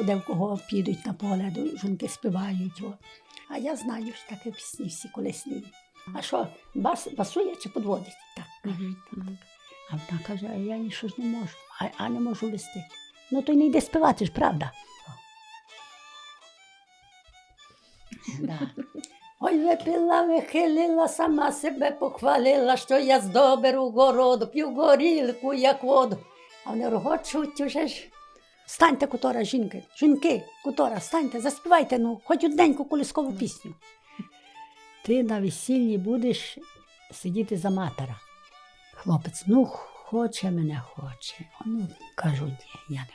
де в кого підуть на поле, жінки співають. О. А я знаю, що такі пісні всі колесні. А що, басує чи підводить? Так, так. А вона каже, а я нічого ж не можу, а не можу вести. Ну, то й не йде співати ж, правда? Да. Ой, випила, вихилила, сама себе похвалила, що я здоберу городу, п'ю горілку, як воду. А вони рогочуть уже ж. Станьте, котора, жінки, котора, станьте, заспівайте, ну, хоч одненьку колискову пісню. Ти на весіллі будеш сидіти за матера. Хлопець, ну, хоче мене, хоче. Ну, кажу, ні, я не.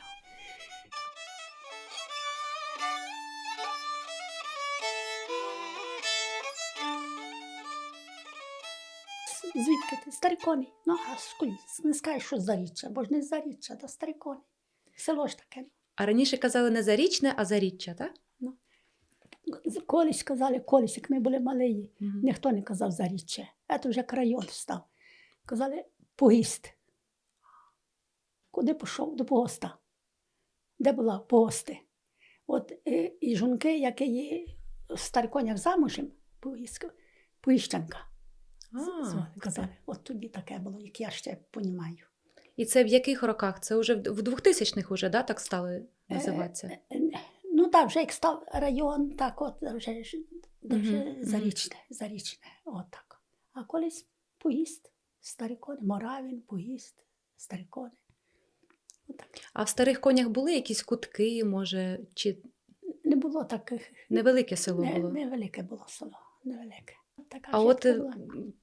Звідки ти? Старикони. Ну, а скуль, не скажеш, що Заріччя, бо ж не Заріччя, то Старикони. Село ж таке. А раніше казали не Зарічне, а Заріччя, так? Ну, колись казали, як ми були малі, ніхто не казав Заріччя. Це вже крайон став. Казали Погіст. Куди пішов? До Погоста. Де була Погости? От і жінки, які є в Стариконях замужем, Погіщанка. Казали, от тобі таке було, як я ще розумію. І це в яких роках? Це вже в 2000-х уже, да, так стали називатися? Ну так, вже як став район, так от вже Зарічне, от так. А колись Погіст, Старикони, Моравін, Погіст, Старикони. Отак. А в Старих Конях були якісь кутки, може, чи Не було таких. невелике село було? Невелике було село, невелике. Така А от була.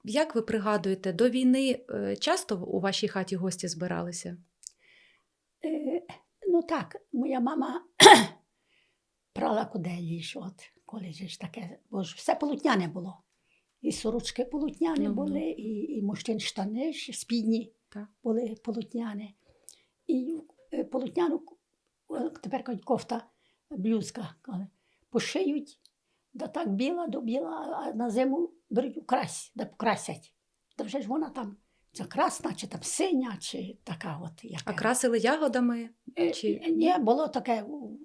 як ви пригадуєте, до війни часто у вашій хаті гості збиралися? Ну так, моя мама прала куделі, от коли ж таке, бо ж все полотняне було. І сорочки полотняні були, і мужчин штани ж спідні були полотняні. І полотняну, тепер кажуть, кофта, блюзка, пошиють, да так біла до біла, а на зиму беруть укрась, да покрасять. Та вже ж вона там, це красна, чи там синя, чи така от. Яка. А красили ягодами? Чи... Ні, було таке у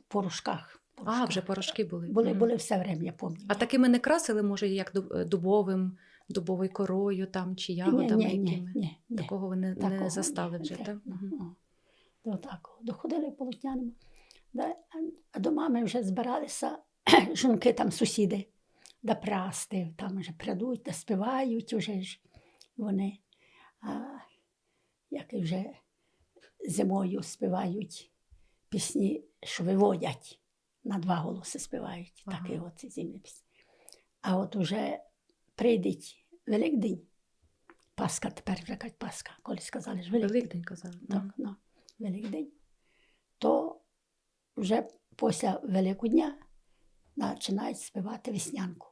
порошках. А, вже порошки були. Були все время, я пам'ятаю. А такими не красили, може, як дубовою корою там, чи ягодами якими? Ні. Такого ви не застали вже, так? Так, доходили полотняному. А до мами вже збиралися жінки, там сусіди, да прасти, там вже прядуть, да співають вже ж вони. Як вже зимою співають пісні, що виводять, на два голоси співають, такі от зимні пісні. А от уже прийде Великдень, Пасха, тепер вже кажуть Пасха, колись сказали ж Великдень. Великдень казали. Так, Великдень. То вже після Великодня починають співати веснянку.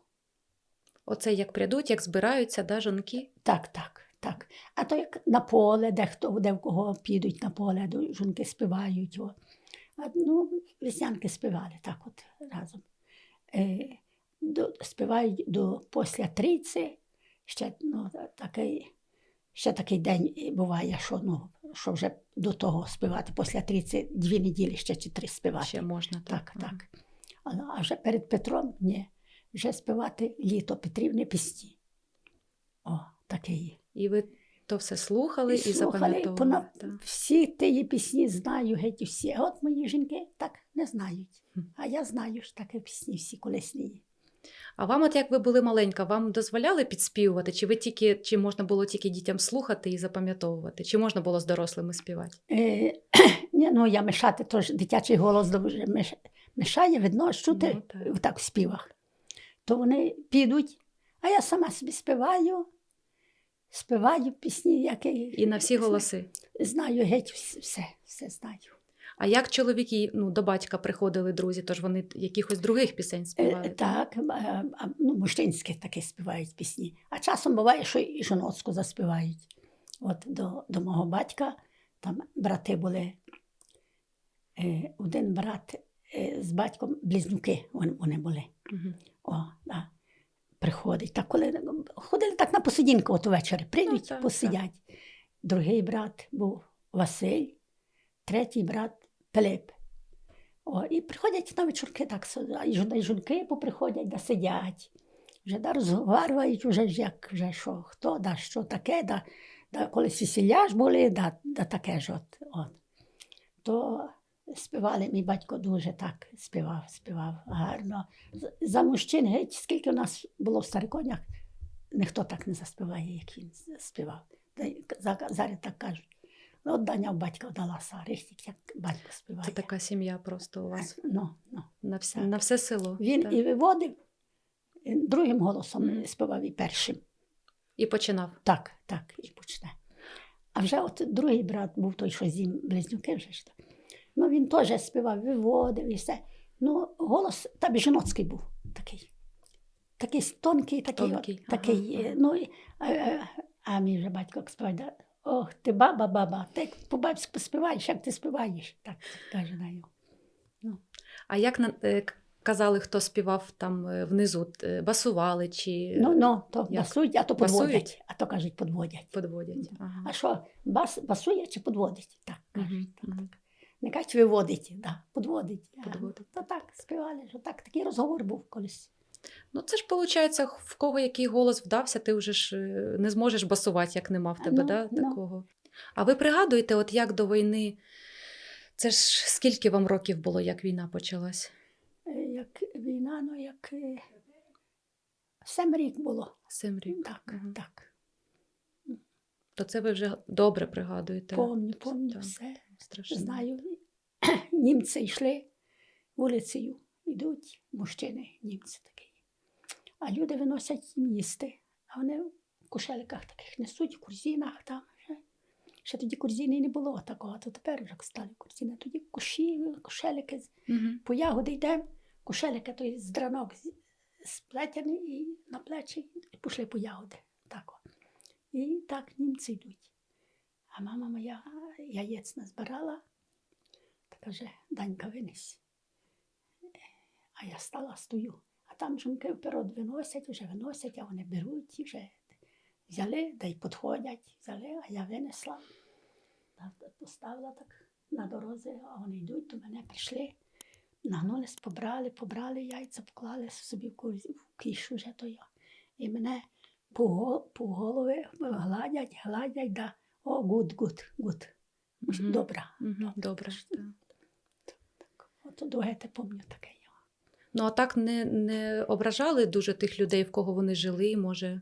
Оце як прядуть, як збираються, да, жінки? Так. А то як на поле, де в кого підуть на поле, жінки співають. Ну, веснянки співали так от разом. Співають після трійці, ще такий день буває, що вже до того співати, після трійці 2 неділі ще чи 3 співати. Ще можна, так. Так. А вже перед Петром, ні, вже співати літо Петрівни пісні. О, такий. І ви то все слухали і запам'ятовували? Всі ті пісні знаю, геть усі. А от мої жінки так не знають. А я знаю, що такі пісні всі колесні. А вам, от як ви були маленька, вам дозволяли підспівувати? Чи можна було тільки дітям слухати і запам'ятовувати? Чи можна було з дорослими співати? Ні, ну я мешати, тож дитячий голос дуже мешає, видно, чути так в співах. То вони підуть, а я сама собі співаю пісні, які... І на всі голоси? Знаю, геть все знаю. А як чоловіки, до батька приходили друзі, тож вони якихось других пісень співали? Так, мужчинські такі співають пісні. А часом буває, що і жіноцьку заспівають. От до мого батька, там брати були, один брат з батьком, близнюки вони були. Приходить. Так, коли ходили так на посидінку от увечері, прийдуть, посидять. Другий брат був Василь, третій брат Пилип. І приходять на вечірки, так, і жінки поприходять, да сидять. Вже да розговорюють, вже ж як, вже що, хто, да що таке, да колись весілля ж були, да таке ж от. То співали, мій батько дуже так співав гарно. За мужчин, геть, скільки у нас було в Стариконях, ніхто так не заспіває, як він співав. Зараз так кажуть. От Даня в батька вдалася, рихтик, як батько співає. Це така сім'я просто у вас. Ну. На все село. Він так. і виводив, і другим голосом Мгм. співав і першим. І починав. Так, і почне. А вже от другий брат був той, що з ним близнюки вже ж. Ну, він теж співав, виводив і все. Ну, голос там жіноцький був такий. Такий тонкий, такий. Тонкий, Такий, ага. ну, а мій вже батько як співає, да, ох, ти баба, ти як по-бабськи поспіваєш, як ти співаєш, так каже на його. А як казали, хто співав там внизу? Басували чи Ну, то як? басують, а то подводять, Басують? а то кажуть подводять. Подводять? Ага. А що, басує чи подводить? Так, кажуть. Мгм. Не кажуть виводить, да, подводить. Подводить. То так, співали, що так, такий розговор був колись. Ну, це ж виходить, в кого який голос вдався, ти вже ж не зможеш басувати, як нема в тебе, Ну, ну. такого. А ви пригадуєте, от як до війни, це ж скільки вам років було, як війна почалась? Як війна, ну як 7 рік було. 7 років. Так, Ага. так. То це ви вже добре пригадуєте. Помню Так. все. Страшно. Знаю, німці йшли вулицею, йдуть мужчини, німці такі. А люди виносять їм їсти. А вони в кушеликах таких несуть, в корзинах там. Ще тоді корзини не було такого, то тепер вже стали корзини. Тоді кушелики, Мгм. по ягоди йдемо, кушелики, той з дранок сплетений і на плечі, і пішли по ягоди. Так. І так німці йдуть. А мама моя яєць назбирала, та каже, Данька, винись. А я стою. А там жінки вперед вже виносять, а вони беруть і вже взяли, да й підходять, взяли, а я винесла. Та поставила так на дорозі, а вони йдуть, до мене прийшли, нагнулись, побрали яйця, поклали собі в кішу вже то я. І мене по голові гладять, да, о, гуд. Мгм. Добра. Мгм. Добре. Так. От друге те пам'ятаю таке. Ну, а так не ображали дуже тих людей, в кого вони жили, може?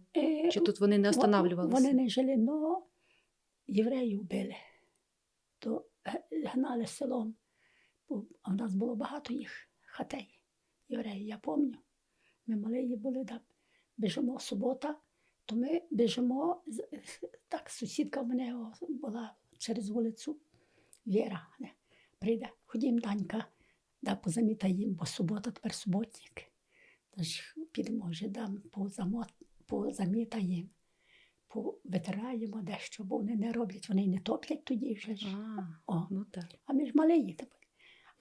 Чи тут вони не останавливалися? Вони не жили, але євреїв били. То гнали селом. А в нас було багато їх хатей, євреїв, я пам'ятаю. Ми малі були, да, біжимо субота, то ми біжимо, так, сусідка в мене була через вулицю, Віра, не, прийде, ходім, Данька, да, позамітаємо, бо субота, тепер суботник. Тож підемо вже, да, позамітаємо, повитираємо дещо, бо вони не роблять, вони не топлять тоді вже ж. Ну так. А ми ж малі тепер.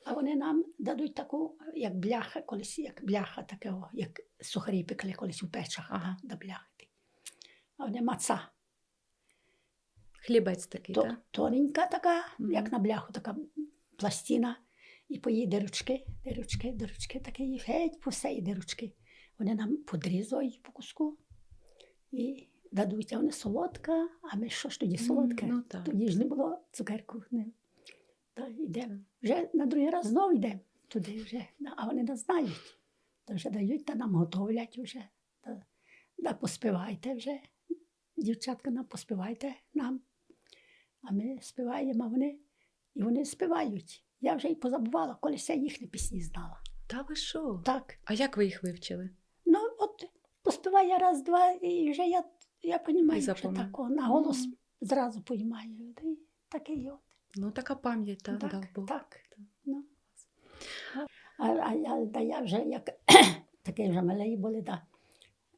А вони нам дадуть таку, як бляха, колись, як бляха такого, як сухарі пекли колись у печах, Ага. до бляхи. А вони маца. Хлібець такий, так? Тоненька така, Мгм. як на бляху, така пластина. І по її дирочки, такі, геть по всій дирочки. Вони нам подрізають по куску і дадуть, а вони солодка, а ми що ж тоді солодке? Ну, так. Тоді ж не було цукерку. Та йдемо. Вже на другий раз знову йдемо туди вже, а вони нас знають. Та вже дають, та нам готовлять вже. Та поспівайте вже. Дівчатка, нам поспівайте нам. А ми співаємо, і вони співають. Я вже й позабувала, колись я їхні пісні знала. Та ви що? Так. А як ви їх вивчили? Ну, от поспіваю раз, два, і вже я І розумію, що запам'ятала. тако, на голос Мгм. зразу поймаю. І такий от. Ну, така пам'ять, так, дав Бог. Так. Ну. Я вже, як такі вже малий були, да.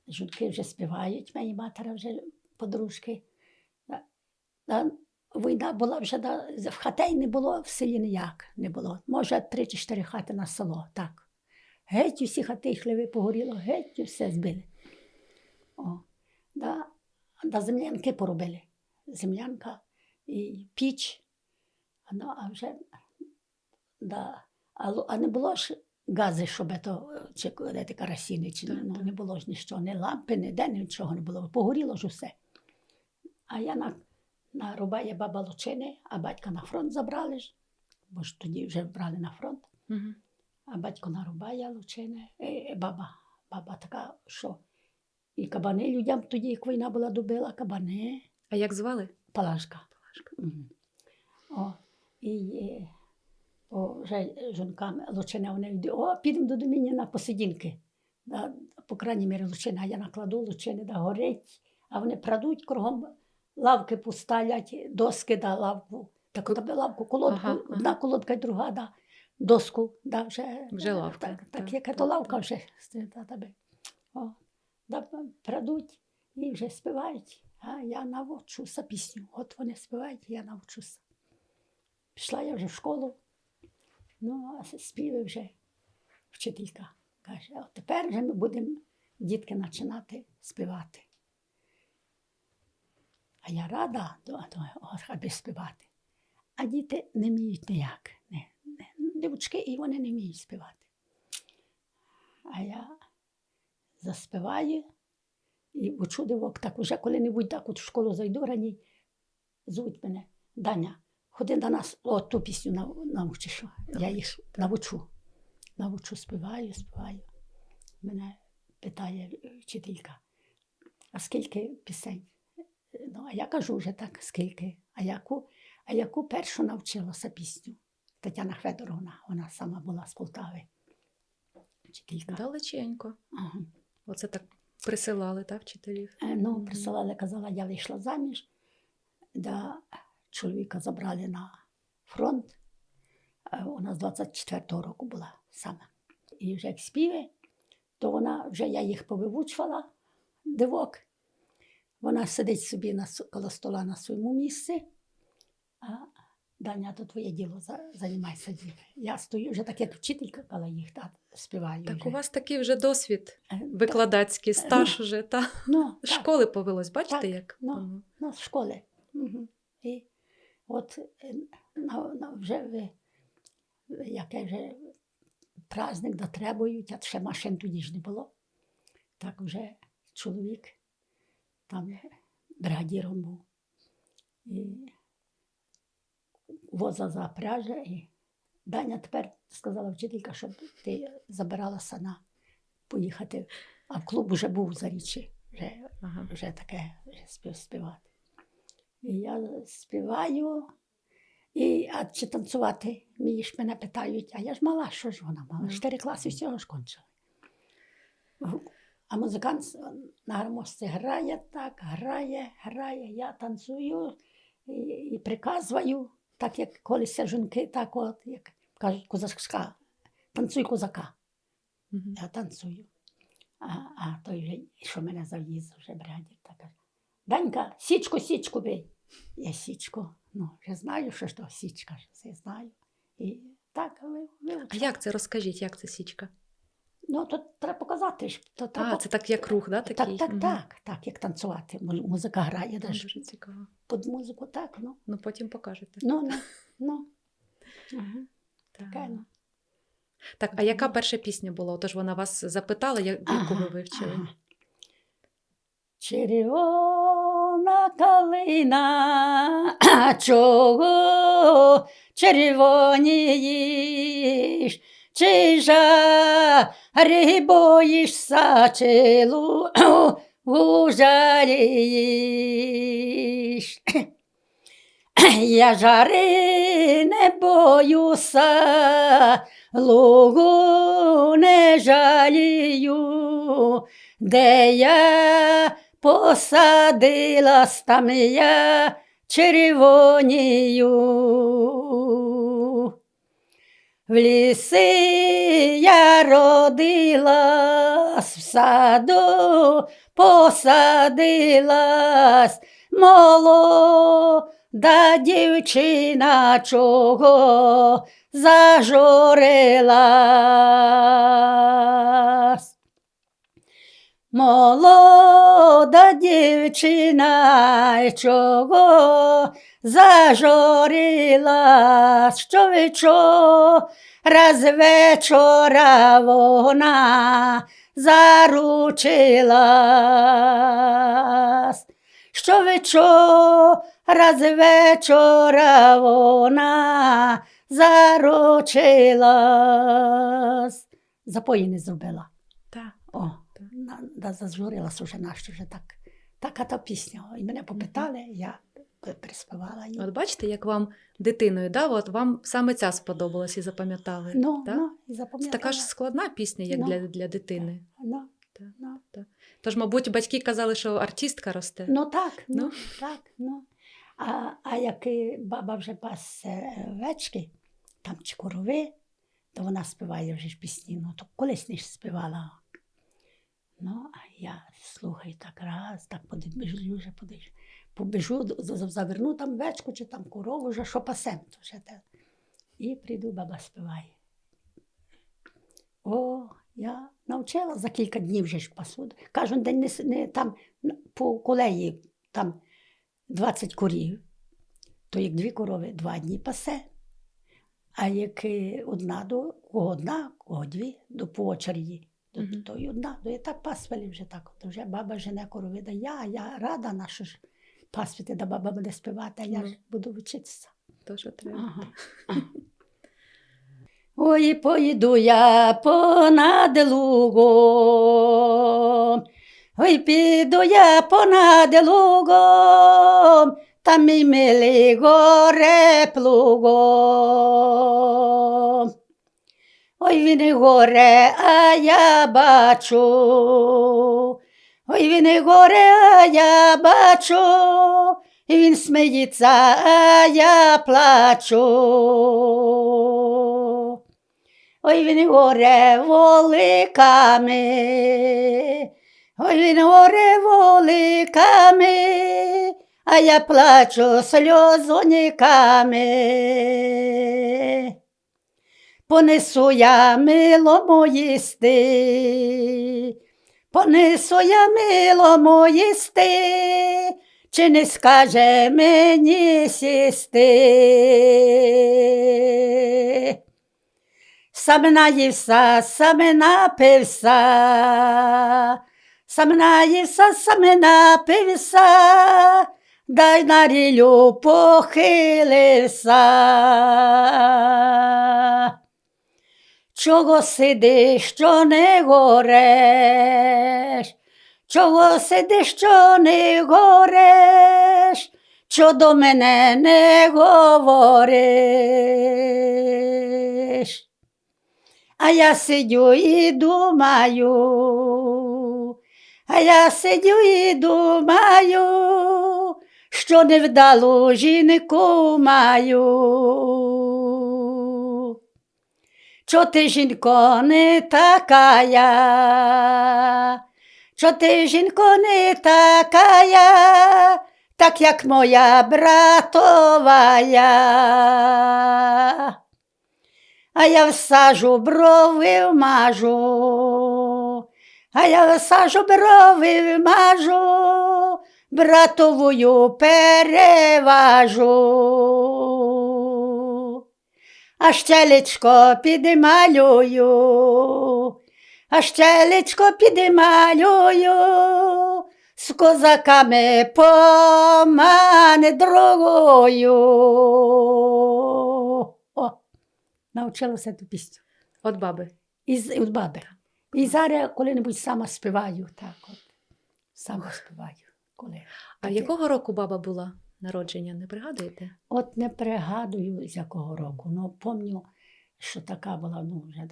Жінки вже співають, мої матері вже подружки. Війна була вже, в хатей не було в селі ніяк не було. Може, 3 чи 4 хати на село, так. Геть усі хати хливи погоріло, геть все збили. Да землянки поробили. Землянка і піч. А вже, А не було ж гази, щоб чи курити керосини, чи Так, ну, так. не було ж нічого, ні лампи, ніде нічого не було. Погоріло ж усе. А я на рубає баба Лучини, а батька на фронт забрали ж, бо ж тоді вже брали на фронт. Мгм. А батько нарубає Лучини, баба така, що і кабани людям тоді, як війна була, добила, кабани, А як звали? Палашка. Мгм. О, і вже жінкам Лучина, вони йдуть, підемо до Доміні на посидінки. По крайній мірі Лучина, а я накладу Лучини, горить, а вони прадуть кругом, лавки поставлять, доски да лавку. Таку лавку, колодку, Ага, одна колодка і друга, доску, Вже лавка, Так, так, яка так, то лавка так. вже стоїть на тебе. Прадуть і вже співають, а я навчуся пісню. От вони співають, я навчуся. Пішла я вже в школу, ну, а співи вже вчителька. Каже, от тепер вже ми будемо, дітки, починати співати. А я рада, аби співати. А діти не вміють ніяк. Дівчатки, і вони не вміють співати. А я заспіваю і учу дівок. Так уже коли-небудь так от в школу зайду рані, звуть мене, Даня, ходи до нас, ту пісню навчиш. Я їх навчу. Навчу, співаю. Мене питає вчителька, а скільки пісень? Ну, а я кажу вже так, скільки. А яку першу навчилася пісню? Тетяна Хведоровна, вона сама була з Полтави. Вчителька. Далеченько. Ага. Оце так присилали, так, вчителів? Ну, присилали, казала, я вийшла заміж, чоловіка забрали на фронт, у нас 24-го року була саме. І вже як співи, то я їх повивучувала, дивок. Вона сидить собі коло стола на своєму місці, а Даня, то твоє діло, займайся дітьми. Я стою вже так, як вчителька, коли їх співаю. Так вже. у вас такий вже досвід Так. викладацький, стаж уже, та? Ну, так. Школи повелось, бачите, Так, як? ну. воно? Ну, з школи. Угу. І от вже яке вже праздник дотребують, а ще машин тоді ж не було. Так вже чоловік там бригадіром був. І воза запряже. І Даня тепер сказала вчителька, щоб ти забиралася поїхати. А в клуб вже був за річі. Вже таке співати. І я співаю, а чи танцювати вмієш, мене питають, а я ж мала, що ж вона мала? 4 класи всього ж кончила. А музикант на гармошці грає так, грає, я танцюю і приказую, так як колись жінки, так от, як кажуть, козачка, танцюй козака. Я танцюю. А той вже, що мене завіз, вже бригадір, так каже, Данька, січку бий. Я січку, вже знаю, що то січка, все знаю. І так вивчила. А як це, розкажіть, як це січка? Ну, то треба показати. Це так як рух, да, такий? Так, як танцювати. Музика грає. Дуже цікаво. Під музику так, Ну, потім покажете. Ну. Так. Таке, Так, а яка перша пісня була? Отож вона вас запитала, яку ви вивчили? Ага. Червона калина, чого червонієш? Чи жари боїшся, чи лугу жалієш? Я жари не боюся, лугу не жалію, де я посадилась, там я червонію. В лісі я родилась, в саду посадилась, молода дівчина, чого зажурилась. Молода дівчина, чого зажурилась, що вечора раз вечора вона заручилась. Щовечора з вечора вона заручилась. Запої не зробила. Так. О, зажурилась уже нащо вже так. Така та пісня. І мене попитали, я приспівала її. От бачите, як вам дитиною, да? От вам саме ця сподобалась і запам'ятали. Ну, так? ну, і Це запам'ятала. така ж складна пісня, як Ну. для дитини. Ну, Так. ну. Тож, мабуть, батьки казали, що артистка росте. Ну так, Ну. ну, так, ну. А як баба вже пасе вечки, там чи корови, то вона співає вже ж пісні, ну то колись не ж співала. Ну, а я слухаю так раз, так побіжу, заверну там вечку чи там корову, вже що пасем. То вже те. І прийду, баба співає. О, я навчила за кілька днів вже ж пасу. Кожен день не там по колеї там 20 корів, то як 2 корови 2 дні пасе. А як кого одна, кого 2, по очереді, то й одна. То я так пасвали вже так. То вже баба жене корови, да я рада наша ж пасвити, да баба буде співати, а я ж буду вчитися. То, що треба. Ага. Ой, поїду я понад лугом, ой, піду я понад лугом, там мій милий горе плугом. Ой, він горе, а я бачу, ой, він горе, а я бачу, і він сміється, а я плачу. Ой, він горе воликами, ой, він горе воликами, а я плачу сльозониками. Понесу я милому їсти, понесу я милому їсти, чи не скаже мені сісти. Сам наївся, сам напився, сам наївся, сам напився, дай на ріллю похилився. Чого сидиш, що не гореш? Чого сидиш, що не гореш? Що до мене не говориш? А я сидю і думаю, а я сидю і думаю, що невдалу жінку маю. Чо ти, жінко, не такая? Чо ти, жінко, не такая, так як моя братовая? А я всажу брови вмажу, а я всажу брови вмажу, братовую переважу. А щелечко підмалюю, а щелечко підмалюю, з козаками помандрую. О, навчилася ту пісню. От баби. Від баби. І зараз коли-небудь сама співаю, так от. Сама співаю. Коли. А якого року баба була народження, не пригадуєте? От не пригадую, з якого року, але пам'ятаю, що така була, ну, вже,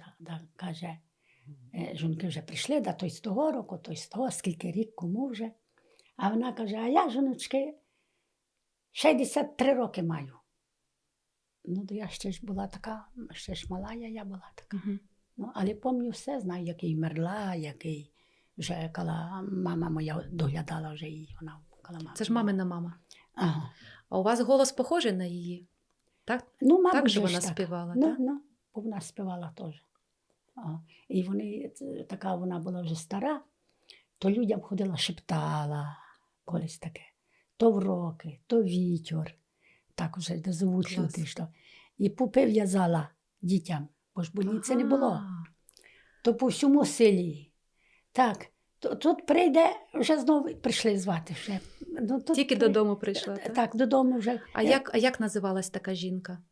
каже, жінки вже прийшли, той з того року, той з того, скільки рік, кому вже. А вона каже, а я, жіночки, 63 роки маю. Ну, то я ще ж була така, ще ж мала я була така. Ну, але пам'ятаю все, знаю, який вмерла, який вже, коли мама моя доглядала вже її, вона коли мама. Це ж мамина мама. Ага. А у вас голос похожий на її? Так? Ну, мабуть, Так же ж вона так. співала, Ну, так? ну, бо вона співала теж. І вони, така вона була вже стара, то людям ходила, шептала колись таке. То вроки, то вітер, так вже звуть Клас. люди. Що. І пупи в'язала дітям, бо ж больниці не було. Ага. То по всьому селі. Так, тут прийде, вже знову прийшли звати. Вже. Ну, тут Тільки додому прийшла, так? Так, додому вже. А як називалась така жінка?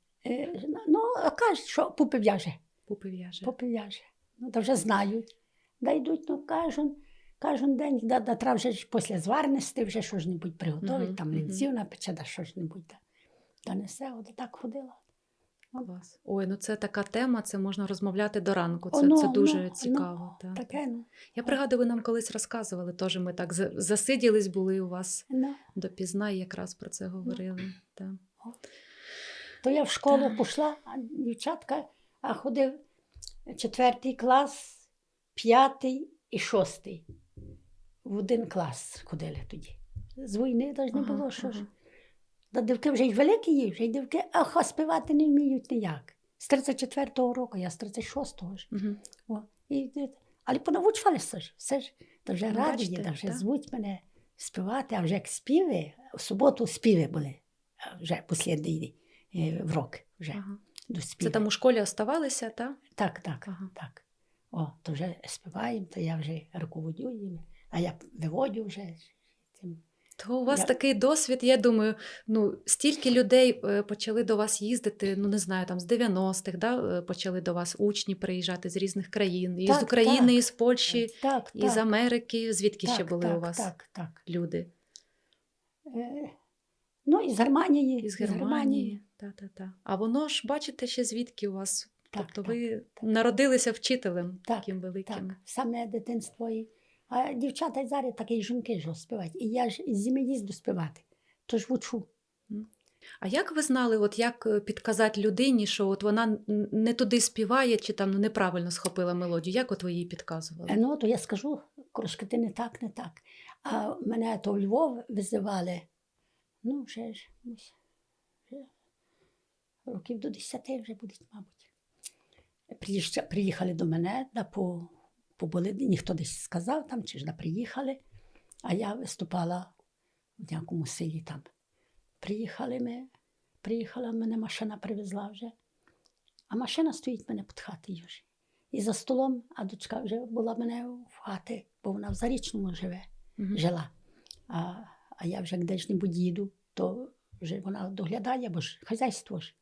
Ну, кажуть, що пупи в'яже. Пупи в'яже. Пупи в'яже. Ну, то вже знають. Да йдуть, ну, кожен день, да треба вже ж після зварності вже щось-небудь приготовить, Мгм, там мгм. лінців напече, да щось-небудь. Та несе, от так ходила. Клас. Ой, ну це така тема, це можна розмовляти до ранку. Це, Оно, це дуже ну, цікаво. Так. Таке, ну. Я пригадую, ви нам колись розказували, теж ми так засиділись були у вас Ну. допізна і якраз про це говорили. Так. То я в школу Так. пішла, а дівчатка, а ходив 4 клас, 5 і 6. В один клас ходили тоді. З війни теж не Ага, було, що ж. ага. Та дівки вже й великі є, вже й дівки, а співати не вміють ніяк. З 34-го року, я з 36-го ж. Мгм. О, але понавчувалися ж, все ж, та вже Ну, раді, бачите, та вже так. звуть мене співати, а вже як співи, в суботу співи були, а вже останній рок, вже Ага. до Це співи. там у школі оставалися, так? Так. Ага. Так. О, то вже співаємо, то я вже руководю їм, а я виводю вже. Цим. То у вас Я- такий досвід, я думаю, ну, стільки людей почали до вас їздити, ну, не знаю, там з 90-х, да, почали до вас учні приїжджати з різних країн, і з Так, України, так. і з Польщі, Так, і з Америки. Звідки ще так, були так, у вас Так. люди? Ну, із Германії. Із Германії. Та. А воно ж, бачите, ще звідки у вас? Так, Тобто так, ви так. народилися вчителем Так, таким великим. Так, саме дитинство. А дівчата й зараз такі жінки ж співають. І я ж із зими їзду співати. Тож вчу. А як ви знали, от як підказати людині, що от вона не туди співає, чи там неправильно схопила мелодію? Як от ви їй підказували? Ну, то я скажу, трошки ти не так. А мене то в Львов визивали, ну, вже років до 10 вже будуть, мабуть. Приїхали до мене, побули, ніхто десь сказав там, чи ж да приїхали, а я виступала в якому селі там. Приїхала, мене машина привезла вже, а машина стоїть мене під хатою вже. І за столом, а дочка вже була мене в хаті, бо вона в Зарічному Мгм. жила. А я вже де-небудь їду, то вже вона доглядає, бо ж хазяйство ж.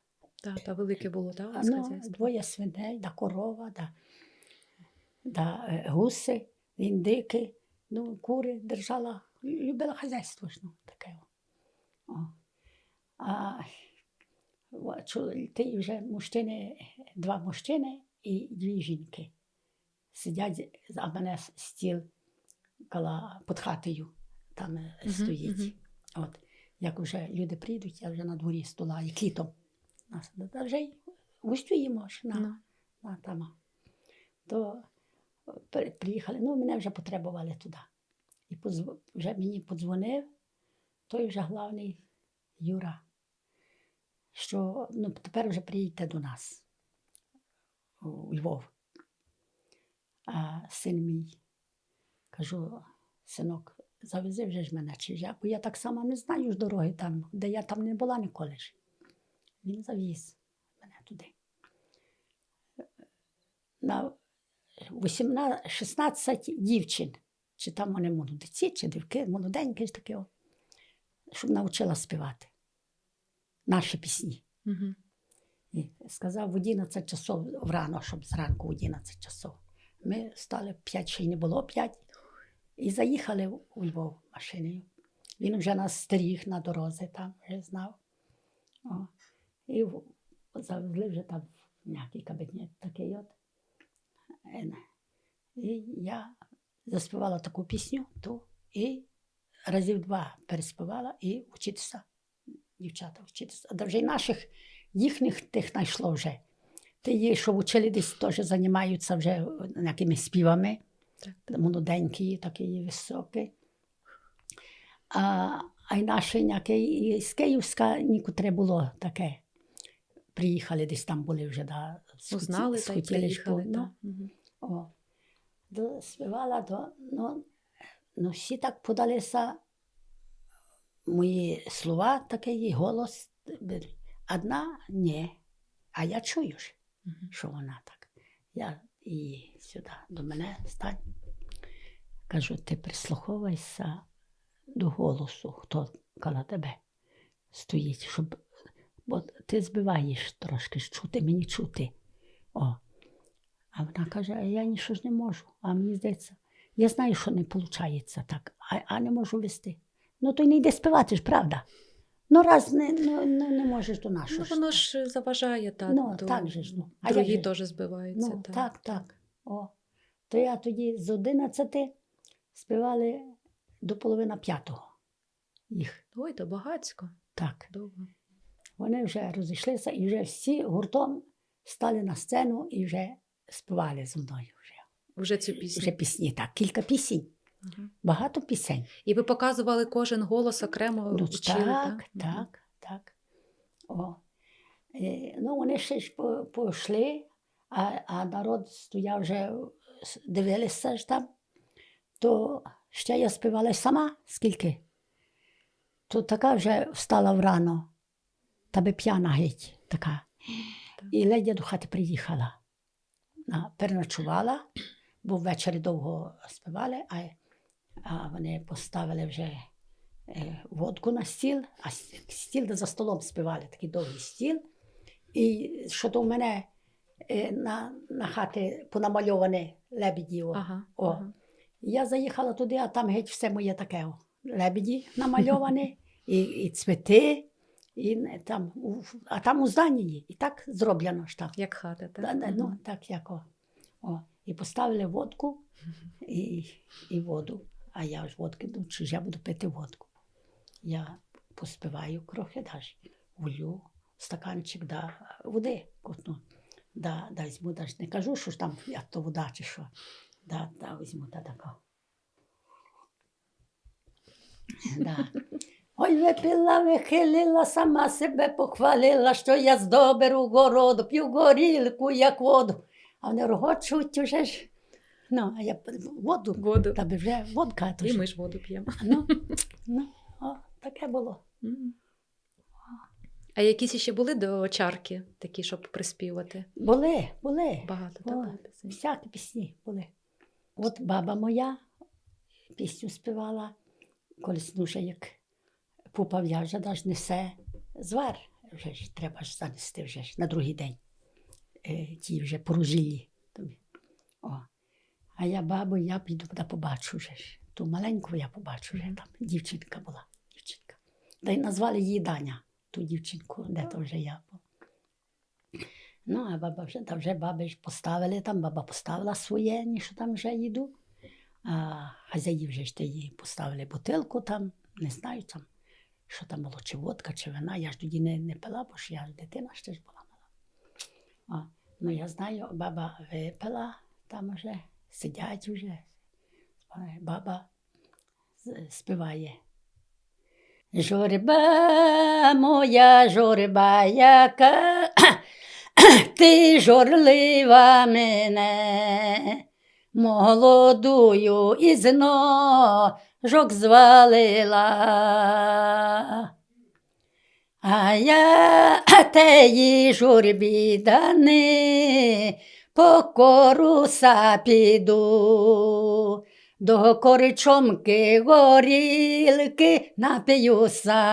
Та велике було, так, у вас Ну, хазяйство? 2 свиней, да корова, гуси, індики, ну, кури держала, любила хазяйство ж, ну, таке. О. Ті вже мужчини, 2 мужчини і 2 жінки. Сидять, а мене стіл під хатою там стоїть. мгм. От, як вже люди прийдуть, я вже на дворі стола і квітом. Та вже й гостюємо ж Ну. на там. То приїхали, ну, мене вже потребували туди. І вже мені подзвонив той вже главний Юра, що ну, тепер вже приїдьте до нас у Львов. А син мій, кажу, синок, завези вже ж мене, чи я, бо я так само не знаю ж дороги там, де я там не була ніколи ж. Він завіз мене туди. На 16 дівчин, чи там вони молодиці, чи дівки, молоденькі ж такі, щоб навчила співати наші пісні. Мгм. І сказав в 11 часов врано, щоб зранку в 11 часов. Ми стали 5, ще й не було 5, і заїхали у Львов машиною. Він вже нас стеріг на дорозі, там вже знав. О. І завезли вже там в м'який кабінет такий от. І я заспівала таку пісню, ту, і разів 2 переспівала і вчитися, дівчата вчитися. А вже й наших, їхніх тих знайшло вже. Ті є, що вчили десь теж займаються вже якимись співами. Так. Молоденькі, такі високі. А й наші ніякі, з Київська нікотре було таке. Приїхали, десь там були вже, Узнали та й приїхали. Ну, Та. Мгм. о, співала, ну, всі так подалися, мої слова, такий голос. Одна – ні, а я чую ж. що вона так. Я і сюди до мене стань. Кажу, ти прислуховуйся до голосу, хто коло тебе стоїть, щоб, бо ти збиваєш трошки, чути, мені чути. О. А вона каже, а я нічого ж не можу. А мені здається, я знаю, що не виходить так, а не можу вести. Ну, то й не йди співати ж, правда? Ну, раз не можеш до нашого. Ну, воно ж заважає, так. Ну, так же ж. Ну. А як Другі же ж? теж збиваються. Ну, так. О. То я тоді з 11 співали до половини 5-го їх. Ой, то багацько. Так. Довго. Вони вже розійшлися і вже всі гуртом стали на сцену і вже співали зі мною. Вже цю пісню. Вже пісні, так, кілька пісень. Ага. Багато пісень. І ви показували кожен голос окремо, Ну, вчили, так. Мгм. О. Ну, вони ще ж пішли, а народ стояв вже, дивилися ж там. То ще я співала сама, скільки. То така вже встала врано, та би п'яна геть така. І ледь до хати приїхала. Переночувала, бо ввечері довго співали, а вони поставили вже водку на стіл, а стіл, де за столом співали, такий довгий стіл. І що то в мене на хаті понамальоване лебеді. Ага. Я заїхала туди, а там геть все моє таке. Лебеді намальовані, і цвіти, а там у зданні. І так зроблено ж так. Як хата, так? Ну, так, як І поставили водку і воду. А я ж водки думаю, що ж я буду пити водку. Я поспіваю трохи, влю стаканчик води. Візьму, не кажу, що ж там як то вода чи що. Візьму тако. Ой, випила, вихилила, сама себе похвалила, що я здоберу городу, п'ю горілку, як воду. А вони рогочуть уже ж. Ну, а я воду. Та би вже водка. І ми ж воду п'ємо. Таке було. А якісь ще були до чарки, такі, щоб приспівати? Були. Багато, так, було пісень? Всякі пісні були. От баба моя пісню співала, колись вже як пупа в'яже, аж несе звар. Вже ж треба ж занести вже ж на другий день. Ті вже поружілі. А я бабу, я піду побачу вже ж. Ту маленьку я побачу вже, там дівчинка була. Та й назвали її Даня, ту дівчинку, де то вже я була. Ну, а баба вже баби ж поставили там, баба поставила своє, що там вже їду. А хазяї вже ж її поставили бутилку там, не знаю там, що там було, чи водка, чи вина. Я ж тоді не пила, бо ж я ж дитина ще ж була мала. Ну, я знаю, баба випила, там вже сидять вже. Баба співає. Журба моя, журба яка, ти журлива мене, молодую із ножок звалила. А я теї журбі дани, по коруса піду, до корчомки горілки нап'юся.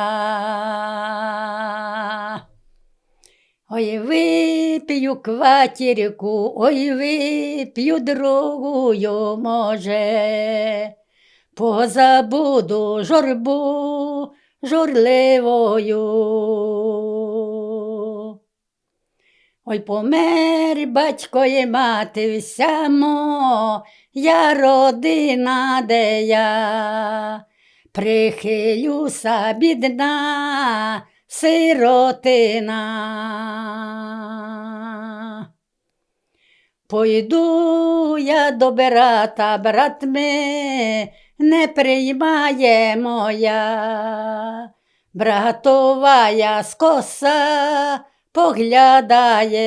Ой, вип'ю квартирку, ой, вип'ю другую, може, позабуду журбу журливою. Ой, помер батько і мати вся моя родина, де я прихилюся, бідна сиротина. Пойду я до брата, брат не приймає моя, братова скоса поглядає.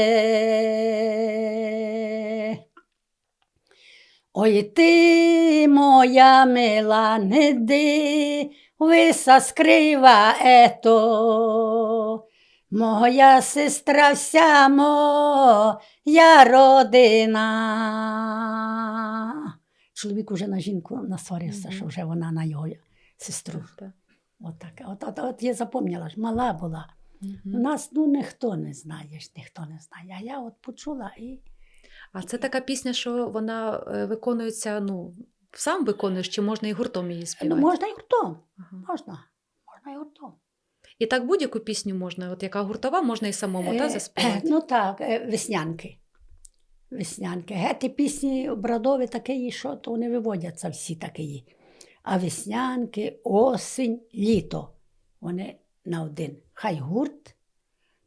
Ой, ти, моя мила, не дивися скрива ето, Моя сестра вся моя родина. Чоловік уже на жінку насварився, Мгм. що вже вона на його сестру. Так. От таке. От я запам'ятала, ж, мала була. У Мгм. нас ніхто не знає, ніхто не знає. А я от почула і А це така пісня, що вона виконується, ну, сам виконуєш, чи можна і гуртом її співати? можна і гуртом. Ага. Можна і гуртом. І так будь-яку пісню можна, от яка гуртова, можна і самому та, заспівати? Ну так, веснянки. Веснянки. Ті пісні обрадові такі, що то не виводяться всі такі. А веснянки, осінь, літо. Вони на один. Хай гурт,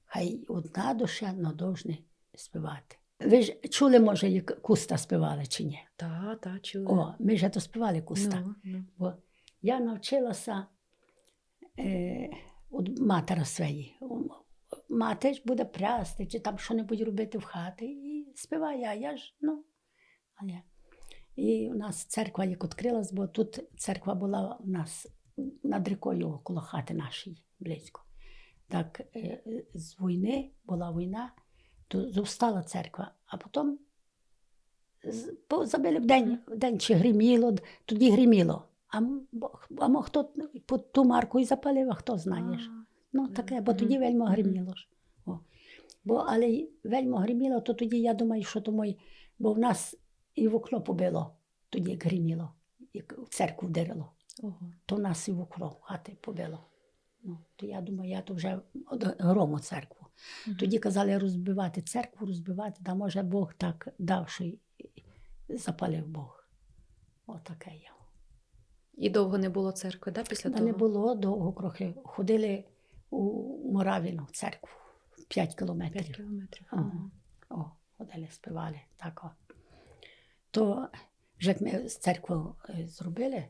хай одна душа, но должны співати. Ви ж чули, може, як Куста співали чи ні? Та, чую. О, ми ж то співали Куста. Ну. Бо я навчилася від матері своєї. Мати ж буде прясти, чи там що-небудь робити в хаті. І співає, а я ж, а я. І у нас церква як відкрилась, бо тут церква була у нас над рікою коло хати нашої, близько. Так, з війни, була війна, то зовстала церква, а потім забили в день чи гриміло, тоді гриміло. А хто під ту марку і запалив, а хто знаєш. Ну, таке, бо тоді вельми гриміло ж. Але вельми гриміло, то тоді я думаю, що то мої, бо в нас і в окно побило, тоді як гриміло, як в церкву вдарило. Ого. То в нас і в окно в хати побило. То я думаю, я то вже грому церкву. Тоді казали розбивати церкву, та може Бог так дав, що й запалив Бог. Отаке є. І довго не було церкви, да, після Та того? не було довго крохи. Ходили у Моравіну церкву 5 кілометрів. 5 кілометрів. Ага. Ходили, співали. Так. То вже як ми з церкву зробили,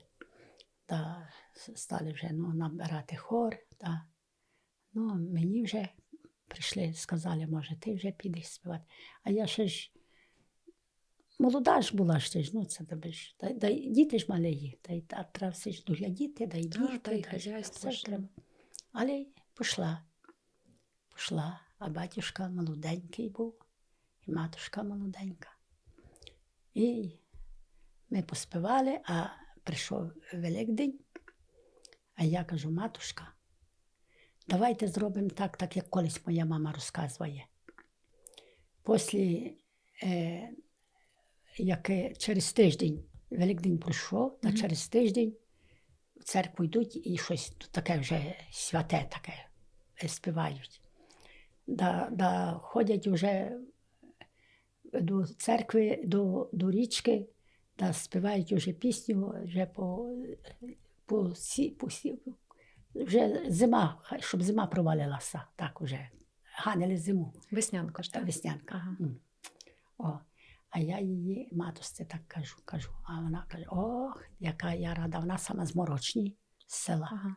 та стали вже набирати хор. Та. Мені вже прийшли, сказали, може, ти вже підеш співати. А я ще ж молода ж була ще ж, це тебе ж. Діти ж малі, треба все ж доглядіти, й бігти. Та й хазяйство ж. треба. Але пішла, а батюшка молоденький був, і матушка молоденька. І ми поспівали, а прийшов Великдень, а я кажу, матушка, давайте зробимо так, як колись моя мама розказує. Після, як через тиждень Великдень пройшов, а через тиждень в церкву йдуть і щось таке вже святе таке співають. Ходять вже до церкви, до річки, співають вже пісню, вже вже зима, щоб зима провалилася, так уже, ганили зиму. Веснянка ж, так? Веснянка. Ага. А я її матусці так кажу, а вона каже, ох, яка я рада, вона сама з Морочні, з села, Ага.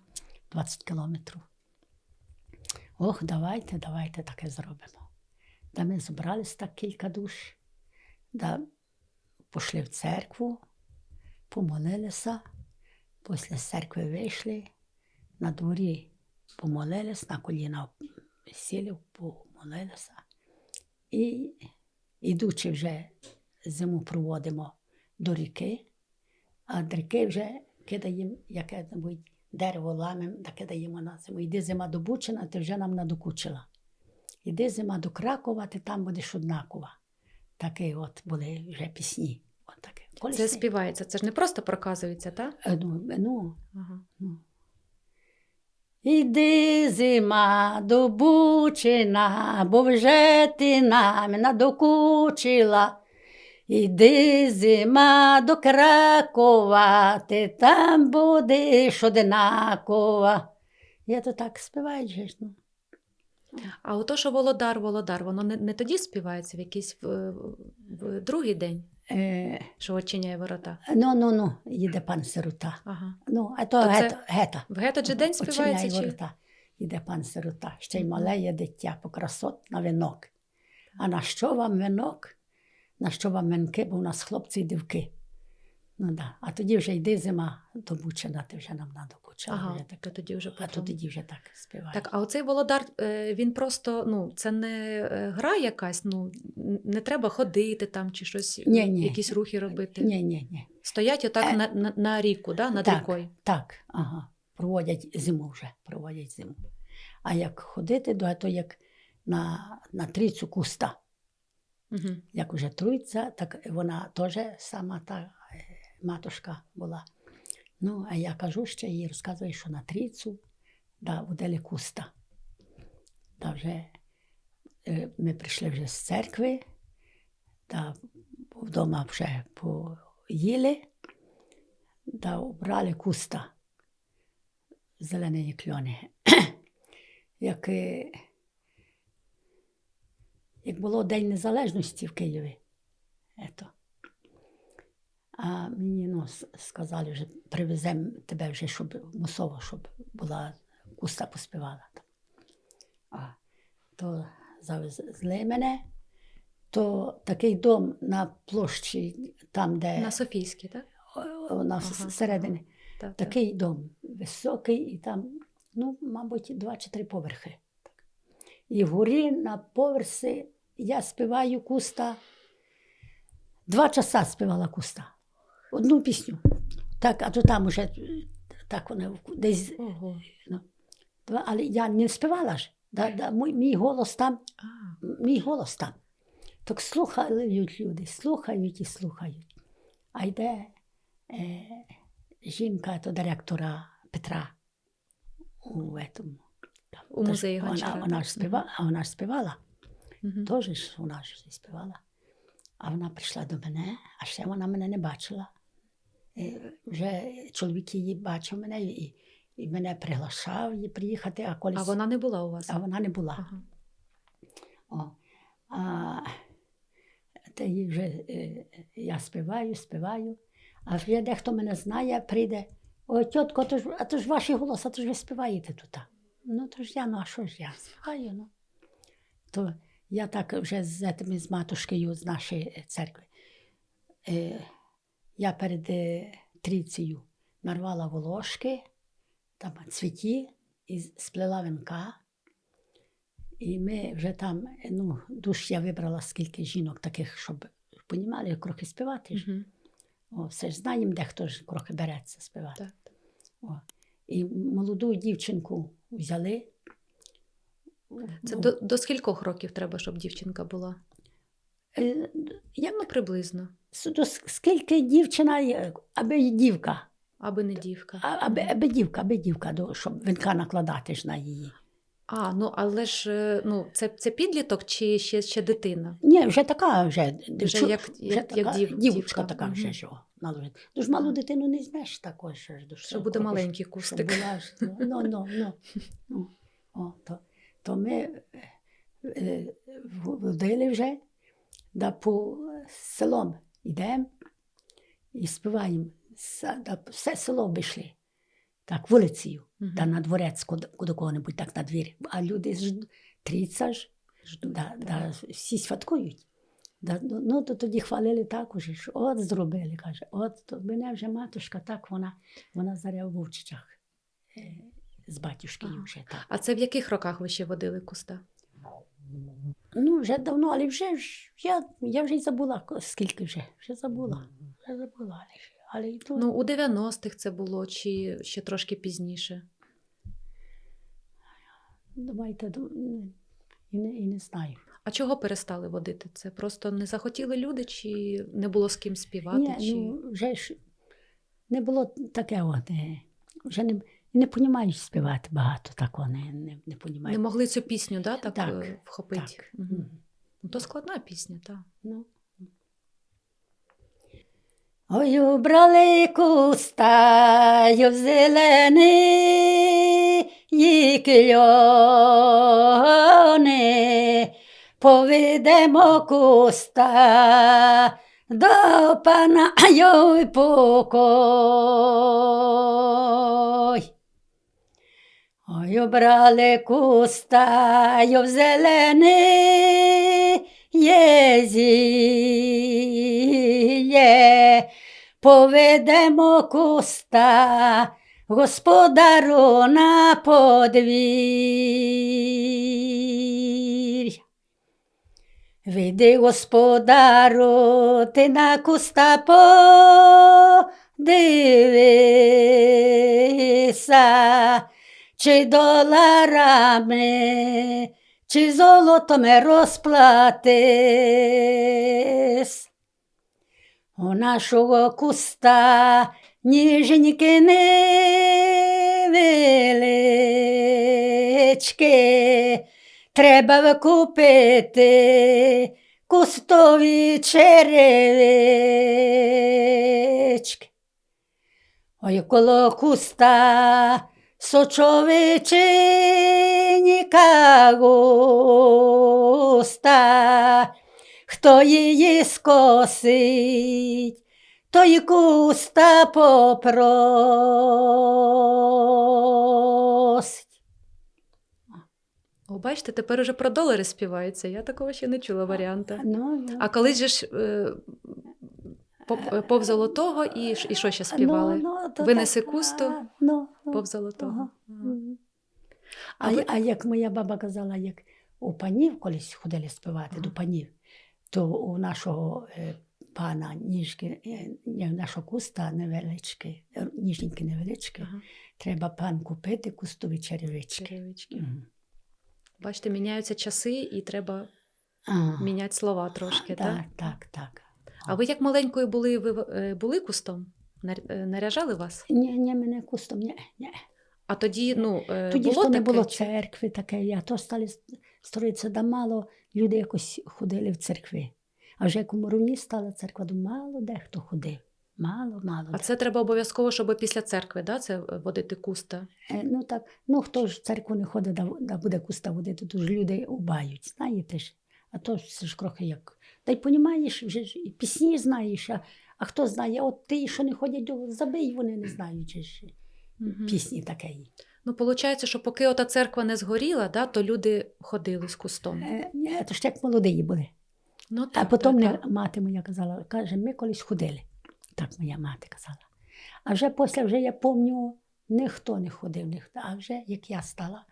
20 кілометрів. Ох, давайте таке зробимо. Ми зібралися так кілька душ, пішли в церкву, помолилися, після церкви вийшли, на дворі помолились, на коліна сіли, помолилися. І ідучи вже зиму проводимо до ріки, а до ріки вже кидаємо яке-небудь дерево ламемо, та кидаємо на зиму. Іди зима до Бучина, ти вже нам надокучила. Іди зима до Кракова, ти там будеш однакова. Такі от були вже пісні. От таке. Це співається, це ж не просто проказується, так? Ага. Іди зима до Бучина, бо вже ти нам надокучила. Іди зима до Кракова, ти там будеш одинакова. Я то так співаю, звісно. А ото, що Володар, воно не тоді співається, в якийсь в другий день, що очиняє ворота? Їде пан Сирота. Ага. А то гета. В гетто же день співається? Очиняє Чи? ворота. Їде пан Сирота. Ще й мале є дитя, покрасот на вінок. А на що вам вінок? На що вам вінки, бо у нас хлопці і дівки. Ну, да. А тоді вже йде зима, то Бучина, ти вже нам надо куча. Ага, Вже то так. тоді вже А потім. то тоді вже так співаєш. Так, а оцей Володар, він просто, ну, це не гра якась, ну, не треба ходити там чи щось, Ні. якісь рухи робити. Ні. Стоять отак на ріку, да, над Так. рікою. Так, ага. Проводять зиму вже, проводять зиму. А як ходити, то як на трійцю куста. Угу. Як уже труїться, так вона теж сама та матушка була. Ну, а я кажу ще їй, розказую, що на трійцю, да, водили куста. Та вже ми прийшли вже з церкви, та вдома вже поїли, та обрали куста зелені кльони. Як було День Незалежності в Києві, а мені сказали, вже привеземо тебе вже, щоб мусово, щоб була куста поспівала. То завезли мене, то такий дом на площі, там, де На Софійській, так? всередині. Так, Такий дом високий, і там, ну, мабуть, 2 чи 3 поверхи. І вгорі на поверсі я співаю куста. 2 часа співала куста. Одну пісню. Так, а то там уже так вона десь. Ого. Ну, але я не співала ж. Мій голос там. Мій голос там. Так слухають люди, слухають і слухають. А йде жінка то директора Петра у музеї Гончара. Вона ж співала. Угу. Теж ж вона ж співала. А вона прийшла до мене, а ще вона мене не бачила. Вже чоловік її бачив мене і мене приглашав її приїхати. А вона не була у вас? А вона не була. Ага. Та їй вже я співаю, а вже дехто мене знає, прийде: ой, тітко, а то ж ваш голос, а то ж ви співаєте тут. Ну, то ж я, ну а що ж я співаю, ну. То я так вже з матушкою з нашої церкви. Я перед трійцею нарвала волошки, там цвіті, і сплела вінка. І ми вже там, ну, душ я вибрала скільки жінок таких, щоб понімали, трохи співати ж. Угу. Все ж знаємо, де хто ж трохи береться співати. Так. І молоду дівчинку взяли. Це до скількох років треба, щоб дівчинка була? Ну, приблизно. Скільки дівчина, аби й дівка. Аби не дівка. Аби дівка, щоб вінка накладати ж на її. Ну але ж, ну, це підліток чи ще дитина? Ні, вже така, вже як дівчинка така вже ж наложить. Дуже малу дитину не знаєш також. Що буде маленький кустик. То ми водили вже, да по селом йдемо і співаємо. Все село обійшли. Так, вулицею, да на дворець, куди кого-небудь, так на двір. А люди трійця ж, всі святкують. Ну, то тоді хвалили так уже, що от зробили, каже, от то мене вже матушка, так вона зараз в Вовчичах з батюшкою вже. Так. А це в яких роках ви ще водили куста? Ну, вже давно, але вже я вже й забула, скільки вже забула. Але і то... Ну, у 90-х це було, чи ще трошки пізніше? Думаєте, і не знаю. А чого перестали водити? Це просто не захотіли люди, чи не було з ким співати? Ні, ну, вже ж не було таке, вже не розуміють співати багато, так вони не розуміють. Не могли цю пісню, так вхопити? Так. Угу. Ну, то складна пісня, так. Ну. Ой, убрали кустаю в зелені кльони, поведемо куста до пана й покой. Ой, убрали кустаю в зелені єзіє, поведемо куста, господару на подвір'я. Вийди, господару, ти на куста подивися, чи доларами, чи золотом розплатись. У нашого куста ніженьки невеличкі, треба викупити кустові черевички. Ой, коло куста сочовиченька густа, хто її скосить, той куста попросить. О, бачите, тепер уже про долари співаються. Я такого ще не чула варіанта. Ну, А колись же ж пов золотого і що ще співали? то Винеси так, кусту, ну, пов золотого. ага. Мгм. А, ви- як моя баба казала, як у панів колись ходили співати до панів, то у нашого пана ніжки, нашого куста невеличкі, ніженькі невеличкі, Ага, треба пан купити кустові черевички. черевички. Мгм. Бачите, міняються часи і треба Ага. міняти слова трошки, так? Так. А ви як маленькою були, ви були кустом? Наряжали вас? Ні, мене кустом, ні. А тоді, Тоді було ж то не таке, було чи- церкви таке, а то стали строїтися, да мало люди якось ходили в церкви. А вже як у Муровні стала церква, то мало дехто ходив. Мало. А це треба обов'язково, щоб після церкви, да, це водити куста? Ну так, хто ж в церкву не ходить, да буде куста водити, то ж люди убають, знаєте ж. А то ж це ж трохи як. Та й понімаєш, вже ж і пісні знаєш, а хто знає, от ті, що не ходять, забий, вони не знають же ж Мгм. пісні такої. Ну, виходить, що поки ота церква не згоріла, да, то люди ходили з кустом. Ні, то ж як молоді були. Ну, А так, потім так, так. мати моя казала, каже, ми колись ходили. Так моя мати казала. А вже після, вже я пам'ятаю, ніхто не ходив, а вже як я стала,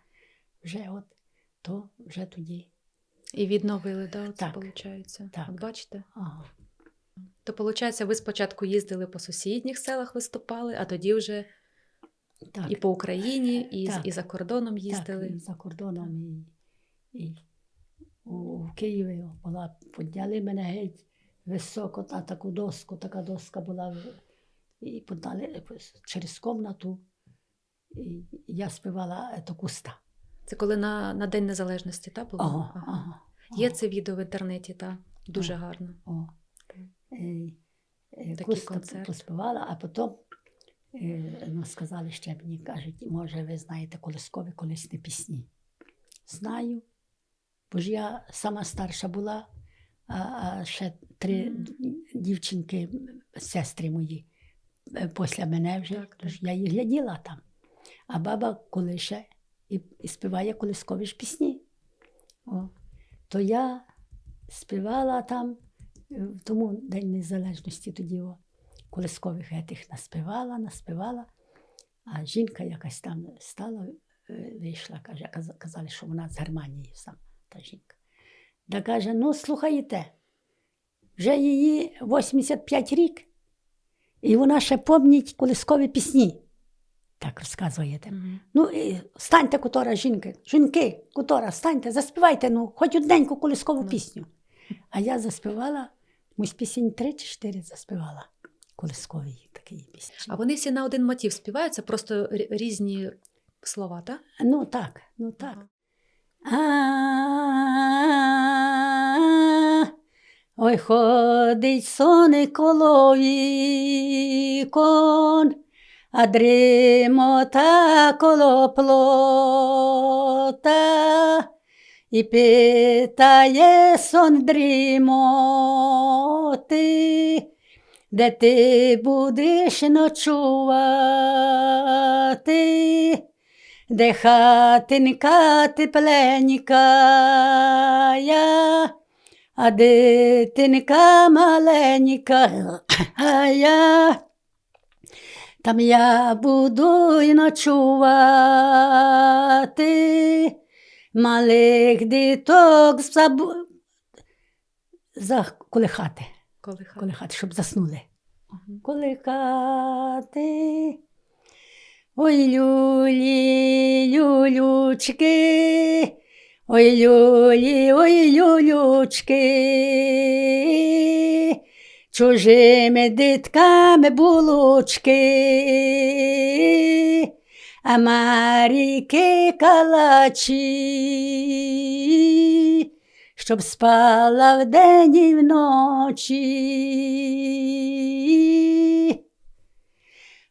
то вже тоді. І відновили, да, оце Так, виходить. так. От бачите? Ага. То, виходить, ви спочатку їздили по сусідніх селах, виступали, а тоді вже Так, і по Україні, і, Так. і за кордоном так, їздили. і за кордоном, і у Києві була, підняли мене геть високо на таку доску, така доска була, і підняли через кімнату, і я співала куста. Це коли на День Незалежності, так, було? Ага. Є це відео в інтернеті, так? Дуже Ага. гарно. О. Такий Куста концерт. поспівала, а потім сказали ще мені, кажуть, може, ви знаєте колискові колисні пісні. Знаю, бо ж я сама старша була, а ще 3 дівчинки, сестри мої, після мене вже, Так, тож так. я їх гляділа там. А баба колише і співає колискові ж пісні. О. То я співала там, в тому День Незалежності тоді колискових етих наспівала, а жінка якась там стала, вийшла, каже, казали, що вона з Германії сама, та жінка. Та каже, ну слухайте, вже її 85 рік, і вона ще пам'ятає колискові пісні. Так розказуєте. Мгм. Ну, і станьте, котора жінки, котора, станьте, заспівайте, хоч одненьку колискову Ну. пісню. А я заспівала, з пісень 3 чи 4 заспівала колискові такі пісні. А вони всі на один мотив співаються, просто різні слова, так? Ну так. Ой, ходить сони коло вікон, а дрімота коло плота, і питає сон дрімоти, де ти будеш ночувати, де хатинка тепленька, а дитинка маленька, а я там я буду й ночувати, малих діток колихати, колихати, щоб заснули. Мгм. Колихати. Ой, люлі, люлючки, ой, люлі, ой, люлючки, чужими дитками булочки, а Марійки калачі, щоб спала вдень і вночі.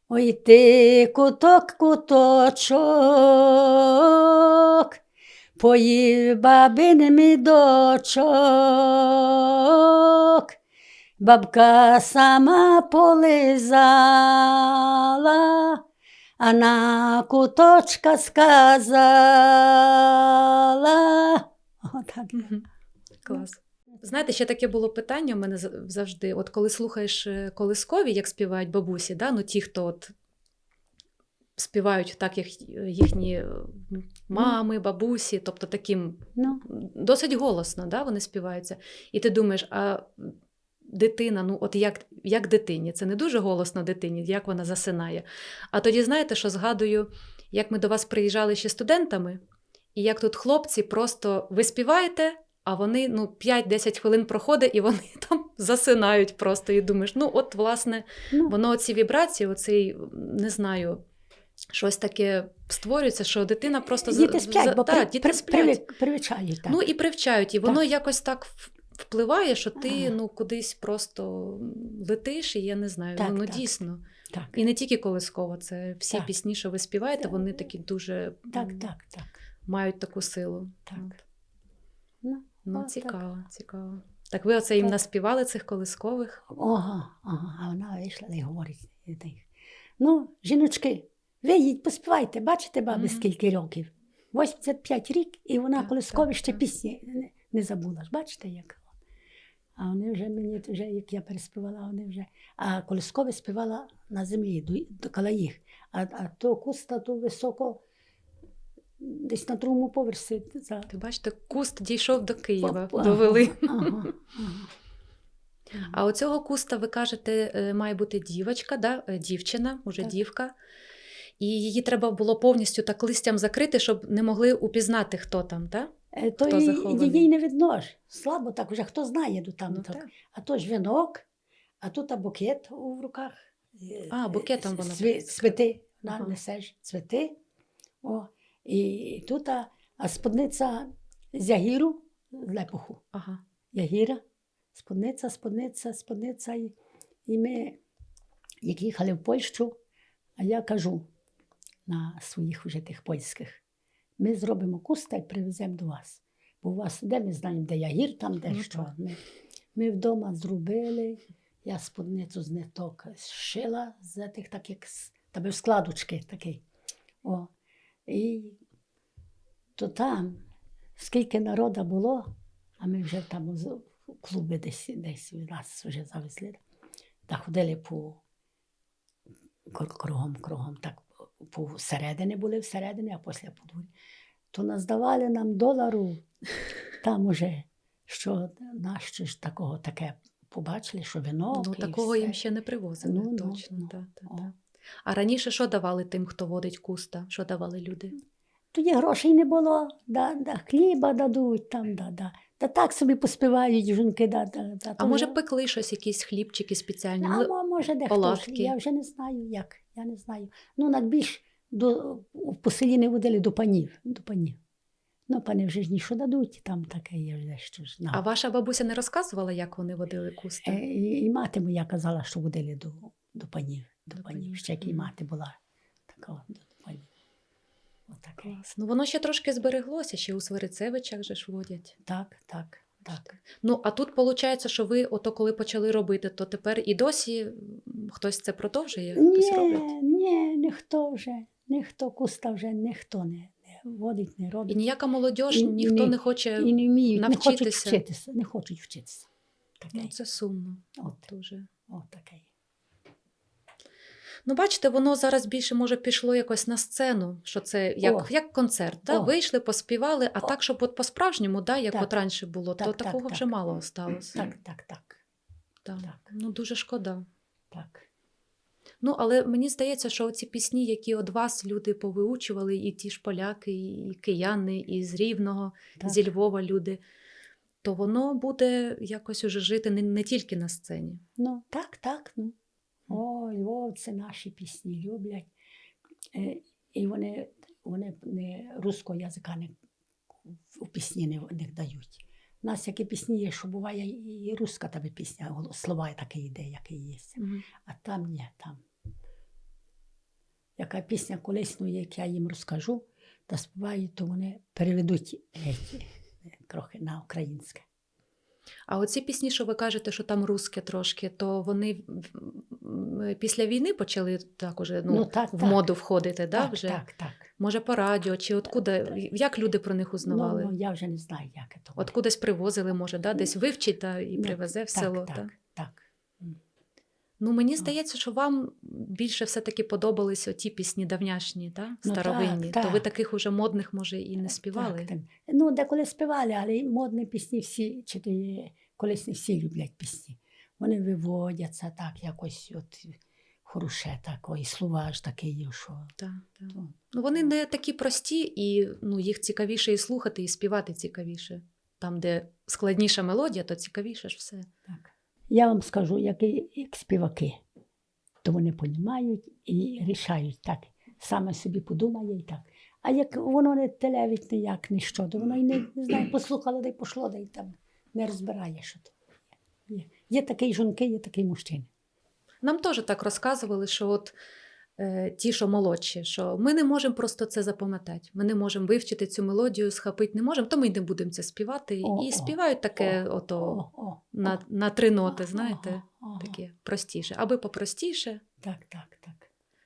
Ой, ти куток, куточок, поїв бабин мідочок, бабка сама полизала, а на куточка сказала. Отак. Мгм. Клас. Знаєте, ще таке було питання в мене завжди. От коли слухаєш колискові, як співають бабусі, да? Ну, ті, хто от співають так, як їхні мами, бабусі, тобто таким Ну, досить голосно, да, вони співаються. І ти думаєш, а дитина, ну от як дитині, це не дуже голосно дитині, як вона засинає. А тоді знаєте, що згадую, як ми до вас приїжджали ще студентами, і як тут хлопці просто ви співаєте, а вони 5-10 хвилин проходить, і вони там засинають просто. І думаєш, ну от, власне, ну. воно оці вібрації, оцей, не знаю, щось таке створюється, що дитина просто... Діти сплять, бо діти сплять. привчають. Так. Ну і привчають, і воно Так. якось так впливає, що ти Ага. кудись просто летиш, і я не знаю, Так, ну так. дійсно. Так. І не тільки колисково, це всі Так. пісні, що ви співаєте, Так. вони такі дуже Так, так, так. мають таку силу. Так. От. Ну, Ну, так. цікаво, цікаво. Так ви оце їм Так. наспівали цих колискових? Ага, а вона вийшла і говорить. Ну, жіночки, ви поспівайте, бачите, баби, Мгм. скільки років? 85 рік, і вона Так, колискові так, ще так. пісні не забула. Ж бачите, як? А вони вже мені, як я переспівала, вони вже. А колискові співала на землі, коло їх. А то куста, то високо, десь на другому поверсі. Ти бачите, куст дійшов до Києва, Ага, довели. ага. А оцього куста, ви кажете, має бути дівочка, да? Дівчина, уже Так. дівка. І її треба було повністю так листям закрити, щоб не могли упізнати, хто там, так? То Хто захований? її не видно ж. Слабо так, вже хто знає до там. Ну, так. так. А то ж вінок, а тут букет у руках. А, букетом вона Цвіти, Ага. несеш цвіти. О, і тут сподниця з ягіру, з лепуху. Ага. Ягіра, сподниця. І ми, як їхали в Польщу, а я кажу на своїх уже тих польських, ми зробимо куста і привеземо до вас. Бо у вас, де ми знаємо, де ягір, там де Ну, що. так. Ми вдома зробили, я сподницю з ниток зшила, з тих таких, там складочки такий. О, і то там, скільки народу було, а ми вже там у клуби десь нас вже завезли. Та ходили по кругом, так посередині були всередині, а після подвір'я. То наздавали нам долару, там уже, що нащо ж такого таке побачили, що вінок. Ну, і такого все. їм ще не привозили, Ну, точно. ну, та, та, о. та. А раніше що давали тим, хто водить куста? Що давали люди? Тоді грошей не було, хліба дадуть, там, Та так собі поспівають жінки, А То може вже- пекли щось, якісь хлібчики спеціальні? А, може дехто, ж, оладки. я вже не знаю, як, я не знаю. Ну, надбільш по селі не водили до панів. Ну, пани вже ж нічого дадуть, там таке є вже що ж. А ваша бабуся не розказувала, як вони водили куста? І мати моя казала, що водили до панів. До панів. Ще як і Мгм. мати була така до панів. Отаке. Клас. Ну, воно ще трошки збереглося, ще у Свирицевичах же ж водять. Так. Ну, а тут виходить, що ви, ото коли почали робити, то тепер і досі хтось це продовжує? Хтось роблять? Ні, ніхто куста вже ніхто не водить, не І робить. ніяка молодь, І ніхто не- не хоче І не вміють, не хочуть навчитися. вчитися. Не хочуть вчитися. Таке. Ну, це сумно. От. Дуже. От таке. Ну, бачите, воно зараз більше, може, пішло якось на сцену, що це як концерт. Да? О. Вийшли, поспівали, а О. так, щоб от по-справжньому, да, як Так. от раніше було, то Так, такого так, вже так. мало осталося. Так, так, так, Так. так. Ну, дуже шкода. так. Ну, але мені здається, що ці пісні, які від вас люди повиучували, і ті ж поляки, і кияни, і з Рівного, Так. зі Львова люди, то воно буде якось уже жити не тільки на сцені. Ну, так. Ну. О, львовці наші пісні люблять. І вони не руського язика у пісні не дають. У нас які пісні є, що буває і руська тебе пісня, слова такі йде, які є. А там ні, там. Яка пісня колись, ну, як я їм розкажу, та співають, то вони переведуть трохи на українське. А оці пісні, що ви кажете, що там русське трошки, то вони після війни почали так уже в моду входити, да, вже? Так. Може, по радіо, чи откуда, як люди про них узнавали? Ну, я вже не знаю, як це. От кудись привозили, може, да? Десь вивчить і привезе в село. Так. Ну, мені здається, що вам більше все-таки подобались оті пісні давняшні, да? Старовинні. Так. То ви таких уже модних, може, і не співали? Так. Ну, деколи співали, але модні пісні всі, чи то є, колись не всі люблять пісні. Вони виводяться так, якось от хороше, так, і слова ж такі є, що... Так. Ну, вони не такі прості, і їх цікавіше і слухати, і співати цікавіше. Там, де складніша мелодія, то цікавіше ж все. Так. Я вам скажу, як співаки, то вони розуміють і рішають так. Саме собі подумає і так. А як воно не телевить ніяк, ніщо, то воно і не знає, послухало, да й пошло, да й там не розбирає, що то є. Є такі жінки, є такі мужчини. Нам теж так розказували, що от ті, що молодші, що ми не можемо просто це запам'ятати. Ми не можемо вивчити цю мелодію, схопити не можемо, то ми й не будемо це співати. І співають таке на 3 ноти, знаєте, таке простіше. Аби попростіше. Так.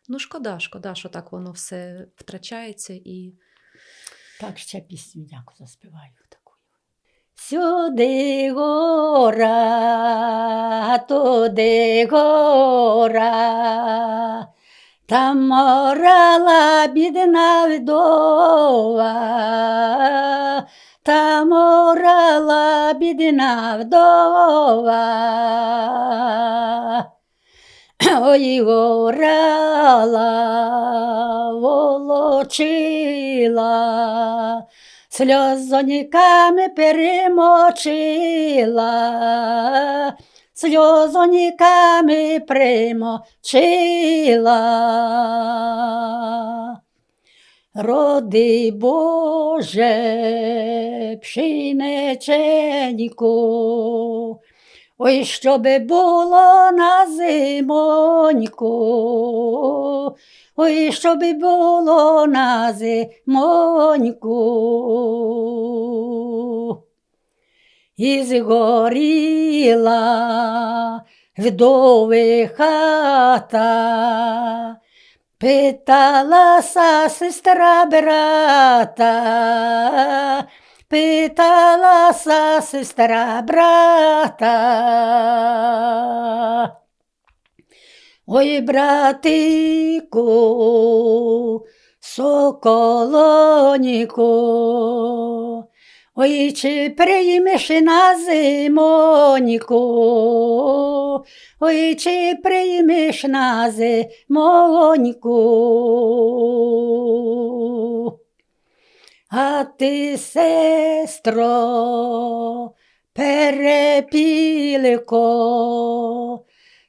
Ну, шкода, що так воно все втрачається. І... Так, ще пісню яку заспіваю таку. Сюди гора, туди гора, там морала бідна вдова, там морала бідна вдова. Ой, горала, волочила, сльозониками перемочила, сльозониками примочила. Роди Боже, пшениченьку, ой, щоби було на зимоньку, ой, щоби було на зимоньку. І згоріла вдови хата, питалася сестра брата, питалася сестра брата. Ой, братику, соколоніку, ой, чи приймеш на зимоньку, ой, чи приймеш на зимоньку. А ти, сестро, перепілко,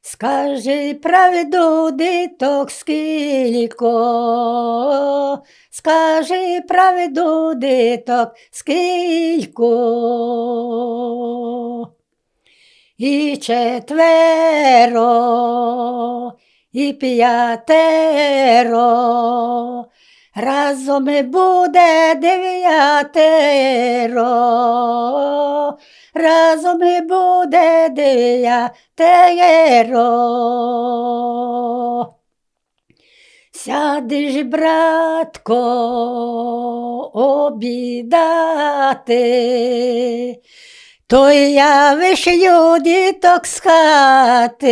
скажи правду, диток скілько, скажи правду, диток скілько. І 4, і 5, разом буде 9, разом буде 9. Сядеш, братко, обідати, то я вишлю діток з хати,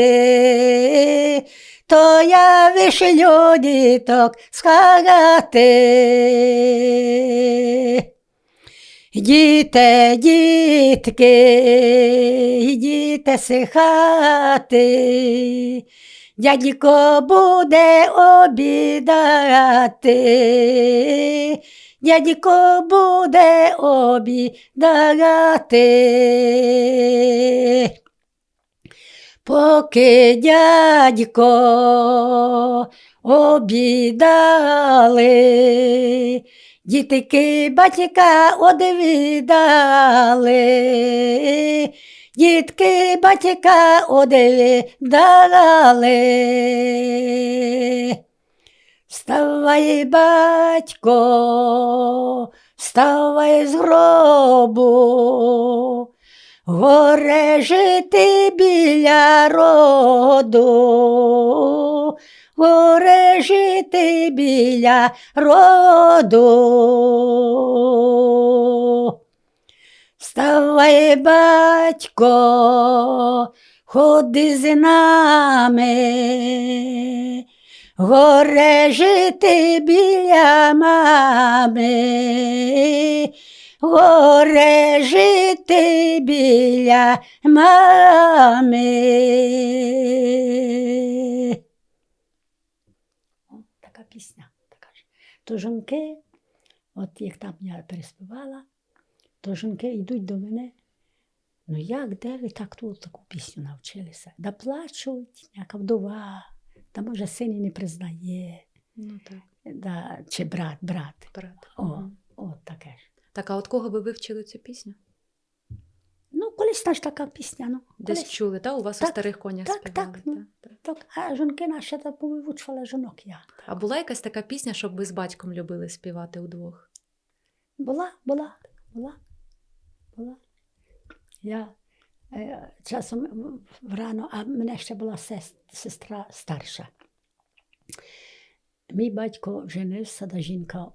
то я вишлю діток з хати. Йдіте, дітки, йдіте з хати, дядько буде обідати, дядько буде обідати. Поки дядько обідали, дітки батька одвідали, дітки батька одвідали. Вставай, батько, вставай з гробу, горе жити біля роду, горе жити біля роду. Вставай, батько, ходи з нами, горе жити біля мами, горе жити біля мами. О, така пісня. Така ж. То жінки, от як там я переспівала, то жінки йдуть до мене. Ну як, де ви так тут таку пісню навчилися? Да плачуть, яка вдова, та може син і не признає, Ну, так. да, чи брат. Брат. О, таке ж. Так, а от кого ви вивчили цю пісню? Ну, колись та ж така пісня, ну. Десь колись. чули, та? У вас Так, у старих конях так, співали? так, ну. Так. Так, а жінки наші та повивчувала жінок я. А була якась така пісня, щоб ви з батьком любили співати удвох? Була. Я часом рано, а мене ще була сестра старша. Мій батько женився, та жінка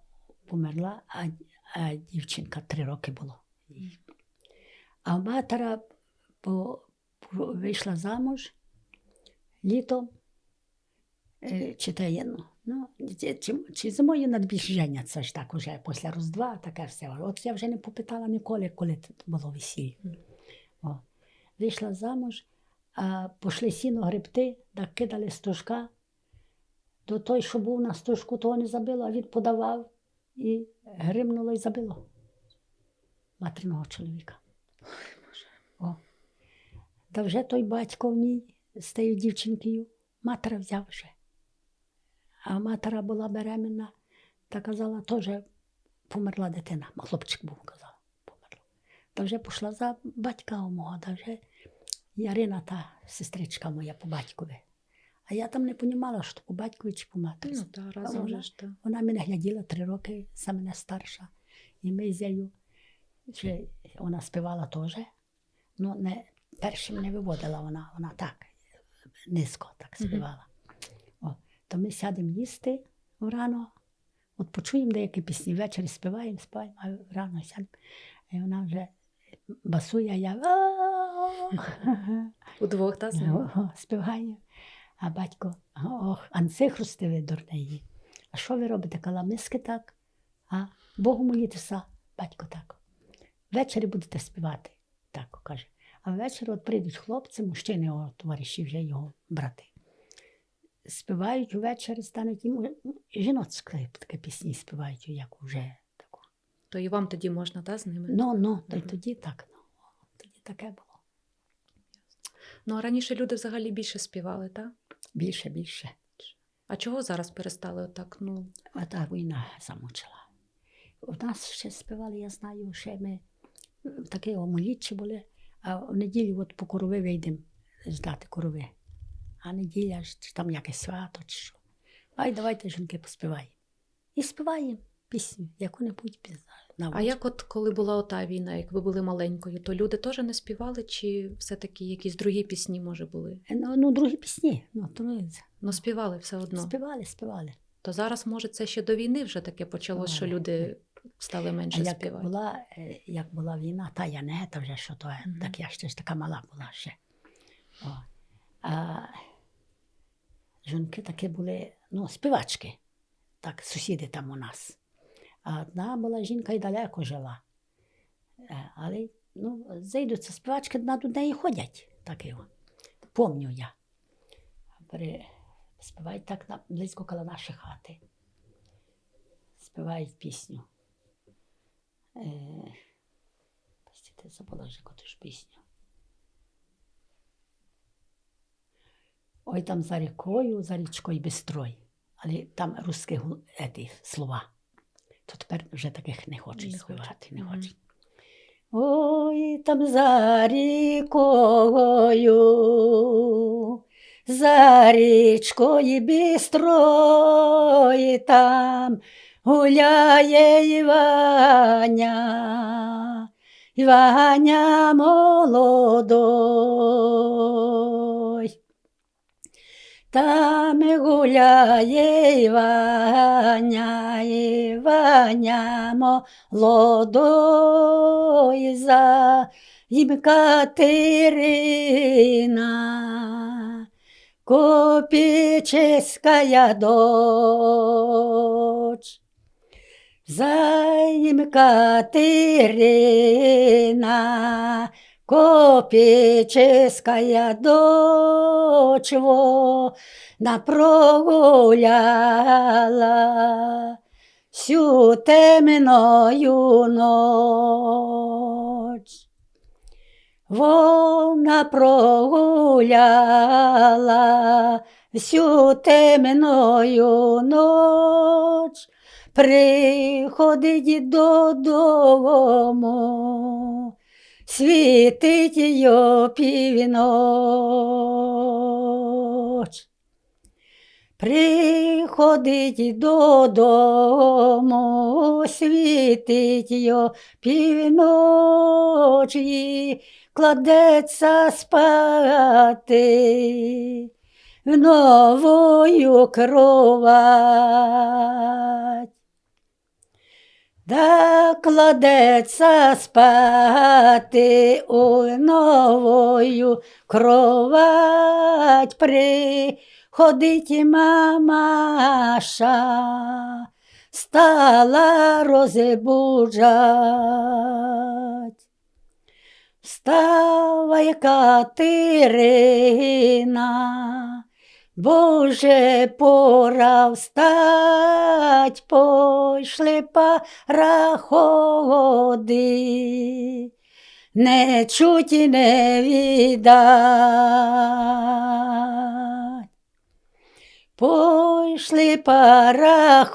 померла, а дівчинка 3 роки було. А матера вийшла замуж літом, чи таєнно. Ну, чи зимою надбільш женяться ж так уже, після Різдва, таке все. От я вже не попитала ніколи, коли тут було весілля. О. Вийшла замуж, а пішли сіно гребти, так кидали стужка. До той, що був на стужку, того не забило, а він подавав і гримнуло і забило материного чоловіка. О. Та вже той батько мій з тією дівчинкою, матера взяв вже. А матера була беременна, та казала, теж померла дитина. Хлопчик був, казала, померла. Та вже пішла за батька мого, та вже Ярина, та сестричка моя по батькові. А я там не розуміла, що по батькові чи по матері. Ну, так, разом же ж, так. Вона мене гляділа 3 роки, за мене старша. І ми з нею, вона співала теж. Ну, не, першим не виводила вона так, низько так співала. То ми сядемо їсти рано, от почуємо деякі пісні, ввечері співаємо, а рано сядемо. І вона вже басує, а я Удвох, так? співаю. А батько, ох, антихрусти ви дурнеї. А що ви робите? Кала, миски так, а Богу молітеся, батько так. Ввечері будете співати, так каже. А ввечері от прийдуть хлопці, мужчини, його товариші, вже його брати. Співають увечері, стануть жіноцькі такі пісні співають, як вже таку. То і вам тоді можна, та, з ними? То й тоді так, тоді таке було. Ну, а раніше люди взагалі більше співали, так? Більше. А чого зараз перестали отак, ну? Ота війна замучила. У нас ще співали, я знаю, ще ми такі молодші були, а в неділю от по корови вийдемо здати корови. А неділя ж чи там якесь свято, чи що. Ай, давайте, жінки, поспіваємо. І співаємо пісню, яку-небудь на А як от коли була ота війна, як ви були маленькою, то люди теж не співали, чи все-таки якісь другі пісні, може, були? Ну, другі пісні. Ну, співали все одно. Співали. То зараз, може, це ще до війни вже таке почалось, що люди стали менше співати. Як була війна, та я не, та вже що то, Мгм. так я ще ж така мала була ще. О. А жінки такі були, ну, співачки, так, сусіди там у нас. А одна була жінка і далеко жила. Але, ну, зайдуться співачки, до неї ходять, такі. Помню я. Співають так близько коло нашої хати. Співають пісню. Простите, забула вже яку ж пісню. Ой, там за рікою, за річкою бистрой. Але там русські слова. То тепер вже таких не хочуть співати, не хочуть. Ой, там за рікою, за річкою бистрой, там гуляє Іваня, Іваня молодой. Там гуляє Іваня, Іваня молодой, за їм Катерина, купеческая дочь. За їм Катерина, купеческая дочь, вона прогуляла всю темною ночь. Вона прогуляла всю темною ночь, приходить додому, світить її північ. Приходить додому, світить її північ, і кладеться спати в новую кровать. Да кладеться спати у новую кровать, приходить мамаша, стала розбуджать. Вставай, Катерина, Боже, пора встать, пошли пароходи, не чуть і не віддать. Пошли пароходи,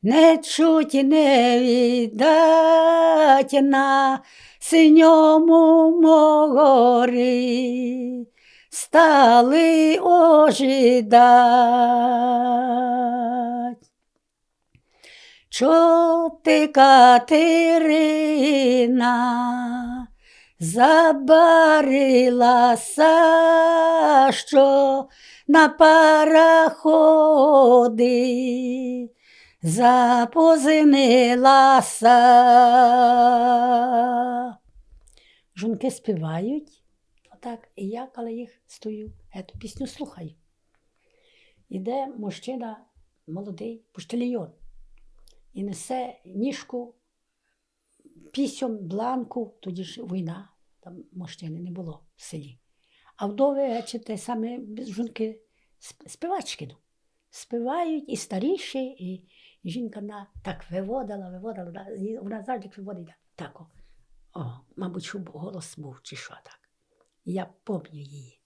не чуть і не віддать на синьому морі. Стали ожидать. Чо ти, Катерина, забарилася, що на пароходи запознилася? Жінки співають. Так, і я, коли їх стою, цю пісню слухаю. Іде мужчина молодий, поштальйон, і несе ніжку, пісьом, бланку, тоді ж війна, там мужчини не було в селі. А вдови, те саме жінки, співачки, співають і старіші, і жінка так виводила, вона завжди виводила так. Мабуть, щоб голос був, чи що так. Я пам'ятаю її.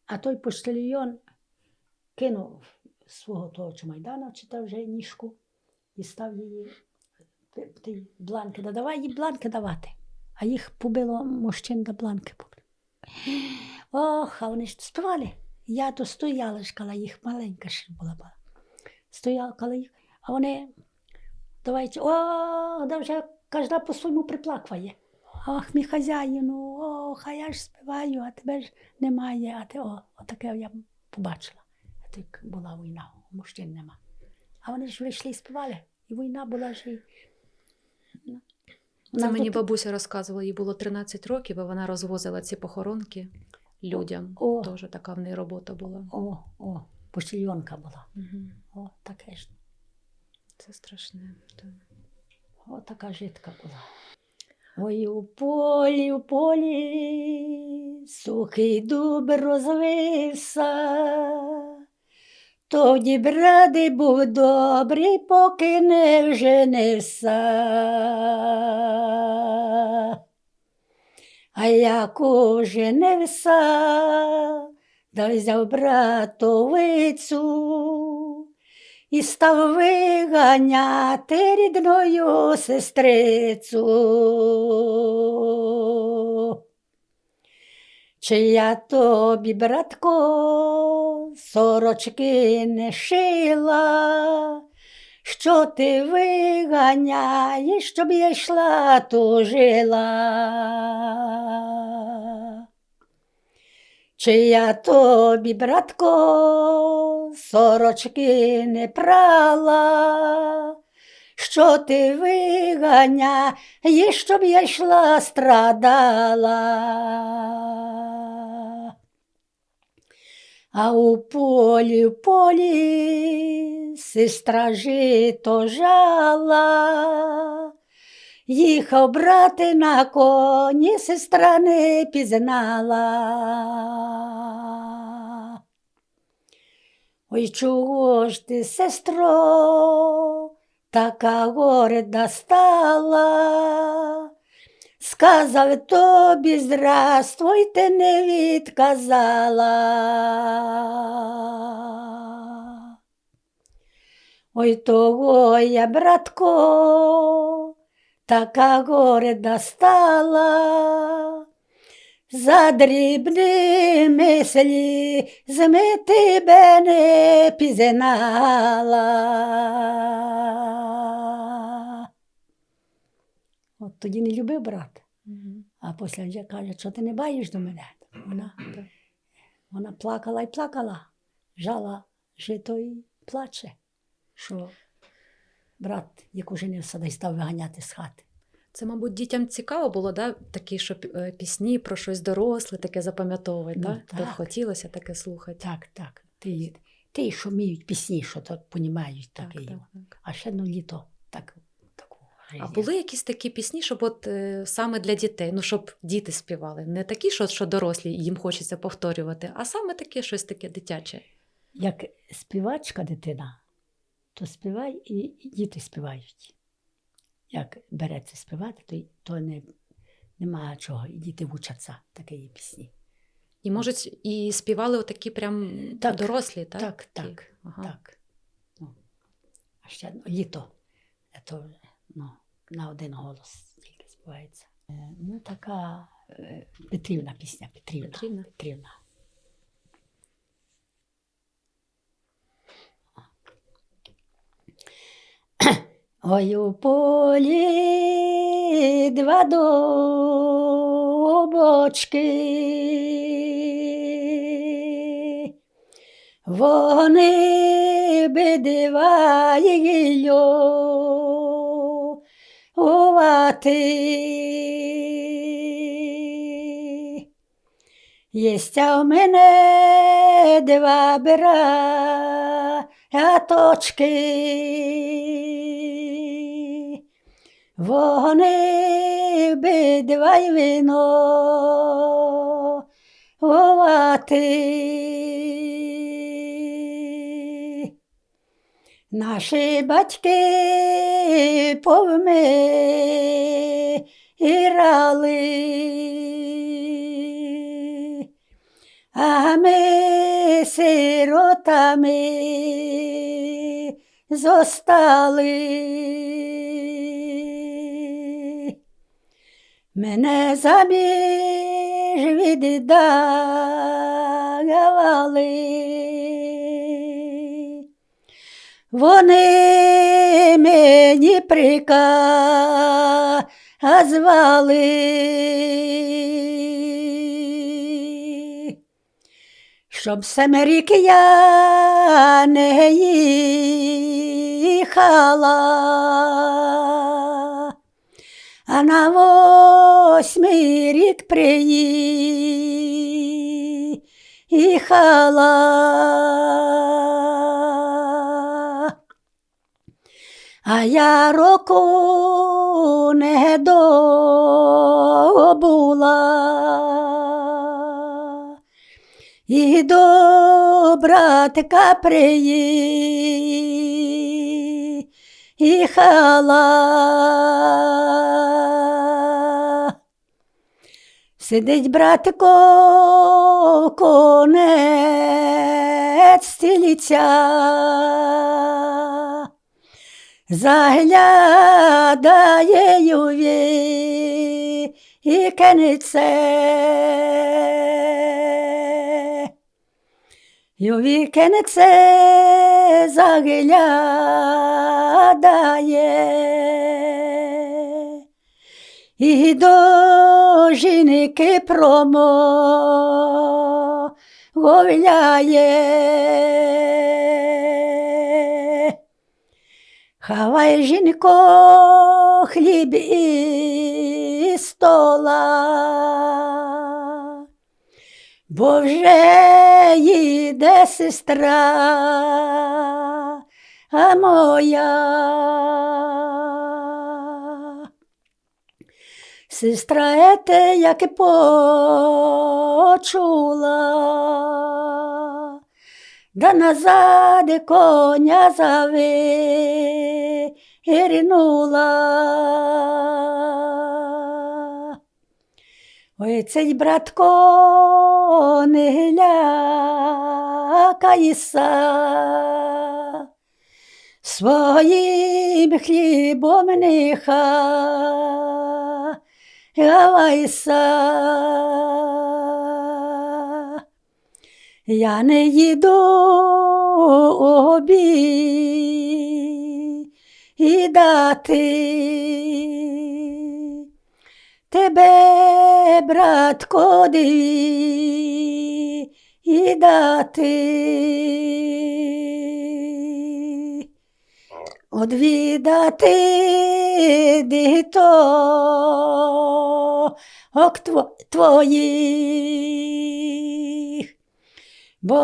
А той поштальйон кинув свого того чемодана, чи та вже ніжку, і став її ті бланки. Давай їй бланки давати. А їх побило мужчин до бланки. Ох, а вони ж співали. Я то стояла ж, коли їх маленька ще була. Стояла, коли їх, а вони, давайте, да вже кожна по-своєму приплакує. Ох, мій хазяїну, ох, а я ж співаю, а тебе ж немає, а ти, отаке я побачила. Так була війна, мужчин нема. А вони ж вийшли і співали. І війна була ж і... Ну. Це Нас мені тут- бабуся розказувала, їй було 13 років, і вона розвозила ці похоронки людям. О. Теж така в неї робота була. О, почтальонка була. Угу. О, таке ж. Це страшне. Так. О, така житка була. Ой, у полі, сухий дуб розвився. Тоді бради був добрий, поки не вженився. А як оженився, да взяв братовицю і став виганяти рідною сестрицю. Чи я тобі, братко, сорочки не шила, що ти виганяєш, щоб я йшла тужила? Чи я тобі, братко, сорочки не прала, що ти виганяєш, щоб я йшла страдала? А у полі сестра жито жала, їхав брати на коні, сестра не пізнала. Ой, чого ж ти, сестро, така горда стала? Сказав тобі здравствуй, ти не відказала. Ой, того я, братко, така горда стала, за дрібними слізьми тебе не пізнала. От тоді не любив брат, Угу. а після вже каже, що ти не баєш до мене. Вона плакала і плакала, жала жито і плаче, що брат, як оженився, да й став виганяти з хати. Це, мабуть, дітям цікаво було, да? Такі, що пісні про щось доросле, таке запам'ятовувати, Ну, да? так. Так хотілося таке слухати. Так. Ті, що вміють пісні, що так понімають, Так, таке. так, так. А ще літо таку А життя. були якісь такі пісні, щоб от саме для дітей, ну щоб діти співали, не такі, що дорослі їм хочеться повторювати, а саме таке щось таке дитяче. Як співачка дитина, то співай і діти співають. Як береться співати, то нема чого, і діти вчаться такої пісні. І, можуть, і співали отакі прям Так, дорослі, так? Так. Такі? Ага. Так. Ну, а ще літо, то на один голос тільки співається. Ну, така Петрівна пісня, Петрівна? Петрівна. Ой, у полі два дубочки, вони бидивають Єстя в мене два браточки, вони обидва й винувати. Наші батьки повмирали, а ми сиротами зостали. Мене заміж віддавали, вони мені приказували, Щоб 7 рік я не їхала, а на 8-й рік приїхала. А я року не добула, і до братика приїхала. Сидить братико, конець стіліця, заглядає й у вікенце, й у вікенце заглядає, і до жінки промовляє. Хавай, жінко, хліб і стола, бо вже їде сестра моя. Сестра ете, як і почула, да назад коня завирнула. Ой, цей братко, не лякайся, своїм хлібом не хавайся. Я не їду обідати, тебе, братко, дати. Одвідати діток твоїх, бо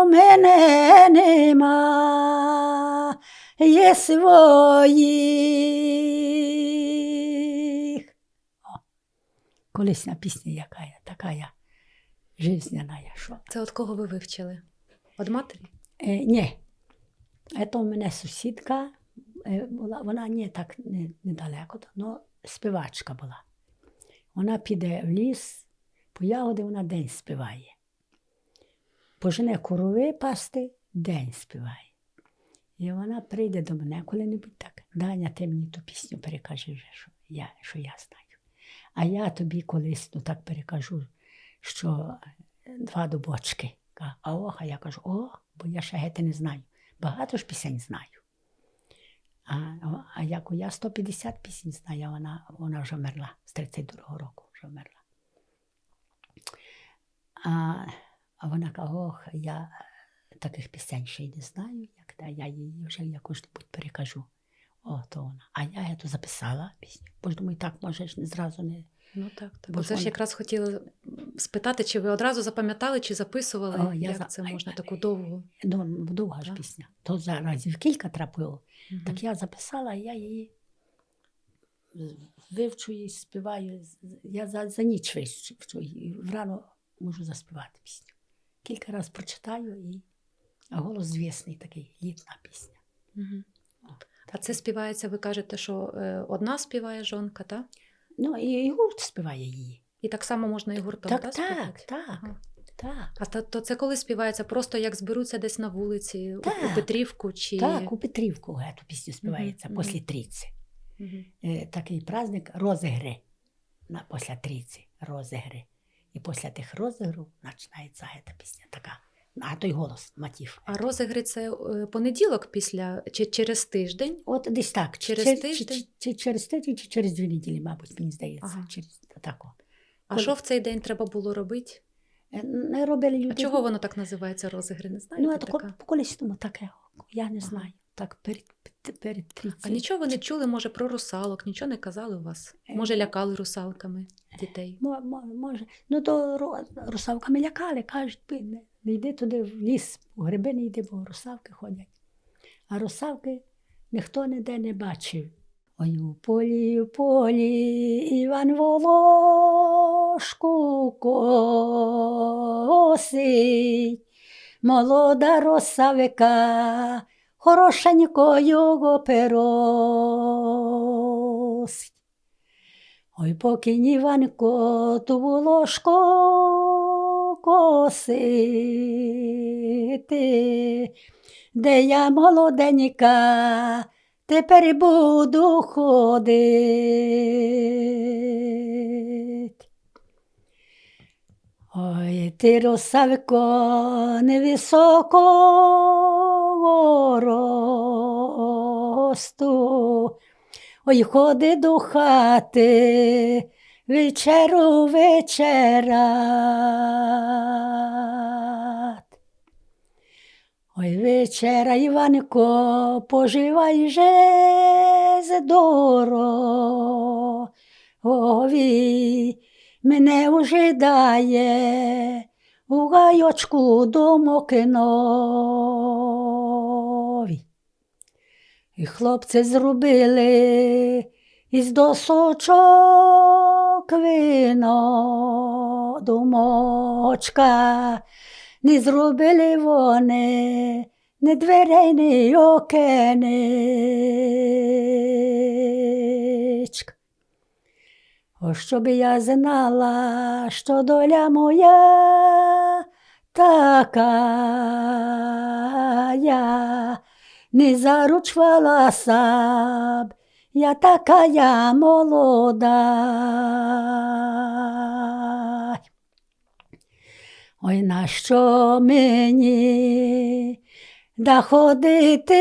мене нема є своїх. Колисна пісня яка я, така я, жизняна я, що. Це от кого ви вивчили? Од матері? Ні. Це у мене сусідка, вона не так недалеко, але співачка була. Вона піде в ліс, по ягоди вона день співає. Пожене корови пасти, день співає. І вона прийде до мене коли-небудь так: Даня, ти мені ту пісню перекажи вже, що я знаю. А я тобі колись так перекажу, що 2 дубочки. А я кажу, бо я ще геть не знаю. Багато ж пісень знаю. А як я 150 пісень знаю, вона вже вмерла, з 32-го року вже вмерла. А вона каже, я таких пісень ще й не знаю, я її вже якось-небудь перекажу. То вона. А я то записала пісню, бо ж думаю, так, може ж не зразу не... Ну так. Бо це ж якраз хотіла спитати, чи ви одразу запам'ятали, чи записували, як це можна таку довгу? Довга ж пісня. То разів кілька трапило. Так я записала, я її вивчу і співаю. Я за ніч вивчу, і врано можу заспівати пісню. Кілька разів прочитаю, а голос звісний такий, літна пісня. А це співається, ви кажете, що одна співає жонка, так? Ну, і гурт співає її. І так само можна і гуртом, так, співати? Так. А то це коли співається? Просто як зберуться десь на вулиці, у Петрівку? Чи... Так, у Петрівку цю пісню співається, після Трійці. Такий праздник розігри, після Трійці розігри. І після тих розігрів починається ця пісня така. А той голос, мотив. А розігри – це понеділок після, чи через тиждень? От десь так. Через тиждень? Чи через тиждень, чи через 2 неділі, мабуть, мені здається. Ага. Через тако. А що в цей день треба було робити? Не робили люди. А чого воно так називається розігри, не знаєте? Ну, така? по колись тому таке, я не знаю. Так, перед 30. А нічого ви не чули, може, про русалок? Нічого не казали у вас? Може, лякали русалками дітей? Може. Ну, то русалками лякали, кажуть, не йди туди в ліс, у гриби не йди, бо русалки ходять. А русалки ніхто ніде не бачив. Ой, у полі, Іван волошку косить, молода росавика, хорошенькою перосить. Ой, покинь, Іванко, ту волошку косити, де я молоденька, тепер буду ходить. Ой, ти, росавко, невисокого росту, ой, ходи до хати, вечеру вечерять. Ой, вечера, Іванко, поживай же здорові, мене ожидає у гайочку домокинові. І хлопці зробили із досочок вино, домочка, не зробили вони ні дверей, ні окенечк. О, щоб я знала, що доля моя така, я не заручвалася б, я така я молода. Ой, нащо мені да ходити,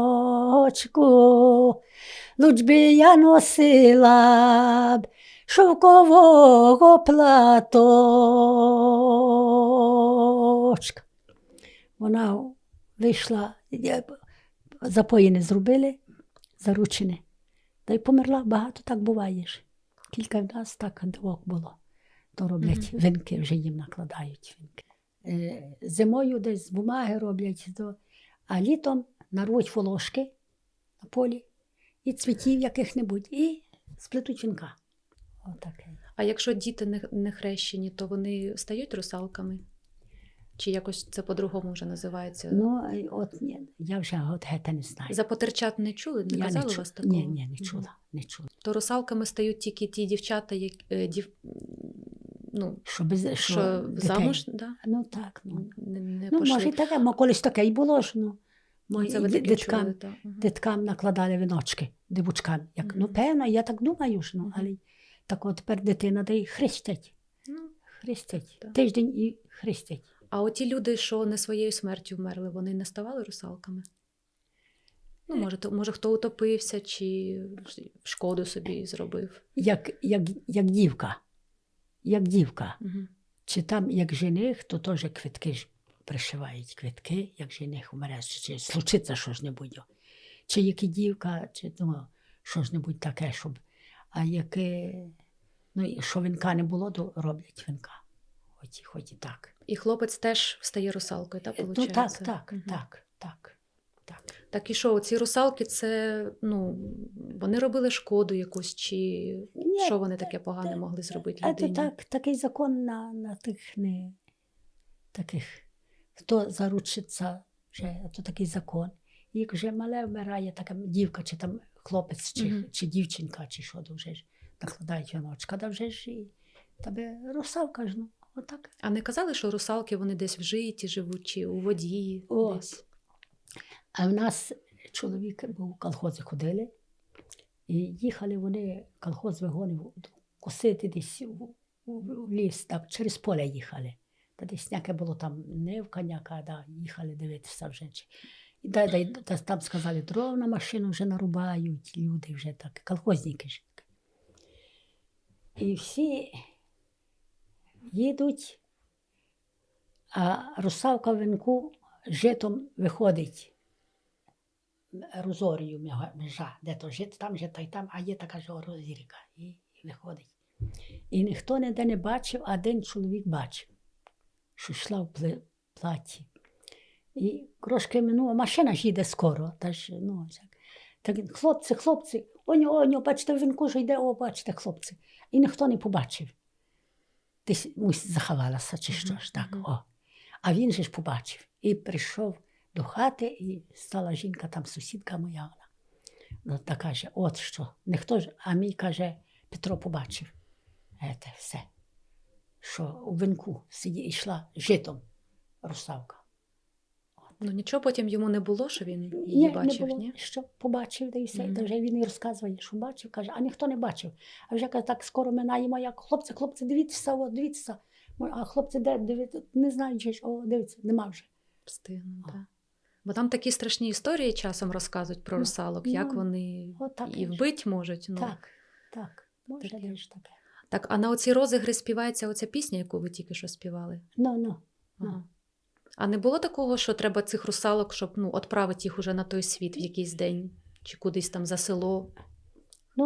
віночку, луч би я носила б шовкового платочка. Вона вийшла, запої не зробили, заручені, та й померла, багато так буває ж. Кілька в нас так двох було. То роблять вінки, вже їм накладають вінки. Зимою десь з бумаги роблять, а літом нарвуть волошки на полі і цвітів яких-небудь, і сплетуть вінка. Отаке. А якщо діти не хрещені, то вони стають русалками? Чи якось це по-другому вже називається? Ну, от ні, я вже геть не знаю. За потерчат не чули? Не Я казали вас такого? Ні, не чула, не чула. То русалками стають тільки ті дівчата, що замуж, да? Ну так, ну. Не Ну, пошли. може і таке, колись таке і було ж, ну. Це ви таке чули, так. Діткам накладали віночки, дівчатам. Ну, певно, я так думаю ж, ну, але так от тепер дитина, де й хрестять. Ну, Хрестять. так. Тиждень і хрестять. А оті люди, що не своєю смертю вмерли, вони не ставали русалками? Ну, може хто утопився, чи шкоду собі зробив? Як дівка. Як дівка. Угу. Чи там, як жених, то теж квитки ж пришивають квитки, як жених умре, чи случиться що-небудь. Чи як і дівка, чи що-небудь таке, щоб... А яке... Ну, що вінка не було, то роблять вінка. Хоч і так. І хлопець теж стає русалкою, так, виходить? Ну, так. Так і що, ці русалки, це, вони робили шкоду якусь, чи Ні, що вони таке погане могли зробити людині? Це такий закон на тих не... Таких, хто заручиться, вже, то такий закон. І як вже мале вмирає, така дівка, чи там хлопець, чи дівчинка, чи що, то вже ж накладають віночка, да вже ж і тебе русалка ж, ну, отак. А не казали, що русалки, вони десь в житті живуть, чи у воді десь? А в нас чоловік був, в колхози ходили, і їхали вони, колхоз вигонив, косити десь в ліс, там, через поле їхали. Та десь няке було там не в коняка, да, їхали дивитися вже. І там сказали, дров на машину вже нарубають, люди вже так, колхозники ж. І всі їдуть, а русалка в вінку житом виходить. Розорію межа, де то жит, там жито і там, а є така ж розірка. І виходить. І ніхто ніде не бачив, а один чоловік бачив, що йшла в платі. І трошки минуло, машина ж їде скоро. Так він, хлопці, оньо, бачите, в вінку ж йде, бачите, хлопці. І ніхто не побачив. Десь заховалася чи що ж так. А він же ж побачив. І прийшов до хати, і стала жінка, там сусідка моя. Вона та каже, от що, ніхто ж, а мій, каже, Петро побачив. Це все. Що у вінку йшла житом русалка. Ну нічого потім йому не було, що він її бачив, не було, ні? що побачив, да і все. Та вже він і розказує, що бачив, каже, а ніхто не бачив. А вже каже, так скоро минаємо, як хлопці, дивіться. А хлопці де дивіться, не знають, що, дивіться, нема вже. Встигну, так. Бо там такі страшні історії часом розказують про русалок, як вони і вбить можуть. Так, може ж таке. Так, а на оці розігри співається оця пісня, яку ви тільки що співали? Ага. А не було такого, що треба цих русалок, щоб відправити їх уже на той світ в якийсь день? Чи кудись там за село?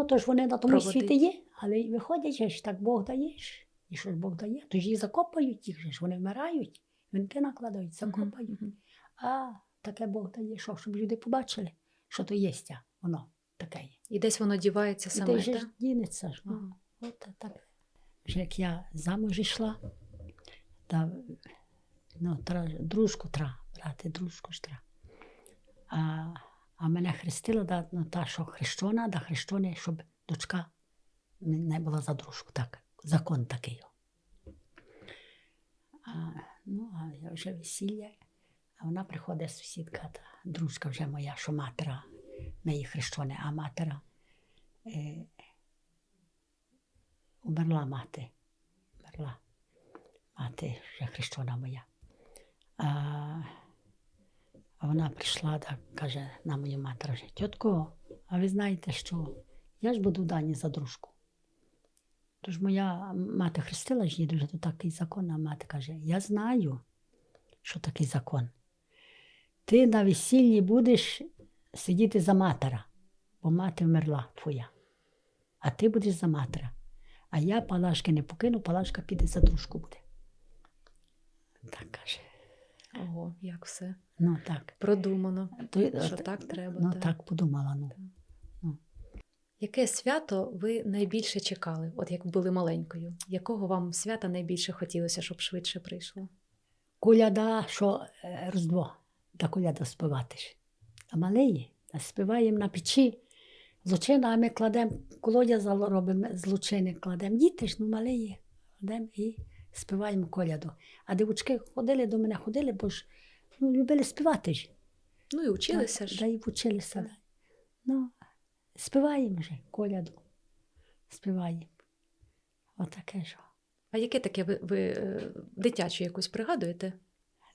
То ж вони на тому світі є, але виходять, ж так Бог дає. І що ж Бог дає? То ж їх закопають, їх ж вони вмирають, вінки накладають, закопають. А таке Бог дає, щоб люди побачили, що то є, воно таке є. І десь воно дівається саме, так? І ж дінеться ж. От так. Вже як я замуж йшла, дружку треба брати, дружку ж треба. А мене хрестила, та, що хрещена, да хрещена, щоб дочка не була за дружку. Так, закон такий. А я вже весілля, а вона приходить сусідка, та дружка вже моя, що матера, не її хрещена, а матера. Умерла мати. Мати вже хрещена моя. А вона прийшла, так, каже на мою матір, тітко, а ви знаєте, що я ж буду дані за дружку. Тож моя мати хрестила ж її, то такий закон, а мати каже, я знаю, що такий закон. Ти на весіллі будеш сидіти за матера, бо мати вмерла твоя, а ти будеш за матера. А я Палашки не покину, Палашка піде за дружку буде. Так каже. Ого, як все так. Продумано, що так треба. Так подумала. Яке свято ви найбільше чекали, от як були маленькою? Якого вам свята найбільше хотілося, щоб швидше прийшло? Коляда, що Різдво, та коляда співати ж. А малиї, співаємо на печі, злочина, а ми кладемо, колодязь робимо з лучини, кладемо. Діти ж, малиї, кладемо і співаємо коляду. А дівчатки ходили до мене, бо ж любили співати ж. І вчилися ж. Да, і вчилися. Співаємо вже коляду. Співаємо. Отаке ж. А яке таке ви дитячу якусь пригадуєте?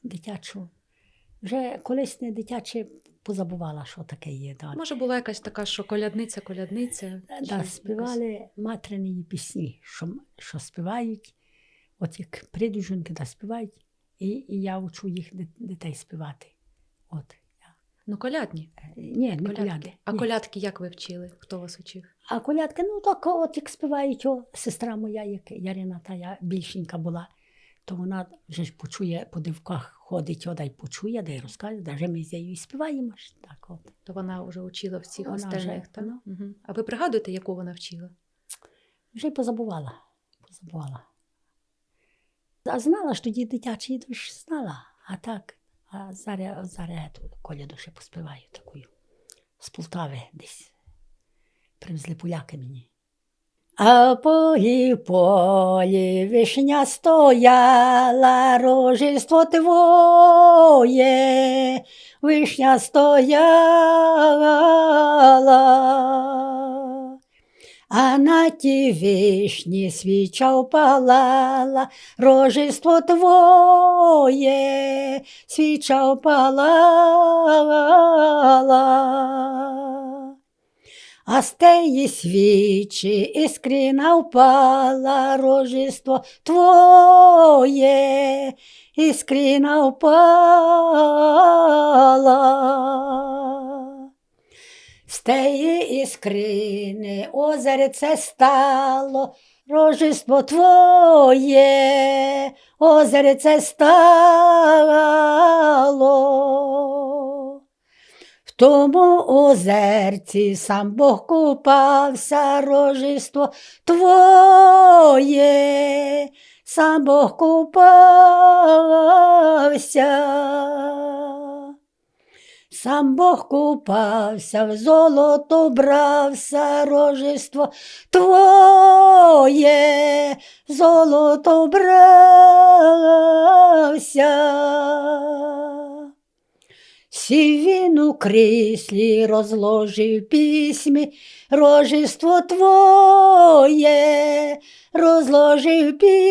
Дитячу. Вже колись не дитяче позабувала, що таке є. Да. Може, була якась така, що колядниця? Да, співали материні пісні, що співають. От як прийдуть жінки, да співають, і я вчу їх дітей співати. От. Колядні? Ні, не коляди. А колядки як ви вчили? Хто вас учив? А колядки, так от як співають, сестра моя, як Ярина, та більшенька була, то вона вже ж почує, по дивках ходить, й почує, де й розказує, де вже ми з нею і співаємо. Так, от. То вона вже учила всіх вона остальних, вже, так? Угу. А ви пригадуєте, яку вона вчила? Вже й позабувала. А знала, що тоді дитячі душ знала, а так. А зараз коляду ще поспіваю таку. З Полтави десь. Привезли поляки мені. А полі вишня стояла, рожество твоє, вишня стояла. А на ті вишні свіча впалала, рожество твоє, свіча впалала. А з теї свічі іскрина впала, Рождество твоє, іскрина впала. З теї іскрини озерце стало, Рождество твоє, озерце стало. В тому озерці сам Бог купався, Рождество твоє, сам Бог купався. Сам Бог купався, в золото брався, Рождество твоє, в золото брався. Сів він у кріслі, розложив письми, Рождество твоє, розложив письми.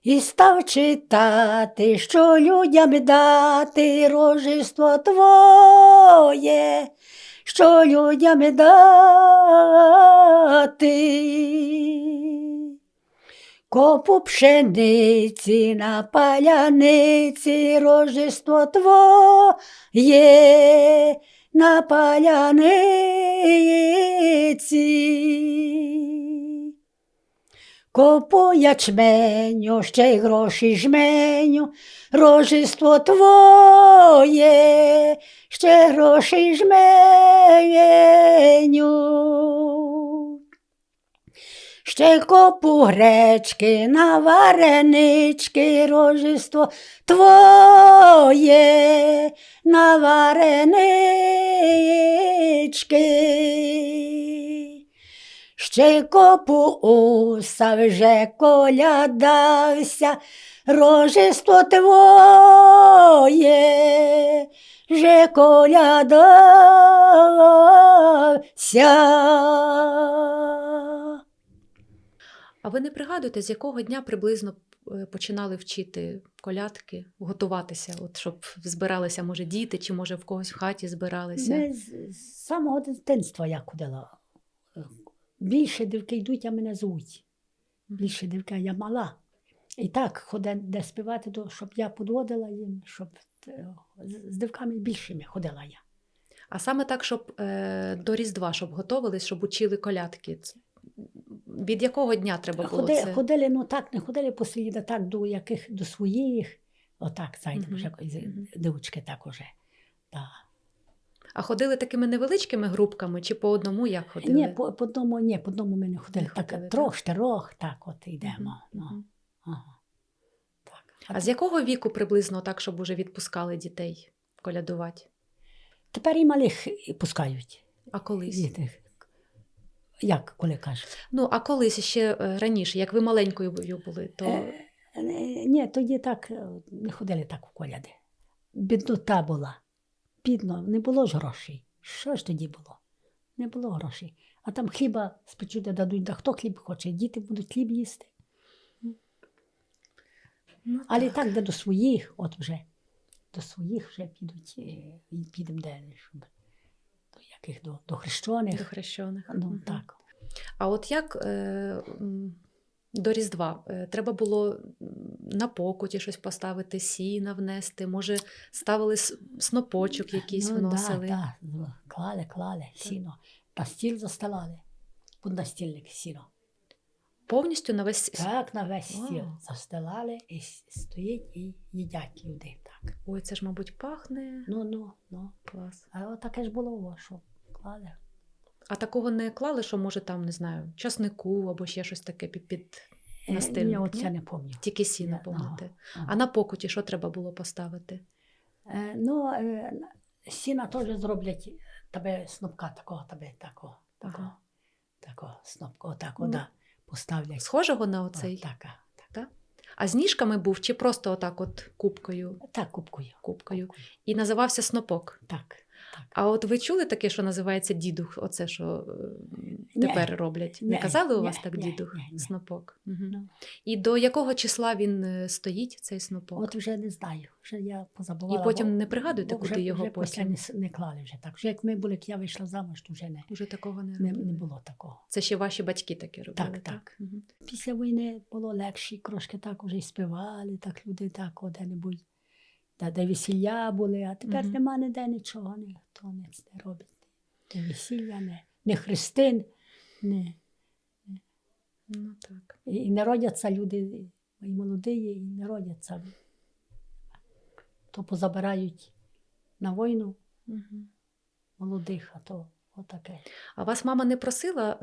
І став читати, що людям дати, Рождество твоє, що людям дати. Копу пшениці на паляниці, Рождество твоє, на паляниці. Копу ячменю, ще й гроші жменю, Рождество твоє, ще гроші жменю. Ще копу гречки на варенички, Рождество твоє, на варенички. Ще копу уса вже колядався, Рождество твоє, вже колядався. А ви не пригадуєте, з якого дня приблизно починали вчити колядки, готуватися, от щоб збиралися, може, діти, чи може в когось в хаті збиралися? Ми з самого дитинства я ходила. Більше дівки йдуть, а мене звуть. Більше дівка, я мала. І так, ходила де співати, то, щоб я підводила їм, щоб з дівками більшими ходила я. А саме так, щоб до Різдва, щоб готувались, щоб учили колядки. Від якого дня треба було це? Ходили, ну так, не ходили послідно, так до своїх, отак, зайдемо, вже дівчатки так уже. Так. А ходили такими невеличкими групками чи по одному, як ходили? Ні, по одному ми не ходили. Не ходили, Так, трьох, так от йдемо. Мгм. Ага. Так. А з якого віку приблизно так, щоб уже відпускали дітей колядувати? Тепер і малих пускають. А колись? Діти. Як, коли кажуть? Ну, а колись ще раніше, як ви маленькою були, то Ні, тоді так не ходили так у коляди. Біднота була. Бідно, не було ж грошей. Що ж тоді було? Не було грошей. А там хліба спечуть дадуть, да хто хліб хоче, діти будуть хліб їсти. ну, Але так, де до своїх, от вже, до своїх вже підуть, підемо де, щоб, до яких, до хрещених. до хрещених. Ну, Мгм. так. А от як до Різдва треба було на покуті щось поставити, сіна внести, може ставили снопочок якийсь вносили? Так, клали сіно. На стіл застилали. Під настільник сіно. Повністю на весь... Так, на весь стіл Вау. застилали і стоїть і їдять люди. Так. Ой, це ж, мабуть, пахне. Ну. Клас. А от таке ж було, що клали. А такого не клали, що може там, не знаю, часнику або ще щось таке під настильник? Ні, оце не пам'ятаю. Тільки сіно, помните. А на покуті що треба було поставити? Сіна теж зроблять тебе снопка такого, такого снопка, отако, Ну, да, поставлять. Схожого на оцей? Така. Так? А з ніжками був чи просто отак от кубкою? Так, кубкою. І називався снопок. Так. так. А от ви чули таке, що називається дідух? Оце, що Ні. тепер роблять? Не Ні, казали у ні, вас так ні, дідух? ні. Снопок. Угу. Ну. І до якого числа він стоїть, цей снопок? От вже не знаю, вже я І позабувала. потім не пригадуєте, бо куди вже, його вже після потім? не клали вже так. Вже як ми були, як я вийшла замуж, то вже Уже такого не не робили? було такого. Це ще ваші батьки таке робили, Так, так? так. Угу. Після війни було легше, трошки так вже й співали, так люди так де-небудь, де весілля були, а тепер Мгм. нема ніде нічого, ніхто не робить. Не весілля, не хрестин, Ну так. і не родяться люди, і молоді, і не родяться. То позабирають на війну Угу. молодих, а то отаке. А вас мама не просила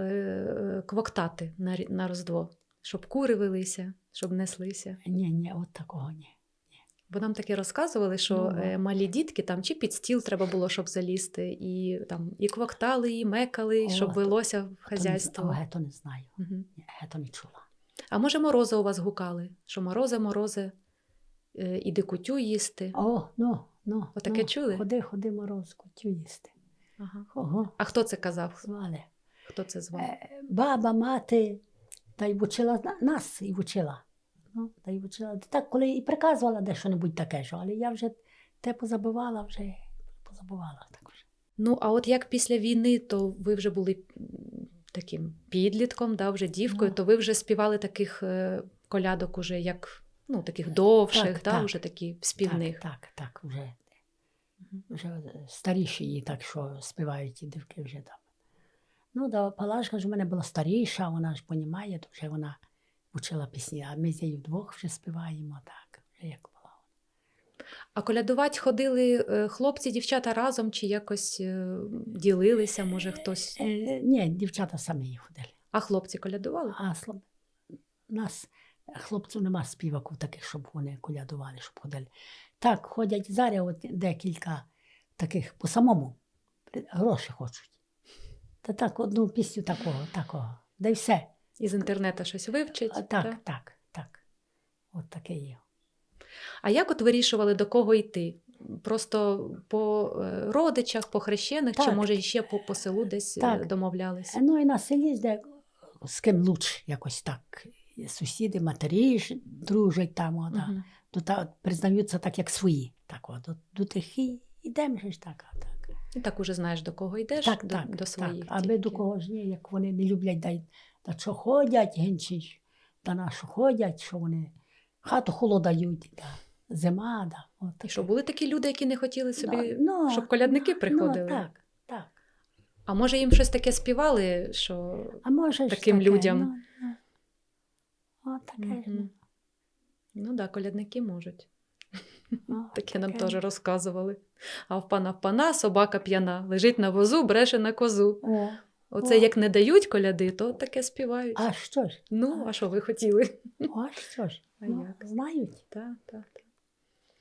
квоктати на Різдво? Щоб кури велися, щоб неслися? Ні, от такого ні. Бо нам таке розказували, що Ну, малі дітки там чи під стіл треба було, щоб залізти, і там і квоктали, і мекали, О, щоб то- велося в хазяйство. То не знаю, Мгм. то не чула. А може, морози у вас гукали? Що морози, іди кутю їсти? Отаке чули? Ходи, морозку, тю їсти. Ага. Ого, А хто це казав? звали. Хто це звав? Баба, мати, та й вчила нас, і вчила. Ну, та й вчила. Так, коли і приказувала де-що-небудь таке, що, але я вже те позабувала, так вже. Ну, а от як після війни, то ви вже були таким підлітком, да, вже дівкою, Ну. то ви вже співали таких колядок уже як, ну, таких довших, Так, да, так. вже такі співних. Так, вже. Мгм. Вже старіші її так, що співають і дівки вже там. Ну, да, Палашка ж у мене була старіша, вона ж понімає, то вже вона вчила пісні, а ми з нею вдвох вже співаємо так, вже як була. А колядувати ходили хлопці, дівчата разом, чи якось ділилися, може хтось? Ні, дівчата самі ходили. А хлопці колядували? А нас, хлопців нема співаків таких, щоб вони колядували, щоб ходили. Так, ходять зараз от декілька таких по самому, гроші хочуть. Та так, одну пісню такого, да й все. Із інтернету щось вивчить? Так. От таке є. А як от вирішували, до кого йти? Просто по родичах, по хрещених, чи Так. може ще по селу десь Так. домовлялися? Ну і на селі, де з ким лучше якось так. Сусіди, матері ж дружать там, Мгм. признаються так, як свої. Так, до тих і йдемо ж так. І так уже знаєш, до кого йдеш, до своїх. А ми тільки. до кого ж ні, як вони не люблять, да що ходять, гінчі, да нашу ходять, що вони хату холодають, да, зима, да. От І таке. що, були такі люди, які не хотіли собі, Ну, щоб колядники приходили? Ну, так. А може їм щось таке співали, що А може ж таким таке, людям? От таке ж. Мгм. Ну так, колядники можуть. Таке нам таке. теж розказували. А в пана собака п'яна, лежить на возу, бреше на козу. Оце О. як не дають коляди, то таке співають. А що ж? Ну, а що ви хотіли? А що ж? А Ну, як? знають. Так.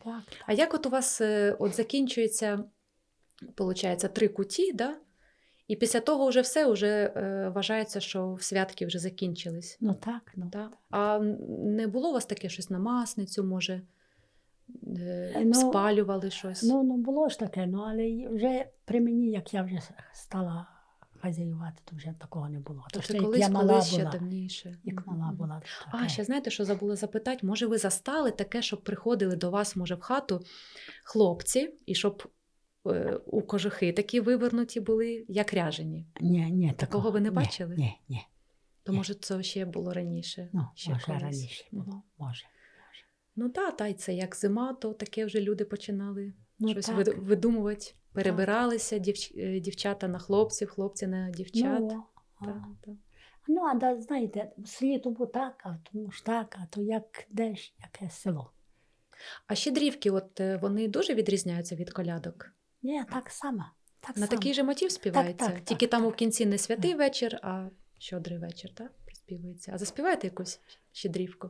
Так. А як от у вас от закінчується, виходить, 3 куті, да? І після того вже все, вже вважається, що святки вже закінчились. Ну так, ну. Да? А не було у вас таке щось на Масницю, може, Ну, спалювали щось? Ну, було ж таке, але й вже при мені, як я вже стала хазяювати, то вже такого не було. То ще це як колись, я мала ще була, давніше. як мала Мгм. була. А, таке. ще знаєте, що забула запитати? Може, ви застали таке, щоб приходили до вас, може, в хату хлопці, і щоб у кожухи такі вивернуті були, як ряжені? Ні, Такого ви не ні, бачили? Ні. То, може, це ще було раніше? Ну, ще може, колись? раніше було, Мгм. може. Ну так, та й це як зима, то таке вже люди починали Ну, щось так. видумувати. Перебиралися дівчата на хлопців, хлопці на дівчат. Ну, Так. знаєте, в селі то було так, а тому ж так, а то як десь, яке село. А щедрівки, от вони дуже відрізняються від колядок? Ні, так само. На такий же мотив співається? так, Тільки там так. у кінці не святий вечір, а щедрий вечір, так? Приспівується. А заспіваєте якусь щедрівку?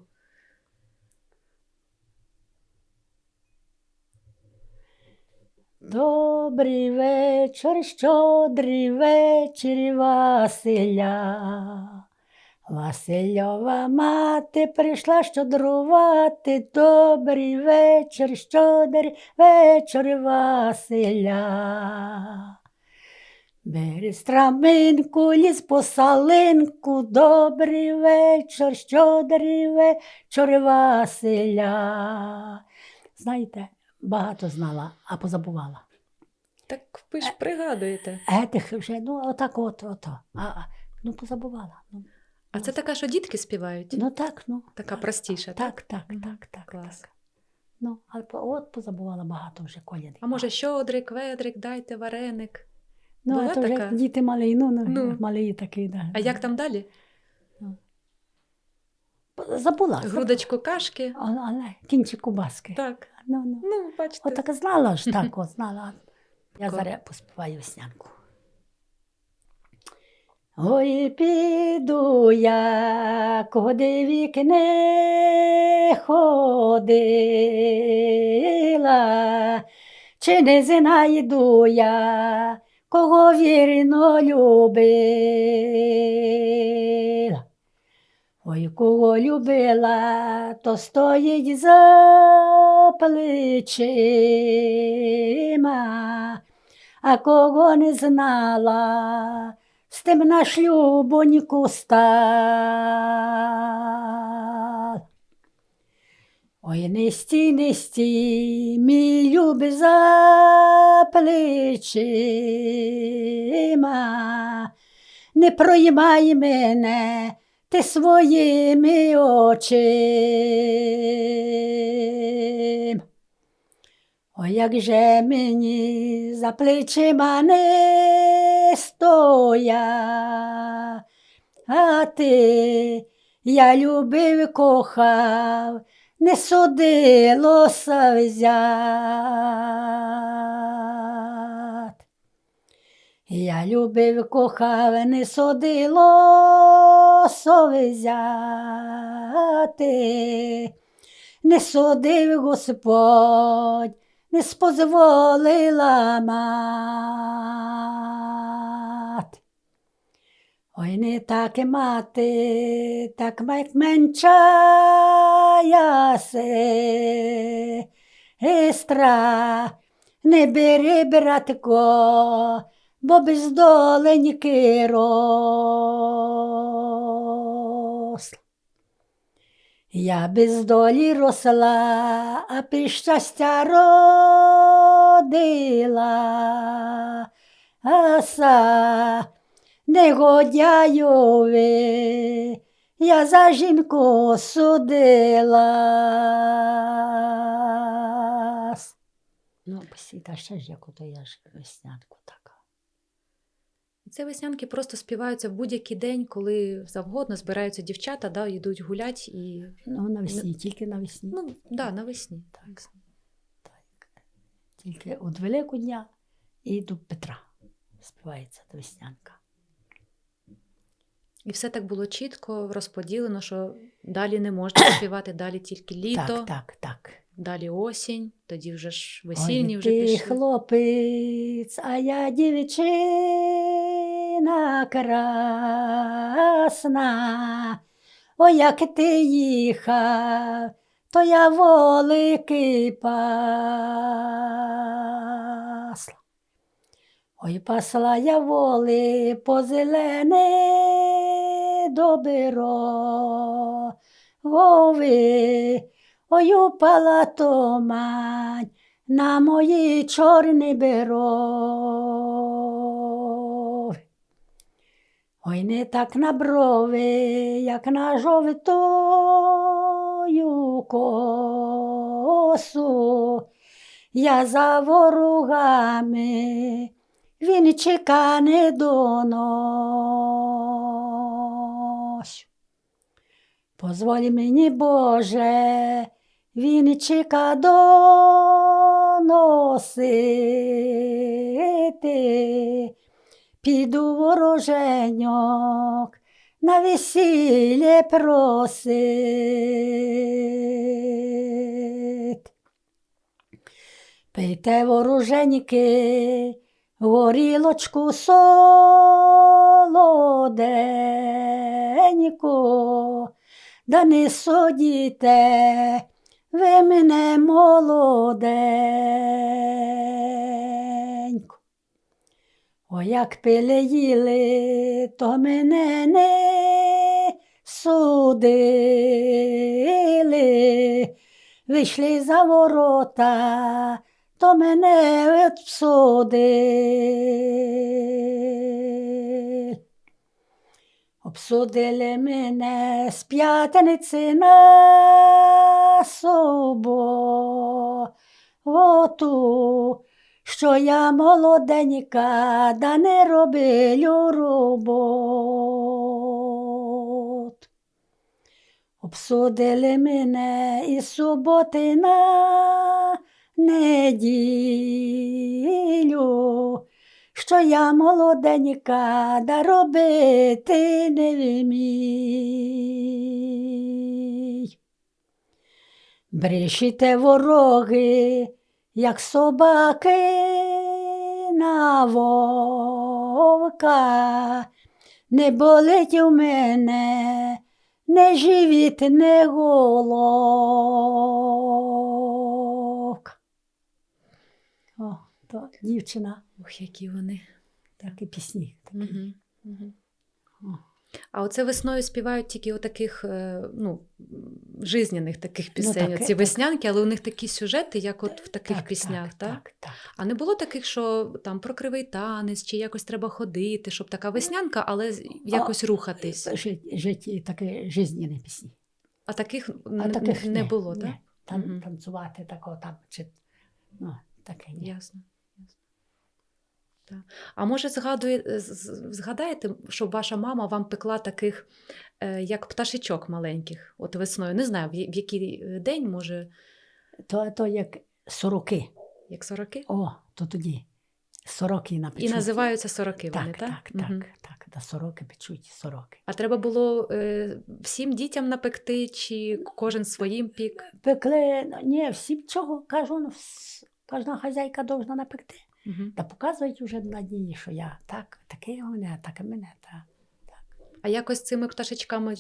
Добрий вечір, щодрий вечір, Василя. Васильова мати прийшла щодрувати, добрий вечір, щедрий вечір Василя. Бери страминку, ліз по салинку, добрий вечір, щедрий вечір Василя. Знаєте, багато знала, а позабувала. Так ви ж пригадуєте. Етих вже, ну, отак ото. Ну, позабувала. Ну, А це така, що дітки співають? ну так, ну. Така простіша, так? Так. Клас. Так. Ну, але от позабувала багато вже колядів. А може, щодрик, ведрик, дайте вареник? Ну, була а то вже така? діти малі, ну, Ну. малі такі, да. А як там далі? Забула. Грудочку кашки? Але кінчик кубаски. Так. Ну. Ну, бачите. Отак знала ж так, от знала. Я Ко- зараз поспіваю веснянку. Ой, піду я, куди вік не ходила, чи не знайду я, кого вірно любила. Ой, кого любила, то стоїть за плечима, а кого не знала, з тим на шлюбоньку стала. Ой, не стій, мій любий за плечима, не проймай мене ти своїми очима. Ой, як же мені за плечима не стоя, а ти, я любив, кохав, не судилося взять. Я любив, кохав, не судилося взяти, не судив Господь, не спозволила мати. Ой, не так і мати, так як менчая сестра, не бери, братко, бо бездоленьки росла. Я без долі росла, а під щастя родила, аса негодяйові, я за жінку судила. Ну, посіда ще ж яку то я ж веснянку така. Ці веснянки просто співаються в будь-який день, коли завгодно збираються дівчата, да, йдуть гулять і... Ну, навесні, тільки навесні. Ну, да, навесні. Так. Тільки от Великодня і до Петра співається та веснянка. І все так було чітко розподілено, що далі не можна співати, далі тільки літо, Так. далі осінь, тоді вже ж весільні Ой, вже ти пішли. хлопець, а я дівчина красна. Ой, як ти їхав, то я волики пасла. Ой, пасла я воли по зелене добро. Ой, упала томань на мої чорні брови. Ой, не так на брови, як на жовтою косу. Я за ворогами вінчика не доношу. Позволь мені, Боже, вінчика доносити, піду вороженьок на весілля просить. Пийте, вороженьки, горілочку солодку, молоденько, да не судіте ви мене молоденько. О, як пили їли, то мене не судили. Вийшли за ворота, то мене обсудили. Обсудили мене з п'ятниці на суботу, що я молоденька, да не роблю робот. Обсудили мене із суботи на неділю, що я молоденька, да робити не вмію. Брешіте вороги, як собаки на вовка, не болить у мене, не живіт, не головка. О, то дівчина, Ох, які вони. такі пісні. Угу. Угу. О. А оце весною співають тільки отаких, жизненних таких пісень, таке, ці так. веснянки, але у них такі сюжети, як от в таких піснях, так? Так. А не було таких, що там про кривий танець, чи якось треба ходити, щоб така веснянка, але якось рухатись. Житті такі жизненні пісні. А таких, Таких не було, ні. так? Там Мгм. танцювати такого там, чи, таке ні. Ясно. Так. А може згадаєте, щоб ваша мама вам пекла таких, як пташечок маленьких, от весною? Не знаю, в який день, може, То як сороки. як сороки? О, то тоді сороки напечуть. І називаються сороки вони, Так, так? так, Мгм. так. Да, сороки печуть, сороки. А треба було всім дітям напекти, чи кожен своїм пік? Пекли, ні, всім чого, кажу, кожна хазяйка повинна напекти. Угу. Та показують вже на дні, що я таке у мене, таке мене. А якось цими пташечками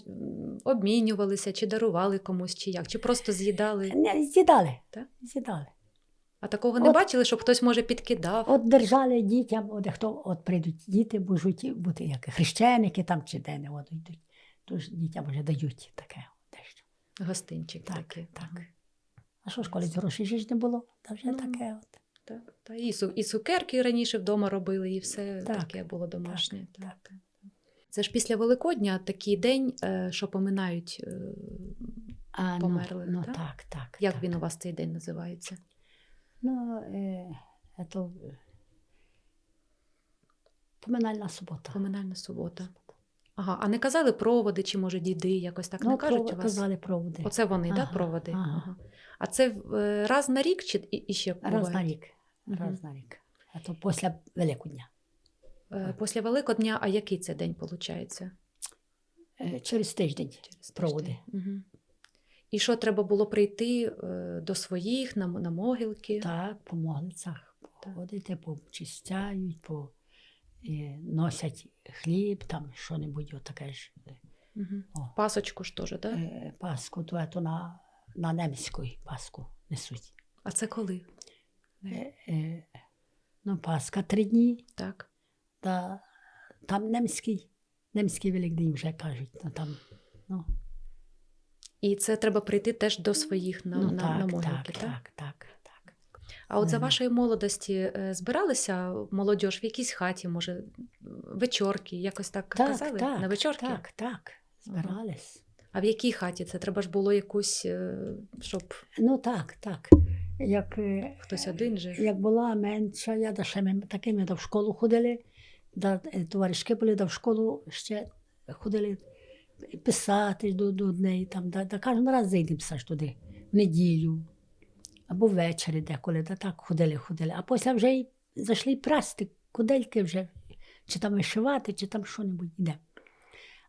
обмінювалися, чи дарували комусь, чи як? Чи просто з'їдали? Не, з'їдали. Так? З'їдали. А такого не От- бачили, щоб хтось, може, підкидав? От держали дітям, от прийдуть діти, будуть бути як хрещеники там чи де не от йдуть. Тож дітям вже дають таке дещо. Гостинчик Так, такий. так. Ага. А що ж, колись грошей ж не було? Та вже Ну, таке от. Так, та і цукерки раніше вдома робили, і все Так, таке було домашнє. так. Це ж після Великодня такий день, що поминають померлих, Ну, так? так. Як так. він у вас цей день називається? Ну, це поминальна субота. Поминальна субота. Ага, а не казали проводи, чи може діди, якось так не кажуть у вас? Казали проводи. Оце вони, Ага, так, проводи? ага. А це раз на рік чи іще Раз на бувають? рік. Мгм. Раз на рік. А то після Великодня. Після Великодня, а який це день виходить? Через тиждень проводи. Угу. І що, треба було прийти до своїх, на могилки? Так, по могилицях походити, почистяють, носять хліб, там що-небудь отаке ж. Угу. О. Пасочку ж теж, так? Паску, то на немську паску несуть. А це коли? Ну, Пасха 3 дні, Так. та там немський Великдень вже кажуть. Там, І це треба прийти теж до своїх на могилки, так? Так. А от за Не. вашої молодості збиралися молодь в якійсь хаті, може, вечорки, якось так казали? На вечорки? Так, збирались. А в якій хаті? Це треба ж було якусь, щоб Ну, так. Як, хтось один жив? як була менша, я ще ми такими в школу ходили, товаришки були, в школу ще ходили писати до неї, там, кожен раз зайдемо туди, в неділю, або ввечері деколи, так ходили. А після вже й зайшли прасти, кудельки вже, чи там вишивати, чи там що-небудь йде.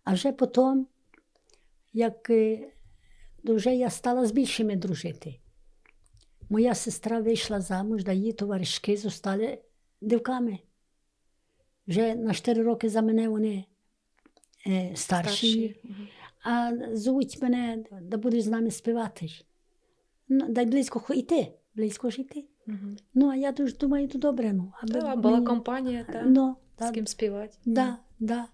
А вже потім, як вже я стала з більшими дружити. Моя сестра вийшла замуж, да її товаришки зостали дівками. Вже на 4 роки за мене вони старші. Мгм. А звуть мене, да будеш з нами співати. Ну, дай близько йти, близько ж йти. Мгм. Ну, а я дуже думаю, то добре, ну. Аби Та, була мені- компанія, та, Ну, з так, ким співати. да, да.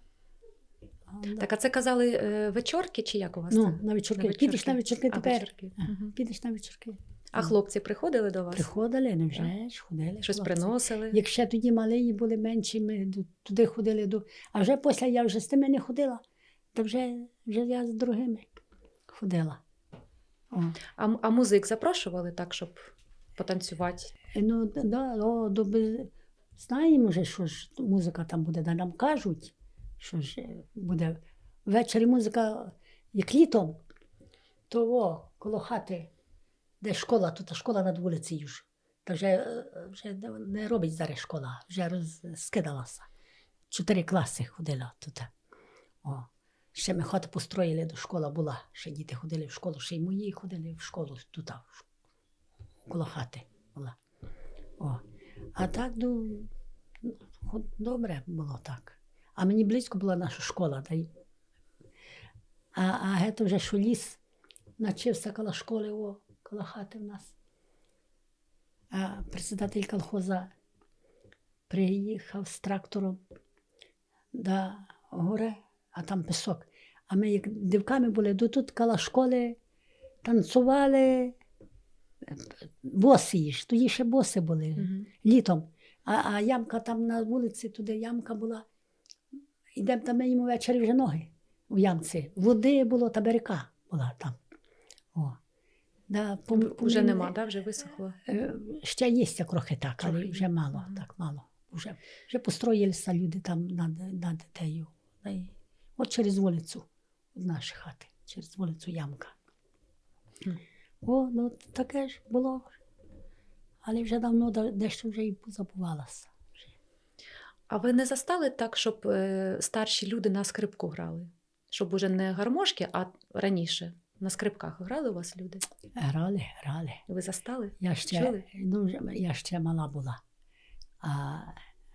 Так, а це казали вечорки чи як у вас Ну, це? на вечірки. На Підеш на вечірки А, тепер. вечірки. Ага, Мгм. підеш на вечірки. А хлопці приходили до вас? Приходили, невже ж, ходили. Щось хлопці. приносили? Як ще тоді малі були менші, ми туди ходили. А вже після я вже з тими не ходила, то вже я з другими ходила. О. А музик запрошували так, щоб потанцювати? Ну, знаємо вже, що ж музика там буде, да нам кажуть, що ж буде ввечері музика, як літом, то коло хати, де школа, тут школа над вулицею ж. Та вже не робить зараз школа, вже розкидалася. 4 класи ходила тут. О. Ще ми хату построїли, до школи була, ще діти ходили в школу, ще й мої ходили в школу тут, коло хати була. О. А так, добре було так. А мені близько була наша школа. А гето вже що ліс, навчився коло школи, коло хати в нас. А председатель колхоза приїхав з трактором до гори, а там пісок. А ми як дівками були, тут коло школи танцювали, боси ж, тоді ще боси були. Мгм. Літом. А ямка там на вулиці, туди ямка була. Йдемо там їмо ввечері вже ноги в ямці. Води було, та берека була там. О. Да, Вже нема, да? Вже висохло? Ще є трохи так, але Трохи вже є. мало, Мгм. так мало. Вже построїлися люди там над тею. От через вулицю, в наші хати, через вулицю ямка. Хм. Ну таке ж було. Але вже давно дещо вже і забувалося. А ви не застали так, щоб старші люди на скрипку грали? Щоб уже не гармошки, а раніше на скрипках грали у вас люди? Грали. Ви застали? Я Чули? я ще мала була. А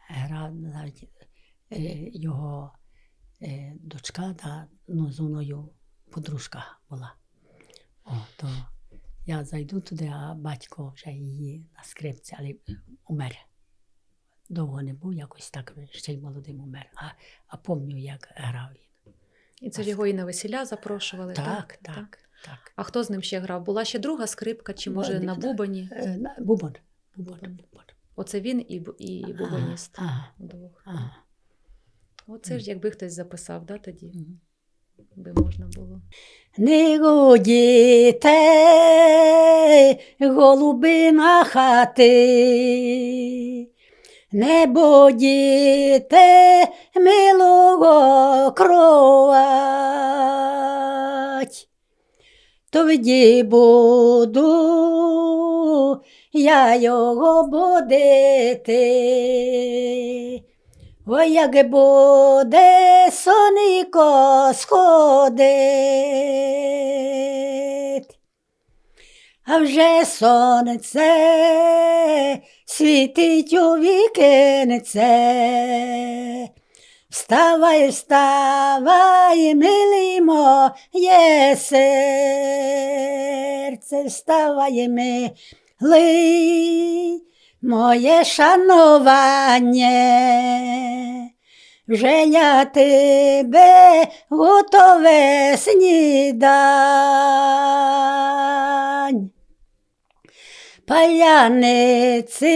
грав навіть його дочка, зі мною подружка була. То я зайду туди, а батько вже її на скрипці, але умер. Довго не був, якось так, ще й молодим умер. А пам'ятаю, як грав він. І це ж його і на весілля запрошували? Так. А хто з ним ще грав? Була ще друга скрипка, чи може на бубоні? Бубон. Оце він і бубоніст. Ага. Удвох. Ага. Оце ж якби хтось записав, да, тоді? Би можна було. Не годіте, голуби на хати, не будіте милого кровать. Тоді буду я його будити. Ой, як буде сонечко сходить, а вже сонце світить у вікенце. Вставай, вставай, милий моє серце, вставай, милий, моє шанування, вже я тебе готове снідань. Паляниці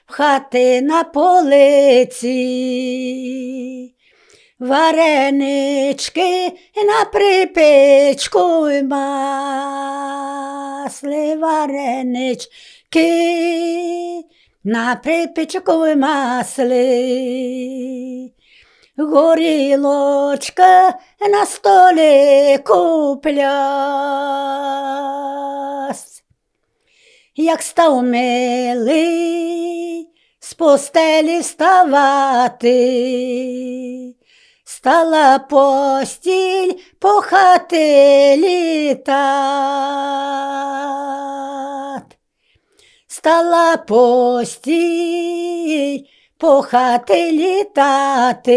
в хати на полиці, варенички на припічку й масли, варенички на припічку й масли. Горілочка на столі куплясь. Як став милий з постелі вставати, стала постіль по хати літать. Стала постіль по хаті літати.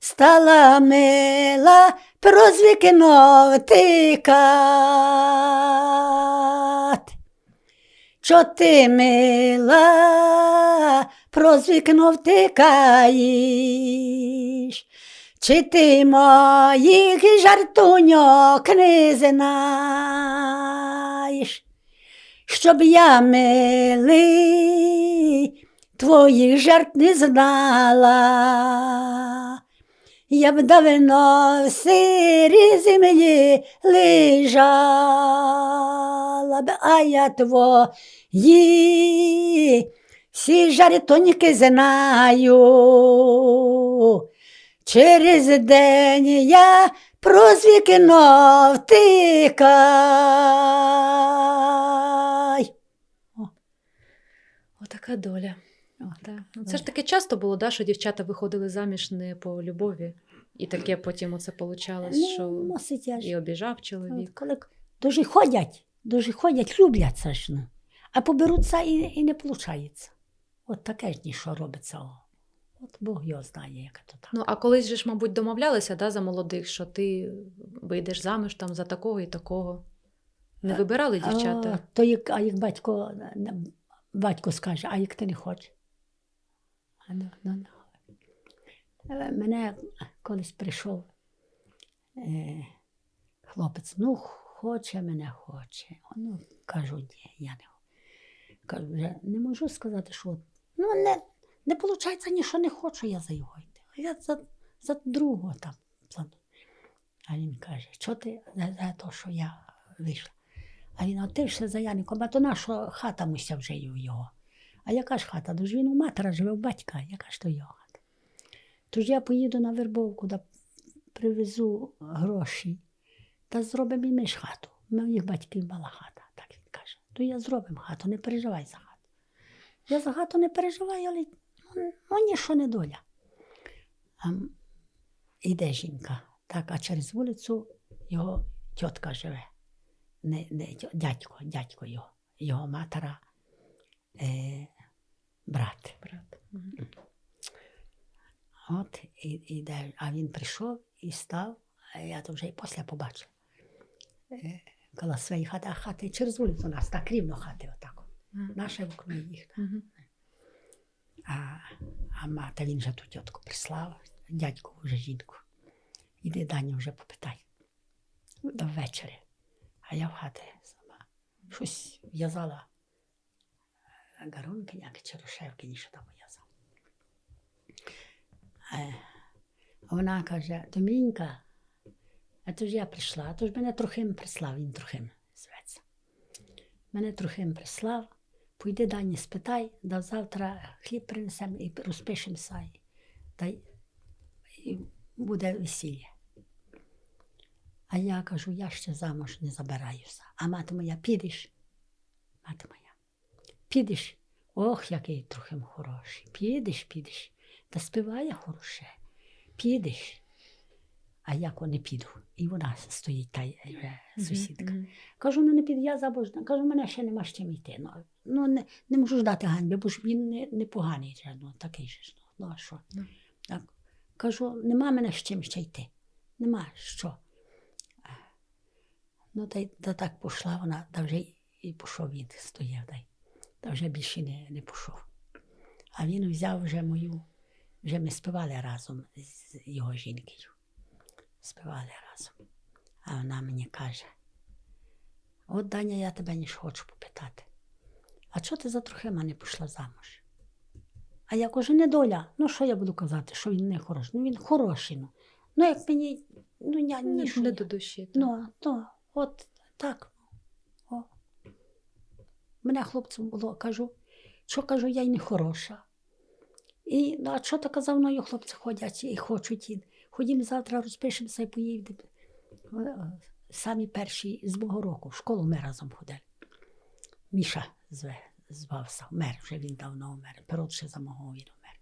Стала мила проз вікно втикать. Чо ти, мила, проз вікно втикаєш? Чи ти моїх жартуньок не знаєш? Щоб я, милий, твоїх жарт не знала, я б давно в сирій землі лежала б, а я твої всі жартоньки знаю. Через день я проз вікно втикай. Отака доля. Так. Ну, це доля. ж таке часто було, да, що дівчата виходили заміж не по любові. І таке потім оце получалось, що Мусить я ж. і обіжав От чоловік. коли дуже ходять, люблять це ж, ну. А поберуться і не виходить. От таке ж ніщо робиться. От Бог його знає, як це так. Ну, а колись же ж, мабуть, домовлялися, да, за молодих, що ти вийдеш заміж там за такого і такого. Не вибирали дівчата? То як батько скаже, а як ти не хочеш? Мене колись прийшов хлопець, ну, хоче, хоче. Ну, кажу, ні, я не хочу. Кажу, вже не можу сказати, що ну, не виходить, ні, що не хочу я за його йти. Я за другого там. А він каже, що ти за те, що я вийшла? А він, ти ж за Яником, а то наша хата муся вже є в його. А яка ж хата? Тож він у матера живе, у батька, яка ж то його хата? Тож я поїду на Вербовку, да привезу гроші, та зробимо і ми ж хату. У моїх батьків мала хата, так він каже. То я зробимо хату, не переживай за хату. Я за хату не переживаю, але ну, ніщо не доля. Іде жінка, так, а через вулицю його тітка живе. Дядько його матера, брат. Мгм. От, іде, а він прийшов і став, а я то вже і після побачив. Коло своєї хати, а хати через вулицю у нас, так рівно хати отак. Мгм. Наше вікно їх. Мгм. А мати, він же ту тітку прислав, дядьку вже жінку. Іди Даню вже попитай. До ввечері. А я в хаті сама. Щось в'язала. Гарунки, ніякі черушевки, ніщо там в'язала. А вона каже, Домінька, а то ж я прийшла, а то ж мене Трохим прислав, він Трохим зветься. Мене Трохим прислав, пойди Дані спитай, да завтра хліб принесемо і розпишемося, і буде весілля. А я кажу, я ще замуж не забираюся. А мати моя, підеш? Мати моя, підеш? Ох, який Трохим хороший. Підеш. Та співає хороше. Підеш. А як не піду? І вона стоїть, та сусідка. Мгм. Кажу, ну не піду, я забожна. Кажу, мене ще нема з чим йти. Ну не можу ждати ганьби, бо ж він не поганий вже, ну такий же ж. Ну а що? Ну. Так. Кажу, нема мене з чим ще йти. Нема що. Ну та так пішла вона, та вже і пішов він, стояв, та вже більше не пішов. А він взяв вже мою, вже ми співали разом з його жінкою. Співали разом. А вона мені каже, от, Даня, я тебе ніж хочу попитати. А чого ти за Трохима не пішла замуж? А я кажу, недоля. Ну, що я буду казати, що він не хороший? Ну, він хороший. Ну як мені, ну, я ніщо. Не до душі. так. Ну, от так. О. Мене хлопцем було, кажу, що кажу, я й не хороша. І, ну, а що ти казав, мною хлопці ходять і хочуть. Ходім завтра розпишемося і поїдемо. Самі перші з мого року, в школу ми разом ходили. Міша звався, мер, вже він давно умер, перше за мого він умер.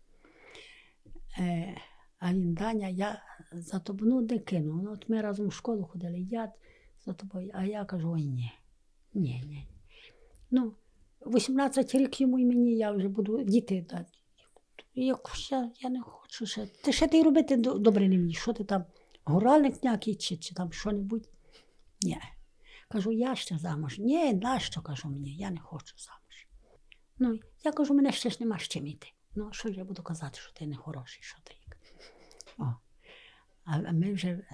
А він, Даня, я за тобою не кину. Ну, от ми разом в школу ходили, я за тобою, а я кажу, ой, ні. Ну, 18 років йому і мені, я вже буду діти дати. Я не хочу ще. Ти ще ти робити добре не вмієш. Що ти там, гуральник ніякий чи там що-небудь? Ні. Кажу, я ще замуж. Ні, нащо, кажу мені, я не хочу замуж. Ну, я кажу, мене ще ж нема з чим йти. Ну, що ж я буду казати, що ти не хороший, що ти як. О. А ми вже,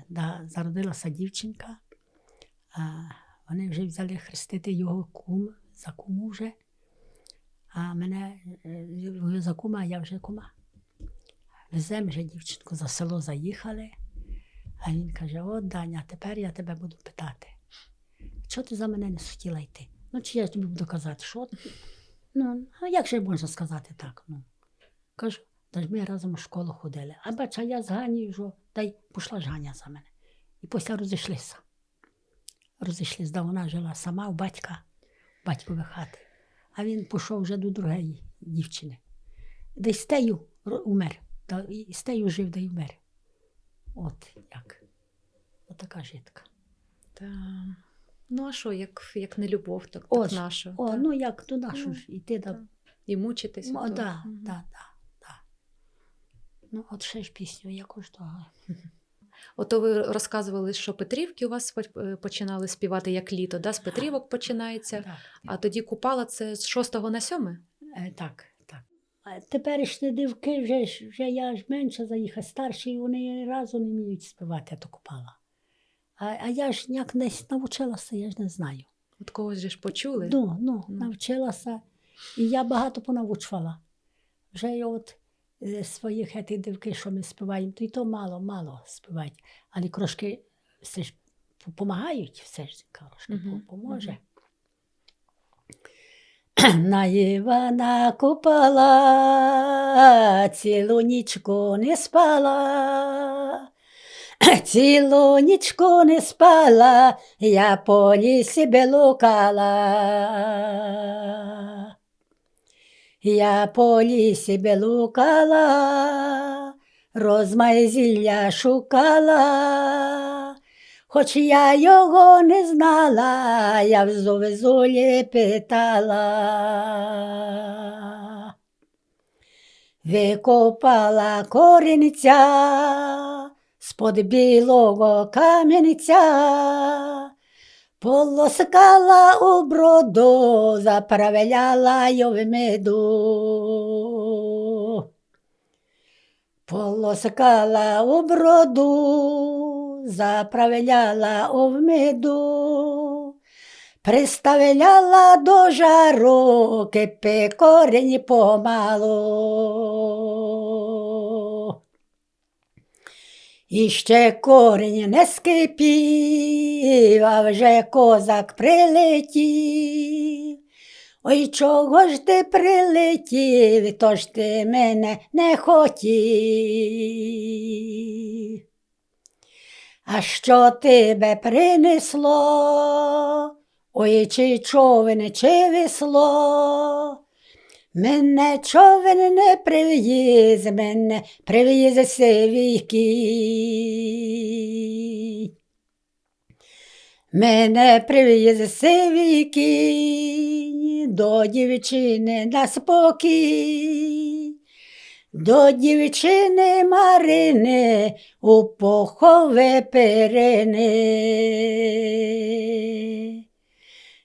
зародилася дівчинка, вони вже взяли хрестити його кум, за куму вже. А мене за кума, а я вже кума. Веземо вже дівчинку, за село заїхали. А він каже, от, Даня, тепер я тебе буду питати. Чого ти за мене не хотіла йти? Ну, чи я тобі буду казати, що? Ну, а як же можна сказати так? Ну, кажу, та ж ми разом у школу ходили. А бач, а я з Ганією вже, та й пішла ж Ганя за мене. І після розійшлися. Розійшлися, да вона жила сама у батькові хати. А він пішов вже до другої дівчини. Десь стею умер. І стею жив, да й умер. От як. Отака житка. Та. Ну, а що, як не любов, так наша. Ну як до нашу ж іти. Да. І мучитися. Так. Ну, от ще ж пісню якось того. Ото ви розказували, що Петрівки у вас починали співати як літо, да? З Петрівок починається, Так. а тоді Купала це з 6 на 7? Так. А теперішні дівки, вже я ж менше заїхав, старші, вони разу не вміють співати, то Купала. А я ж ніяк не навчилася, я ж не знаю. От когось же ж почули? Навчилася. І я багато понавчувала. Вже я от своїх дівки, що ми співаємо, то й то мало співають. Але трошки все ж допомагають, все ж трошки поможе. На Івана Купала, цілу нічку не спала. Цілу нічку не спала, я по лісі блукала. Я по лісі блукала, розмайзілля шукала. Хоч я його не знала, я в зозулі питала. Викопала корінця з-под білого камінця, полоскала у броду, заправляла й в меду. Полоскала у броду, заправляла в меду, приставляла до жару, кипи корінь помалу. І ще корінь не скипів, а вже козак прилетів. Ой, чого ж ти прилетів, то ж ти мене не хотів. А що тебе принесло, ой, чи човен, чи весло? Мене човен не привіз, мене привіз сивий кінь. Мене привіз сивий кінь до дівчини на спокій, до дівчини Марини у похове перини.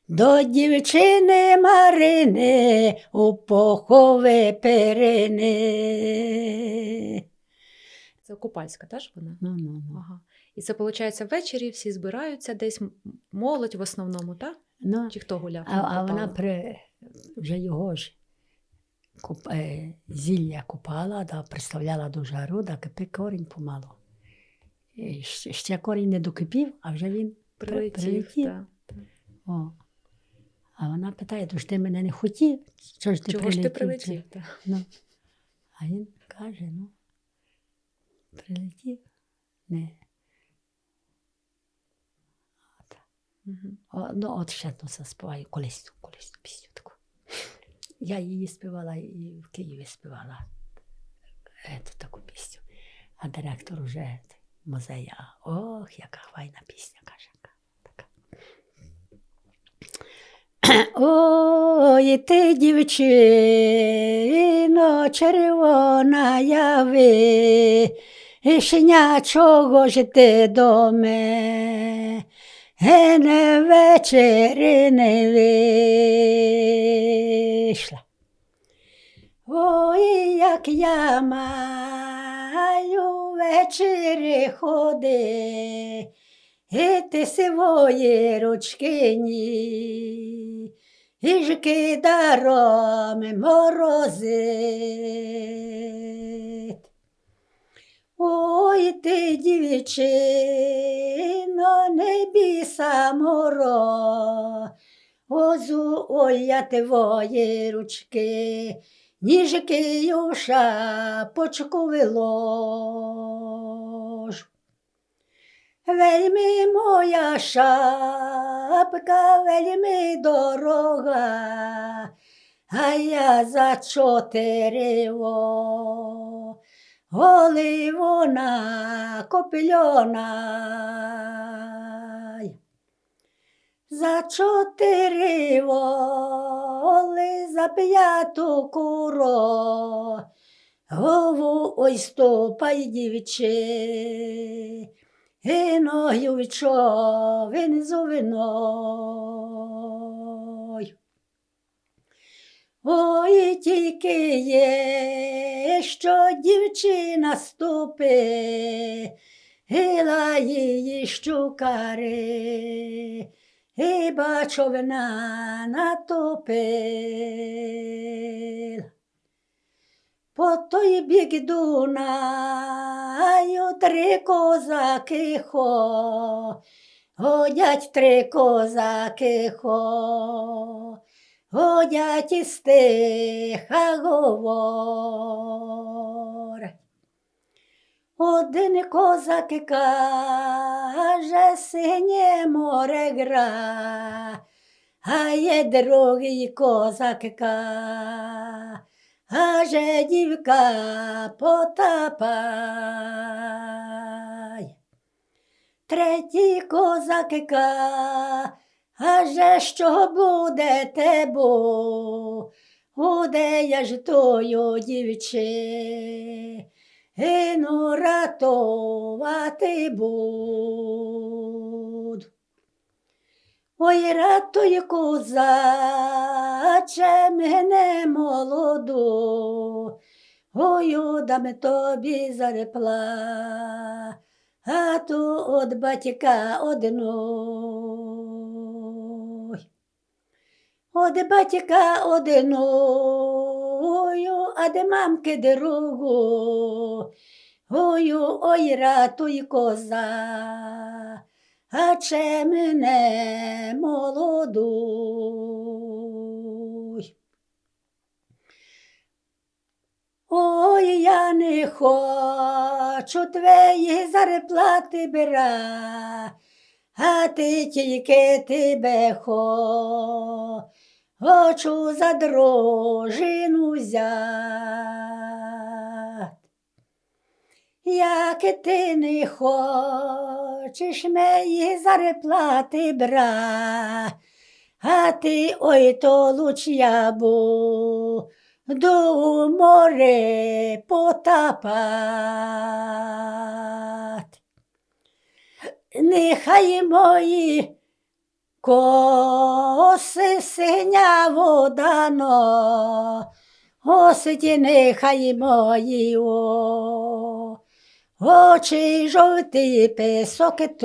До дівчини Марини у похове перини. Це Купальська, теж вона? Ну. Ага. І це, виходить, ввечері всі збираються, десь молодь в основному, так? Ну, Чи хто гуляв? а вона вже його ж зілля купала, да, приставляла до жару, да, кипи корінь помалу. І ще корінь не докипів, а вже він прилетів. Так. О. А вона питає, то ж ти мене не хотів? Чого ж ти прилетів? Так. Ну. А він каже, прилетів? Не. От ще заспіваю колись пісню таку. Я її співала і в Києві співала таку пісню. А директор уже музею, ох, яка файна пісня, каже. Така. Ой, ти, дівчино, червона яви, Ішня, чого ж ти до мене ввечері не вийшла? Ой, як я маю ввечері ходи, і ти свої ручки ні, і ж даром морозить. Ой, ти, дівчино, не бійся морозу, ой, я твої ручки, ніжки у шапочку виложу. Вельми моя шапка, вельми дорога, а я за 4 голи вона копильона. За 4 воли, за 5 корову, ой, ступай, дівчи, і ногою в човен зувиною. Ой, тільки є, що дівчина ступила її щукари, і бачовна натопила. По той бік Дунаю 3 козаки ходять, 3 козаки ходять і стиха говорять. Один козак каже, синє море гра, а є другий козак каже, дівка потапай. Третій козак каже, що будете буде я ж тою дівчину ратувати буду. Ой, ратуй, козаче, мене молоду, ой, дам тобі зарплату от батька одного. От батька одного, а де мамки другу, ой, ратуй, коза, а че мене молоду. Ой, я не хочу твої зарплати бра, а ти тільки тебе хочу за дружину взять. Як ти не хочеш мої зарплати бра, а ти, ой, то луч я буду у море потапать. Нехай мої коси синя вода носить, нехай мої очі жовті песок точ.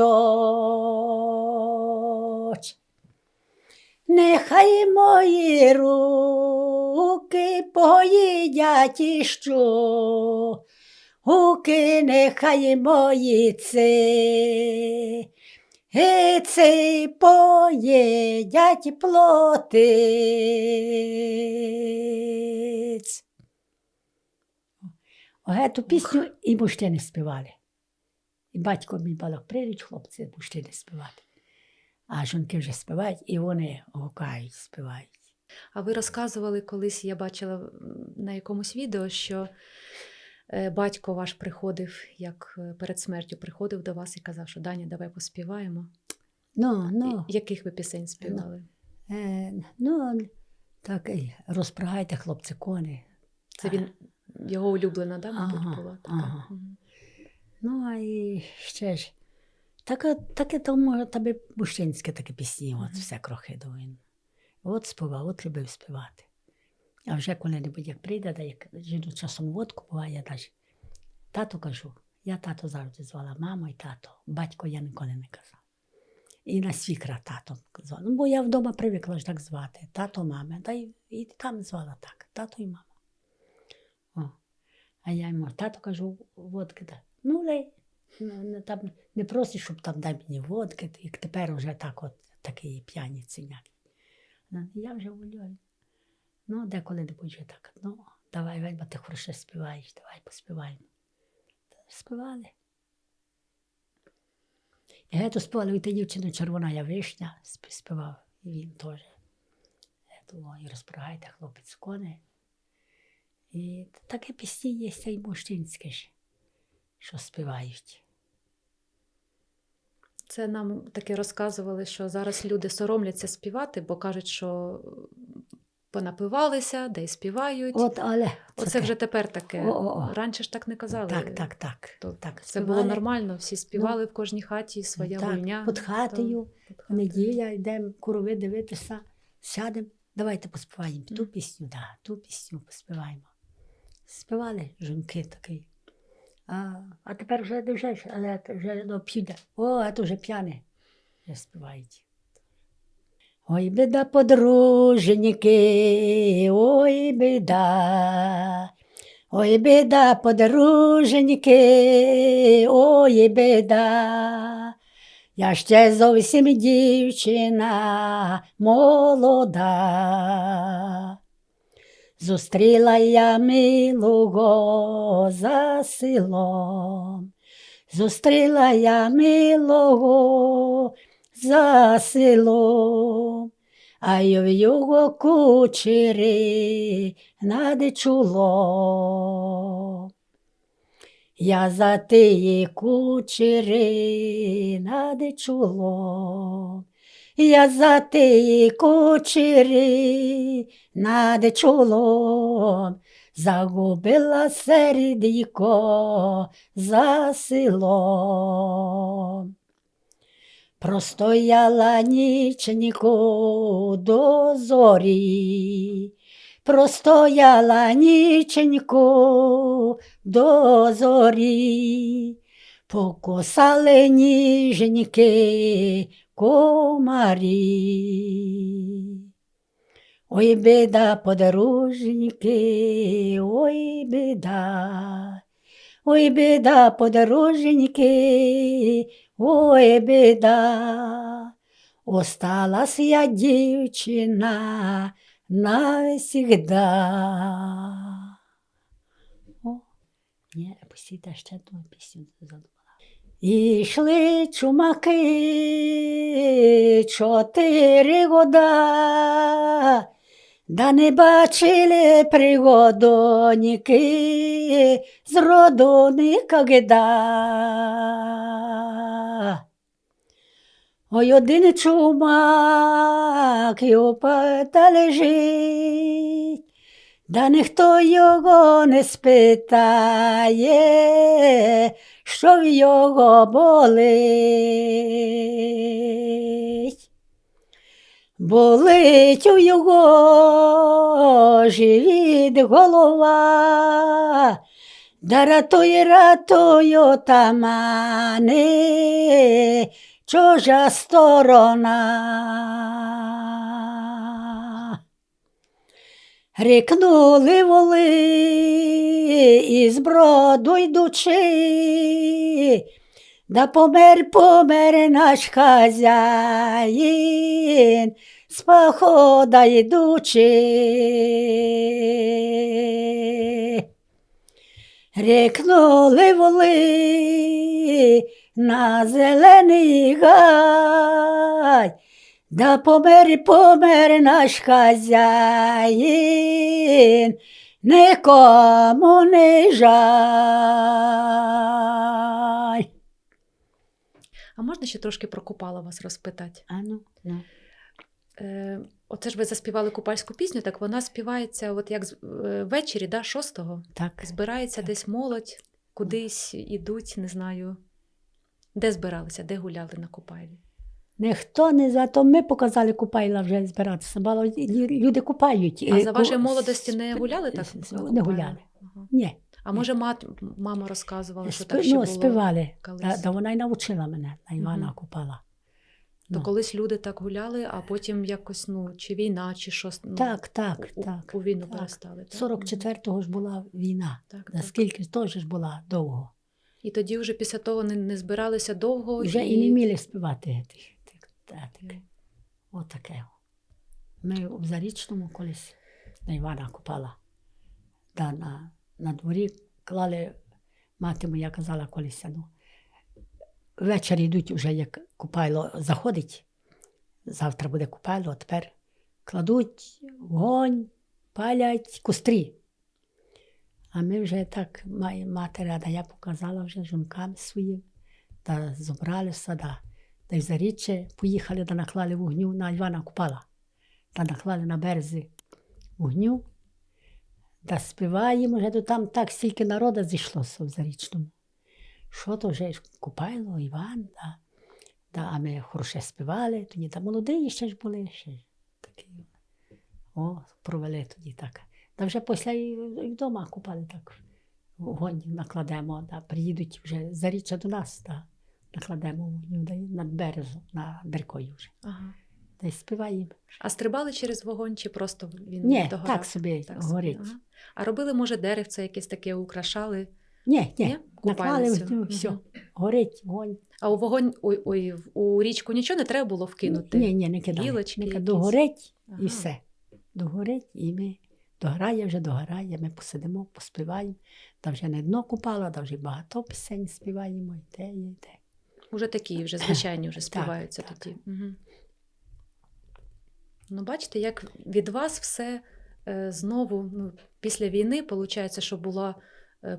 Нехай мої руки поїдять іщу, нехай мої ци поїдять плотиць. Эту пісню і мужчини співали. І батько мій балок, прийдуть хлопці, мужчини співати. А жінки вже співають, і вони гукають, співають. А ви розказували колись, я бачила на якомусь відео, що батько ваш приходив, як перед смертю приходив до вас і казав, що Даня, давай поспіваємо. Ну. Яких ви пісень співали? Так, і розпрягайте, хлопці, коні. Це він, його улюблена, да, мабуть, Ага, була така. ага. Мгм. Ну, а і ще ж. Таке тому тобі мужчинське такі пісні, от все крохи до він. От співав, от любив співати. А вже коли-небудь як прийде, да як жіну часом водку буває, навіть тату кажу, я тато завжди звала, мамо і тато, батько я ніколи не казав. І на свікра тато звала. Ну, бо я вдома привикла ж так звати, тато, мами, та і там звала так, тато і мама. О. А я йому, тато кажу, водки дай. Ну, лей. Там не просить, щоб там дай мені водки, як тепер вже так от такі п'яні ціняки. Я вже волюю. Ну, деколи не буде так. Ну, давай, Вельма, ти хороше співаєш, давай поспіваємо. Співали. І гету співали, і ти дівчина червона я вишня, співав, і він теж. І розпрягайте, хлопець кони. І такі пісні є, і мужчинські ж, що співають. Це нам таке розказували, що зараз люди соромляться співати, бо кажуть, що понапивалися, де й співають. От, але Оце вже тепер таке. О-о-о. Раніше ж так не казали. Так. Це було нормально, всі співали в кожній хаті, своя так, гульня. Під хатою, неділя, йдемо корови дивитися, сядемо, давайте поспіваємо ту пісню, да, ту пісню поспіваємо. Співали жінки такі. А тепер вже не вже, але вже піде. О, це вже п'яне. Вже співають. Ой, біда, подруженьки, ой, біда. Ой, біда, подруженьки, ой, біда. Я ще зовсім дівчина молода. Зустріла я милого за селом, зустріла я милого за селом, а й в його кучері над чолом. Я за тієї кучері над чолом, я за тієї кучері над чолом, загубила серденько за селом. Простояла ніченько до зорі, простояла ніченько до зорі, покусали ніженьки комарі. Ой, біда, подруженьки, ой, біда. Ой, біда, подруженьки, ой, біда. Осталась я дівчина навсігда. О, ні, посіда ще ту пісню задумала. Ішли чумаки 4 года, да не бачили пригодоньки зроду никогда. Ой, один чумак опата лежить, да ніхто його не спитає, що в його болить. Болить у його живіт голова, да ратуй отамани, чужа сторона. Рікнули воли із броду йдучи, да помер наш хазяїн, з похода йдучи. Рікнули воли на зелений гай, да помер наш хазяїн, нікому не жаль. А можна ще трошки про Купала вас розпитати? Ну. Оце ж ви заспівали купальську пісню, так вона співається от як ввечері, да, 6-го. Так. Збирається Так. десь молодь, кудись ідуть, не знаю. Де збиралися, де гуляли на Купайлі? Ніхто не за то ми показали Купайла вже збиратися. Мало люди купають. А за вашої молодості не гуляли так? на Не Купайлі? гуляли. Ага. Ні. А може мама розказувала, що так ще було співали. колись? Да, вона й навчила мене, на Івана Мгм. Купала. То Ну. колись люди так гуляли, а потім якось, ну, чи війна, чи щось, ну, Так. у війну Так. перестали. Так? 44-го ж була війна. Так, так. Наскільки теж ж була довго. І тоді вже після того не збиралися довго. Вже і не вміли співати. Отаке. Ми в Зарічному колись на Івана Купала. Да, на дворі клали, мати моя казала колись, ну, ввечері йдуть вже, як Купайло заходить, завтра буде Купайло, а тепер кладуть вогонь, палять кострі. А ми вже так, мати рада, я показала вже жінкам своїм, та зібралися, та й в Заріччя поїхали, да наклали вогню на Івана Купала. Та наклали на березі вогню, та співаємо, вже то там так стільки народу зійшлося в Зарічному. Що то вже ж Купайло, Іван, а ми хороше співали, тоді та молоді ще ж були, ще ж такі. О, провели тоді так. Та вже після і вдома купали так. Вогонь накладемо, приїдуть вже з Заріччя до нас, накладемо вогню над березом, над рікою вже. Ага. Та й співаємо. А стрибали через вогонь, чи просто він Ні, догорав? так собі горить. Ага. А робили, може, деревце якесь таке украшали? Ні, Ні? наклали Купалися. вогню, все, Мгм. горить вогонь. А у вогонь, у річку нічого не треба було вкинути? Ні, не кидали. Гілочки якісь? Догорить Ага. і все. Догорить, і ми догорає, ми посидимо, поспіваємо. Та вже не дно купала, та вже багато пісень співаємо, і те, і те. Уже такі, вже звичайні вже Так, співаються так. тоді. Угу. Ну, бачите, як від вас все знову, ну, після війни, виходить, що була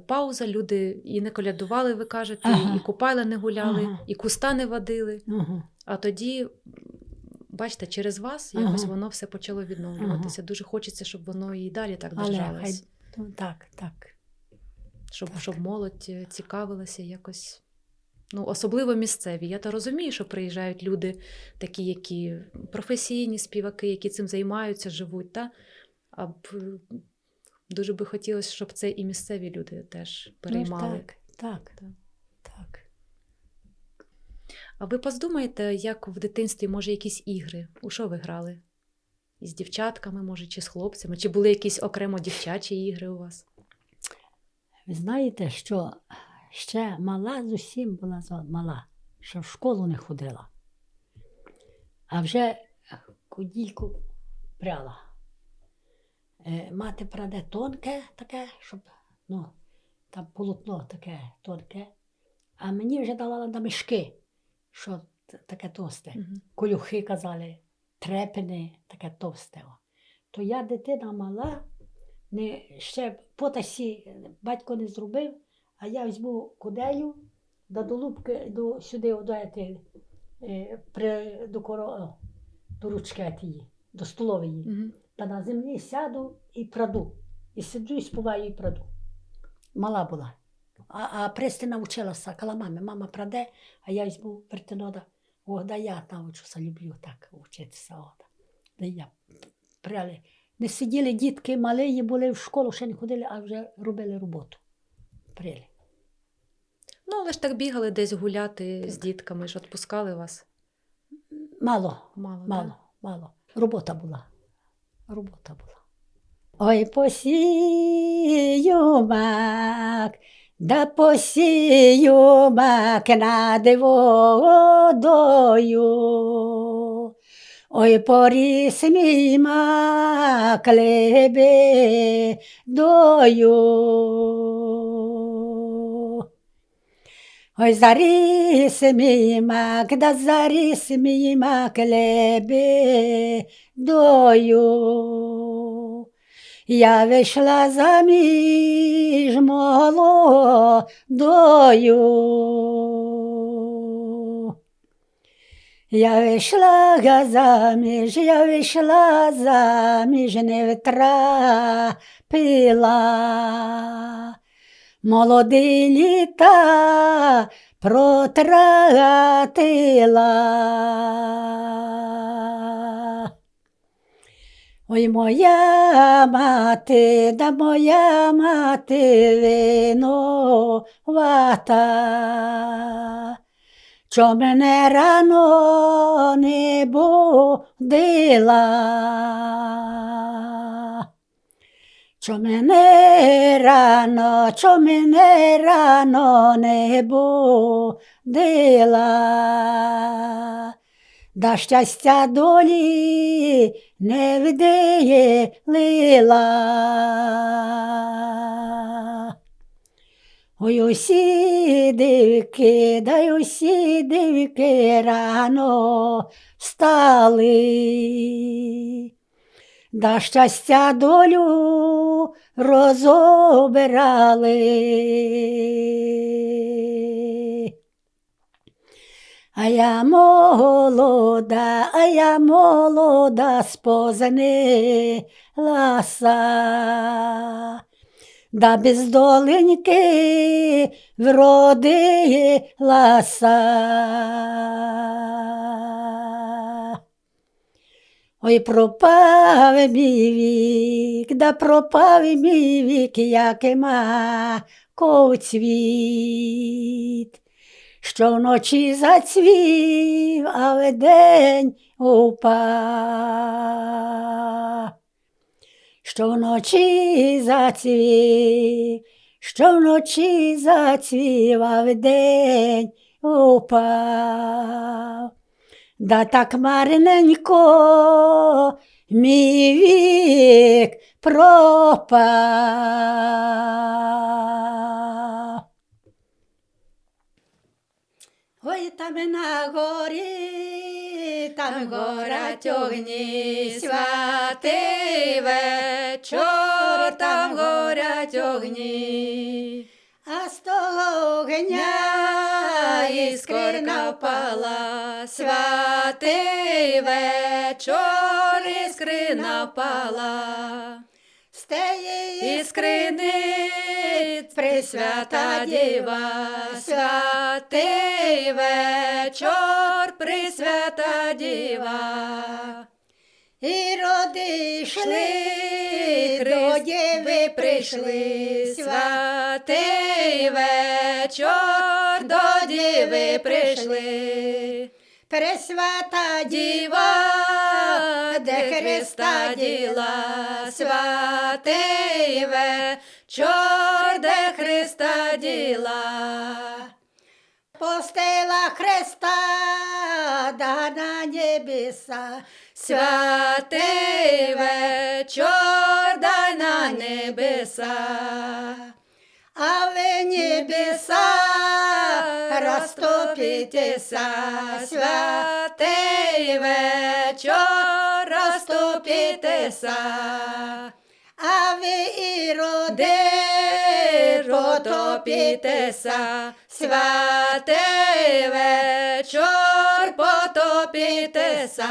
пауза, люди і не колядували, ви кажете, Ага. і купайла не гуляли, Ага. і куста не водили. Ага. А тоді, бачите, через вас якось Ага. воно все почало відновлюватися. Дуже хочеться, щоб воно і далі так Але держалось. так. Щоб молодь цікавилася якось. Ну, особливо місцеві. Я то розумію, що приїжджають люди такі, які професійні співаки, які цим займаються, живуть. Дуже би хотілося, щоб це і місцеві люди теж переймали. Так. А ви подумаєте, як в дитинстві, може, якісь ігри? У що ви грали? Із дівчатками, може, чи з хлопцями? Чи були якісь окремо дівчачі ігри у вас? Ви знаєте, що ще мала зовсім була мала, що в школу не ходила. А вже кудільку пряла. Мати праде тонке таке, щоб, ну, там полотно таке тонке. А мені вже давала на мішки, що таке товсте. Колюхи казали, трепини, таке товсте. То я дитина мала, ще потасі батько не зробив, а я візьму куделю, до лупки, сюди, до ручки тієї, до столової. Та на землі сяду і праду. І сиджу, і співаю, і праду. Мала була. А прести навчилася, кала мами. Мама праде, а я візьму вертинода. Да я навчуся, люблю так вчитися. Да я пряли. Не сиділи дітки, малі були в школу, ще не ходили, а вже робили роботу. Пряли. Ну, але ж так бігали десь гуляти з дітками, ж відпускали вас? Мало. Робота була. Ой, посію мак, да посію мак над водою. Ой, поріс мій мак лебедою. Ой, заріс мій мак, да заріс мій мак лебедою. Я вийшла заміж молодою. Я вийшла заміж, не втрапила. Молоді літа протратила. Ой, моя мати винувата, чо мене рано не будила, чо мене рано не будила, да щастя долі не вділила. Ой, усі дівки рано встали, да щастя долю розобирали. А я молода, спознилася, да без доленьки вродилася. Ой, пропав мій вік, як маков цвіт, що вночі зацвів, а вдень упав. Що вночі зацвів, а вдень упав. Да так марненько мій вік пропав. Ой, там на горі, там горять огні, святий вечір, там горять огні. А з того огня іскрина впала, святий вечір, іскрина впала. З теї іскрини Пресвята Діва, святий вечір, Пресвята Діва. І роди йшли, до Діви прийшли, святий вечір, до Діви прийшли. Пресвята Діва, де Христа діла, святий вечір, де Христа діла. Постила Христа, да на небеса, святий вечір, дай на небеса. А ви небеса, розступітеся, святий вечір, розступітеся. А ви іроди, потопітеся, святий вечір, потопітеся.